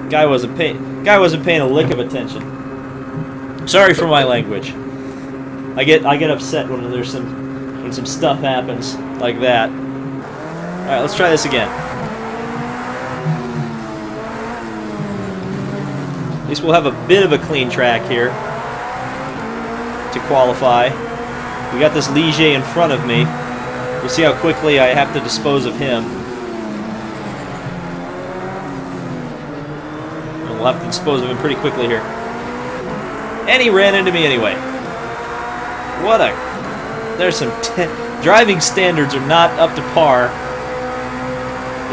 Guy wasn't paying a lick of attention. Sorry for my language. I get upset when when some stuff happens like that. All right, let's try this again. At least we'll have a bit of a clean track here to qualify. We got this Ligier in front of me. We'll see how quickly I have to dispose of him. And we'll have to dispose of him pretty quickly here. And he ran into me anyway. What a... There's some... driving standards are not up to par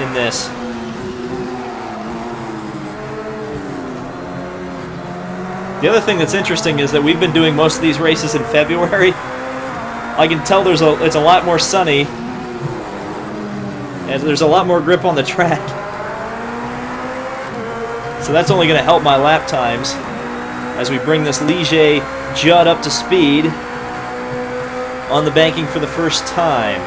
in this. The other thing that's interesting is that we've been doing most of these races in February. I can tell it's a lot more sunny, and there's a lot more grip on the track. So that's only going to help my lap times as we bring this Ligier Judd up to speed on the banking for the first time.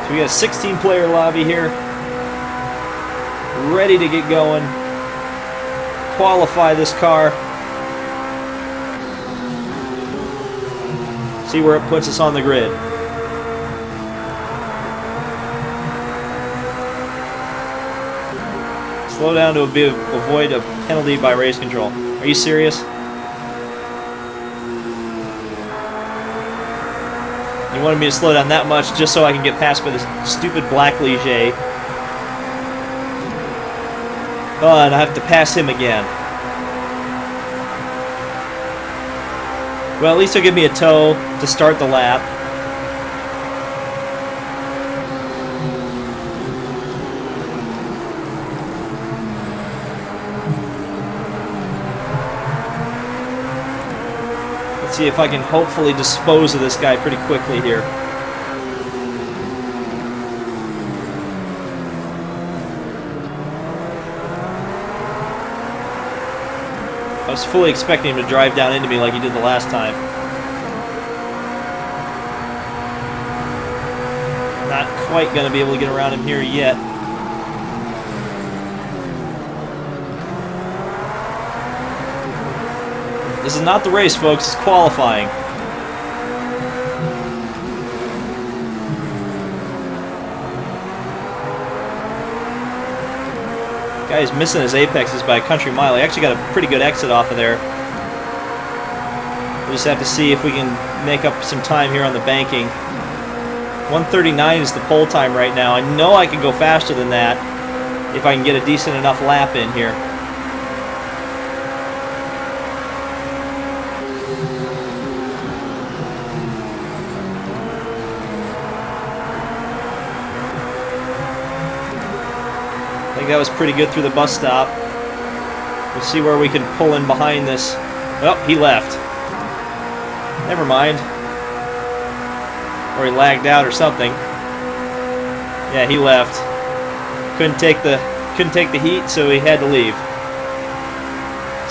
So we got a 16-player lobby here, ready to get going, qualify this car, see where it puts us on the grid. Slow down to avoid a penalty by race control. Are you serious? You wanted me to slow down that much just so I can get past by this stupid black Ligier. Oh, and I have to pass him again. Well, at least he'll give me a tow to start the lap. Let's see if I can hopefully dispose of this guy pretty quickly here. I was fully expecting him to drive down into me like he did the last time. Not quite going to be able to get around him here yet. This is not the race, folks. It's qualifying. Guy's missing his apexes by a country mile. He actually got a pretty good exit off of there. We'll just have to see if we can make up some time here on the banking. 1:39 is the pole time right now. I know I can go faster than that if I can get a decent enough lap in here. I think that was pretty good through the bus stop. We'll see where we can pull in behind this. Oh, he left. Never mind. Or he lagged out or something. Yeah, he left. Couldn't take the heat, so he had to leave.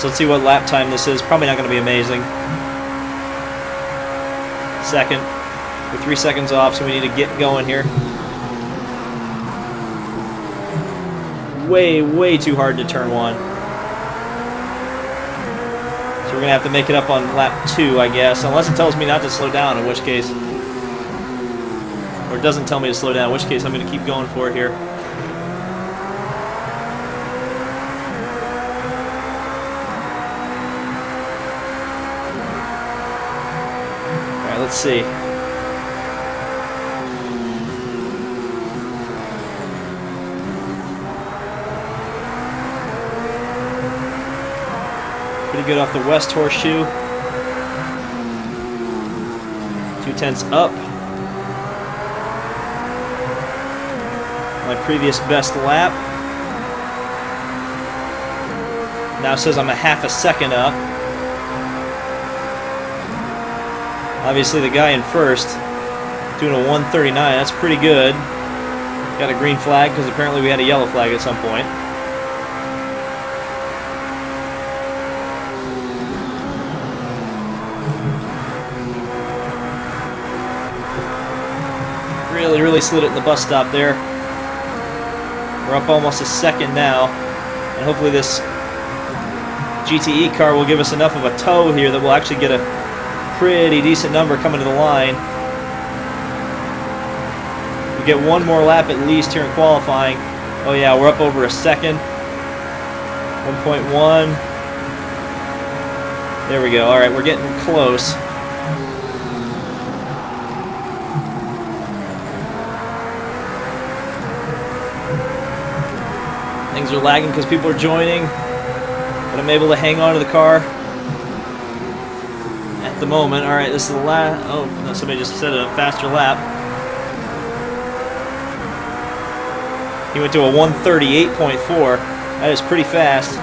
So let's see what lap time this is. Probably not going to be amazing. Second. We're 3 seconds off, so we need to get going here. Way too hard to turn one. So we're going to have to make it up on lap 2, I guess. Unless it tells me not to slow down, in which case... Or it doesn't tell me to slow down, in which case I'm going to keep going for it here. Alright, let's see. Pretty good off the west horseshoe. 2/10 up. My previous best lap. Now says I'm a half a second up. Obviously the guy in first doing a 1:39. That's pretty good. Got a green flag because apparently we had a yellow flag at some point. Really slid it in the bus stop there. We're up almost a second now, and hopefully this GTE car will give us enough of a tow here that we'll actually get a pretty decent number coming to the line. We get one more lap at least here in qualifying. Oh yeah, we're up over a second. 1.1. There we go. Alright, we're getting close. Things are lagging because people are joining, but I'm able to hang on to the car at the moment. Alright, this is the last. Oh, no, somebody just said a faster lap. He went to a 138.4. That is pretty fast.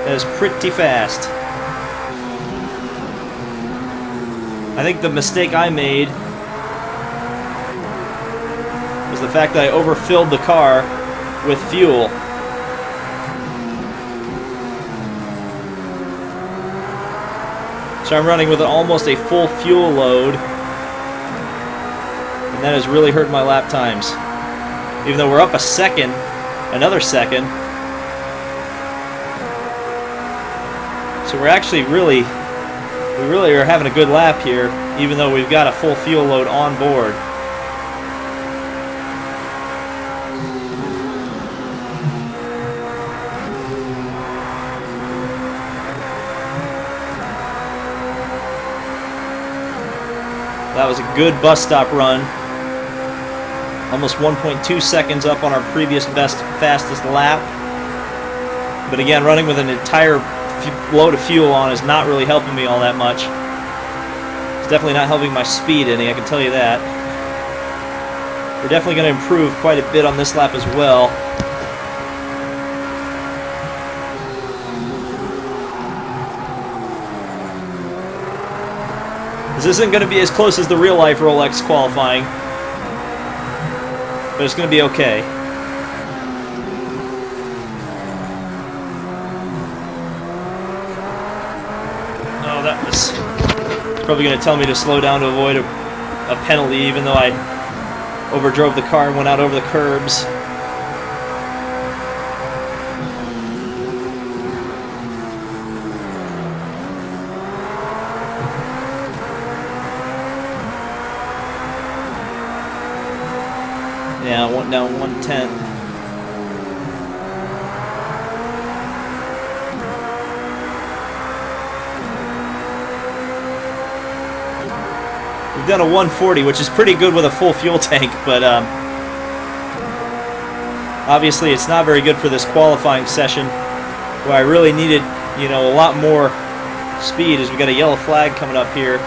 That is pretty fast. I think the mistake I made was the fact that I overfilled the car with fuel. So I'm running with almost a full fuel load, and that has really hurt my lap times. Even though we're up a second, another second. So we're actually we really are having a good lap here, even though we've got a full fuel load on board. That was a good bus stop run. Almost 1.2 seconds up on our previous fastest lap. But again, running with an entire load of fuel on is not really helping me all that much. It's definitely not helping my speed any, I can tell you that. We're definitely going to improve quite a bit on this lap as well. This isn't going to be as close as the real-life Rolex qualifying, but it's going to be okay. Oh, that was probably going to tell me to slow down to avoid a penalty, even though I overdrove the car and went out over the curbs. Yeah, went down 1/10. We've done a 140, which is pretty good with a full fuel tank, but obviously it's not very good for this qualifying session, where I really needed, you know, a lot more speed, as we got a yellow flag coming up here.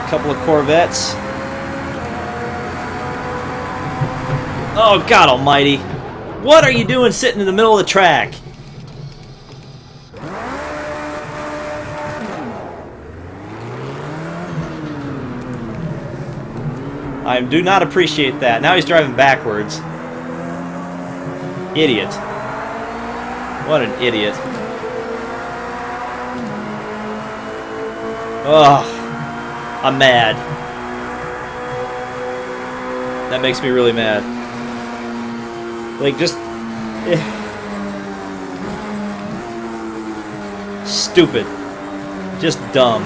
Couple of Corvettes. Oh, God almighty. What are you doing sitting in the middle of the track? I do not appreciate that. Now he's driving backwards. Idiot. What an idiot. Ugh. I'm mad. That makes me really mad. Like, just... Stupid. Just dumb.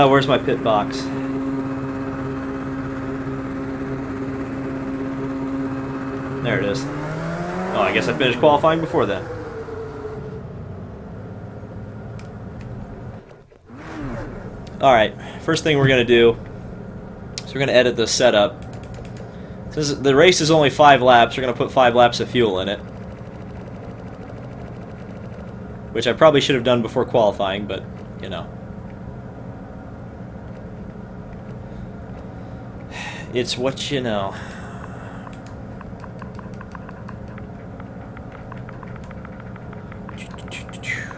Where's my pit box? There it is. Oh, I guess I finished qualifying before then. Alright, first thing we're going to do is we're going to edit this setup. Since the race is only 5 laps, we're going to put 5 laps of fuel in it. Which I probably should have done before qualifying, but, you know. It's what you know.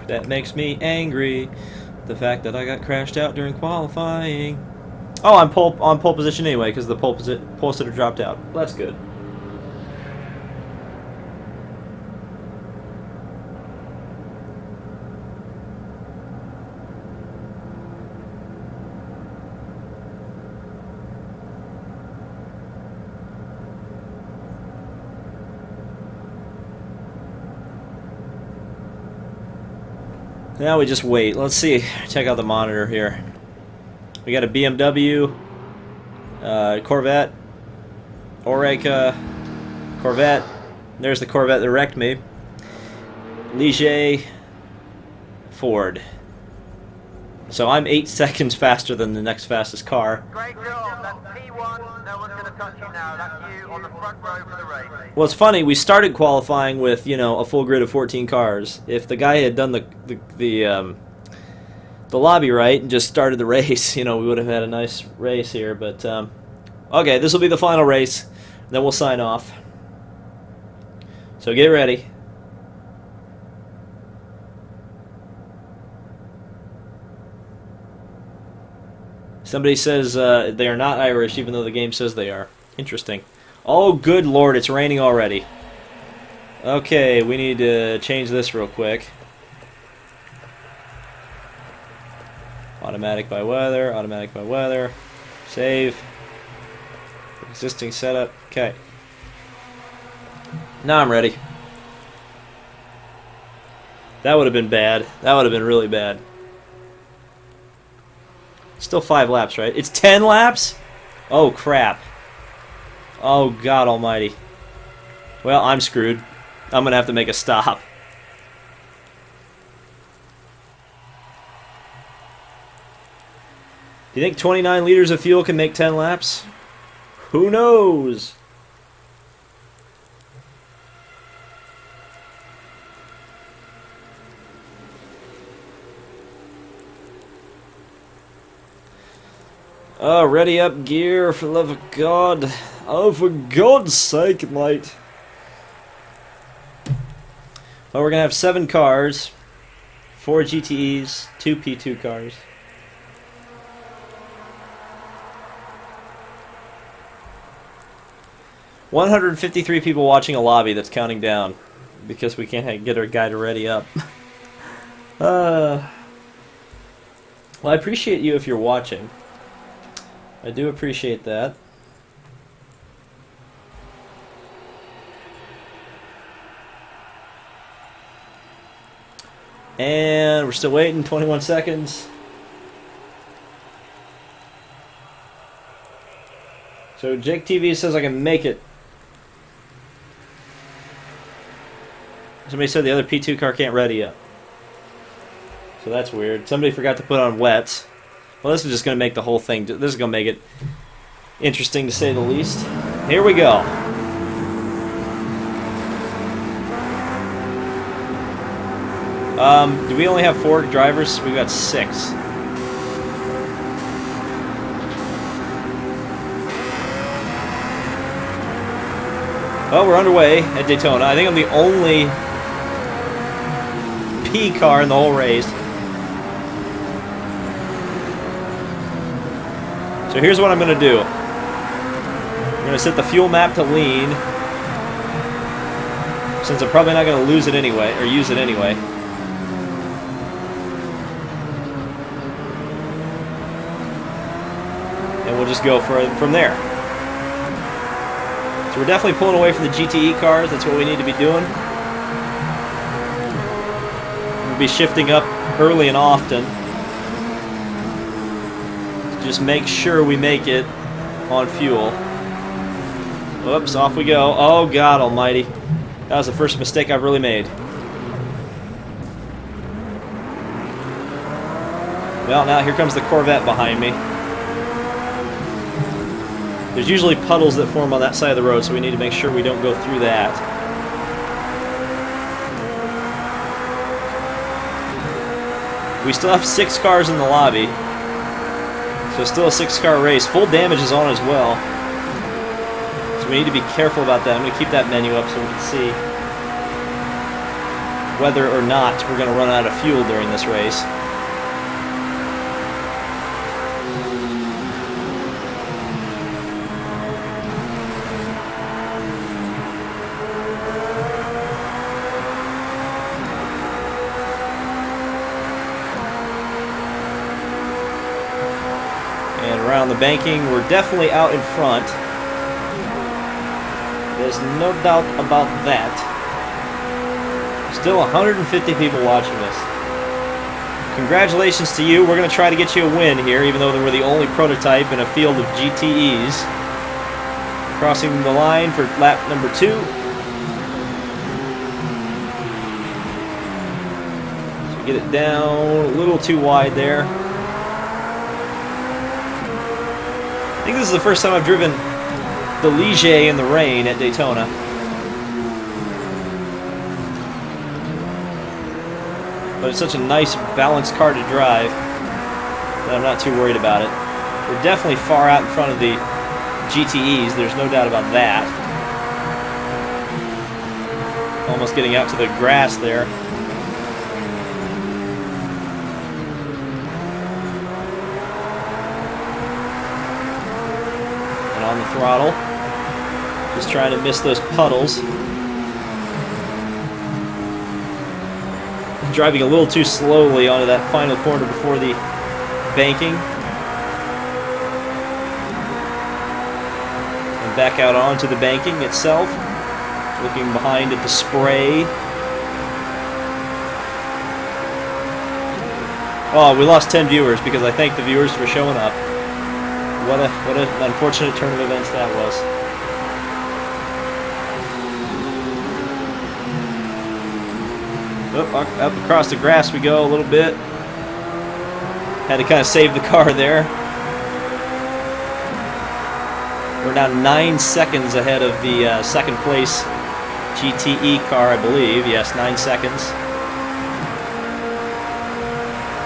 That makes me angry. The fact that I got crashed out during qualifying. Oh, I'm on pole position anyway because the pole sitter dropped out. That's good. Now we just wait. Let's see. Check out the monitor here. We got a BMW, Corvette, Oreca, Corvette. There's the Corvette that wrecked me. Ligier, Ford. So I'm 8 seconds faster than the next fastest car. Great job. That's P1. No one's going to touch you now. That's you on the front row for the race. Well, it's funny. We started qualifying with, you know, a full grid of 14 cars. If the guy had done the lobby right and just started the race, you know, we would have had a nice race here. But okay, this will be the final race. Then we'll sign off. So get ready. Somebody says they are not Irish, even though the game says they are. Interesting. Oh, good lord, it's raining already. Okay, we need to change this real quick. Automatic by weather, automatic by weather. Save. Existing setup. Okay. Now I'm ready. That would have been bad. That would have been really bad. Still 5 laps, right? It's 10 laps? Oh, crap. Oh, God almighty. Well, I'm screwed. I'm going to have to make a stop. Do you think 29 liters of fuel can make 10 laps? Who knows? Oh, ready up gear, for the love of God. Oh, for God's sake, mate. Well, we're going to have 7 cars. 4 GTEs, 2 P2 cars. $153 people watching a lobby that's counting down because we can't get our guy to ready up. Well, I appreciate you if you're watching. I do appreciate that. And we're still waiting, 21 seconds. So Jake TV says I can make it. Somebody said the other P2 car can't ready yet. So that's weird. Somebody forgot to put on wets. Well, this is just going to make the whole thing, this is going to make it interesting to say the least. Here we go. Do we only have 4 drivers? We've got 6. Well, we're underway at Daytona. I think I'm the only P car in the whole race. So here's what I'm going to do. I'm going to set the fuel map to lean, since I'm probably not going to lose it anyway, or use it anyway. And we'll just go from there. So we're definitely pulling away from the GTE cars. That's what we need to be doing. We'll be shifting up early and often. Just make sure we make it on fuel. Whoops, off we go. Oh, God almighty. That was the first mistake I've really made. Well, now here comes the Corvette behind me. There's usually puddles that form on that side of the road, so we need to make sure we don't go through that. We still have 6 cars in the lobby. So still a 6-car race. Full damage is on as well. So we need to be careful about that. I'm going to keep that menu up so we can see whether or not we're going to run out of fuel during this race. And around the banking, we're definitely out in front. There's no doubt about that. Still 150 people watching this. Congratulations to you. We're going to try to get you a win here, even though we're the only prototype in a field of GTEs. Crossing the line for lap number 2. So get it down a little too wide there. I think this is the first time I've driven the Ligier in the rain at Daytona. But it's such a nice, balanced car to drive that I'm not too worried about it. We're definitely far out in front of the GTEs, there's no doubt about that. Almost getting out to the grass there. And on the throttle. Just trying to miss those puddles. Driving a little too slowly onto that final corner before the banking. And back out onto the banking itself. Looking behind at the spray. Oh, we lost 10 viewers because I thank the viewers for showing up. What an unfortunate turn of events that was. Up across the grass we go a little bit. Had to kind of save the car there. We're now 9 seconds ahead of the second place GTE car, I believe. Yes, 9 seconds.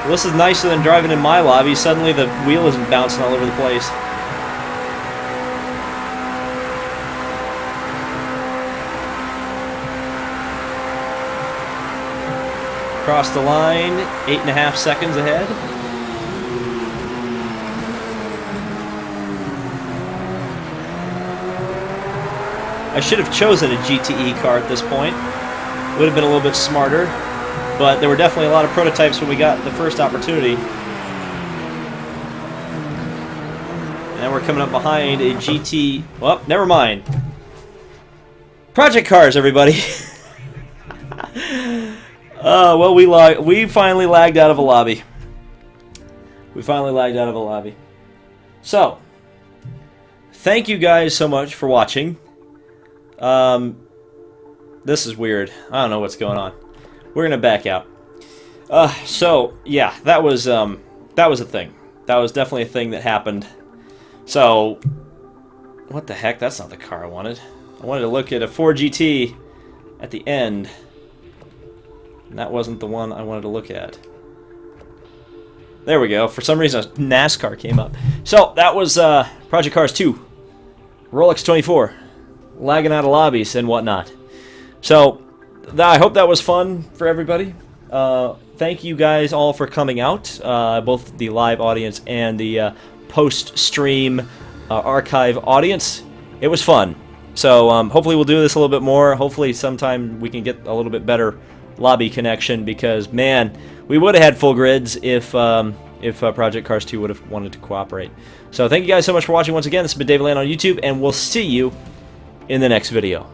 Well, this is nicer than driving in my lobby. Suddenly the wheel isn't bouncing all over the place. Across the line, 8.5 seconds ahead. I should have chosen a GTE car at this point. Would have been a little bit smarter, but there were definitely a lot of prototypes when we got the first opportunity. And we're coming up behind a GT. Well, never mind. Project cars, everybody. Well, we finally lagged out of a lobby. So, thank you guys so much for watching. This is weird. I don't know what's going on. We're gonna back out. So yeah, that was a thing. That was definitely a thing that happened. So, what the heck? That's not the car I wanted. I wanted to look at a 4GT at the end. And that wasn't the one I wanted to look at. There we go. For some reason, a NASCAR came up. So, that was Project Cars 2. Rolex 24. Lagging out of lobbies and whatnot. So, I hope that was fun for everybody. Thank you guys all for coming out. Both the live audience and the post-stream archive audience. It was fun. So, hopefully we'll do this a little bit more. Hopefully sometime we can get a little bit better lobby connection, because man, we would have had full grids if Project Cars 2 would have wanted to cooperate. So thank you guys so much for watching once again. This has been David Land on YouTube, and we'll see you in the next video.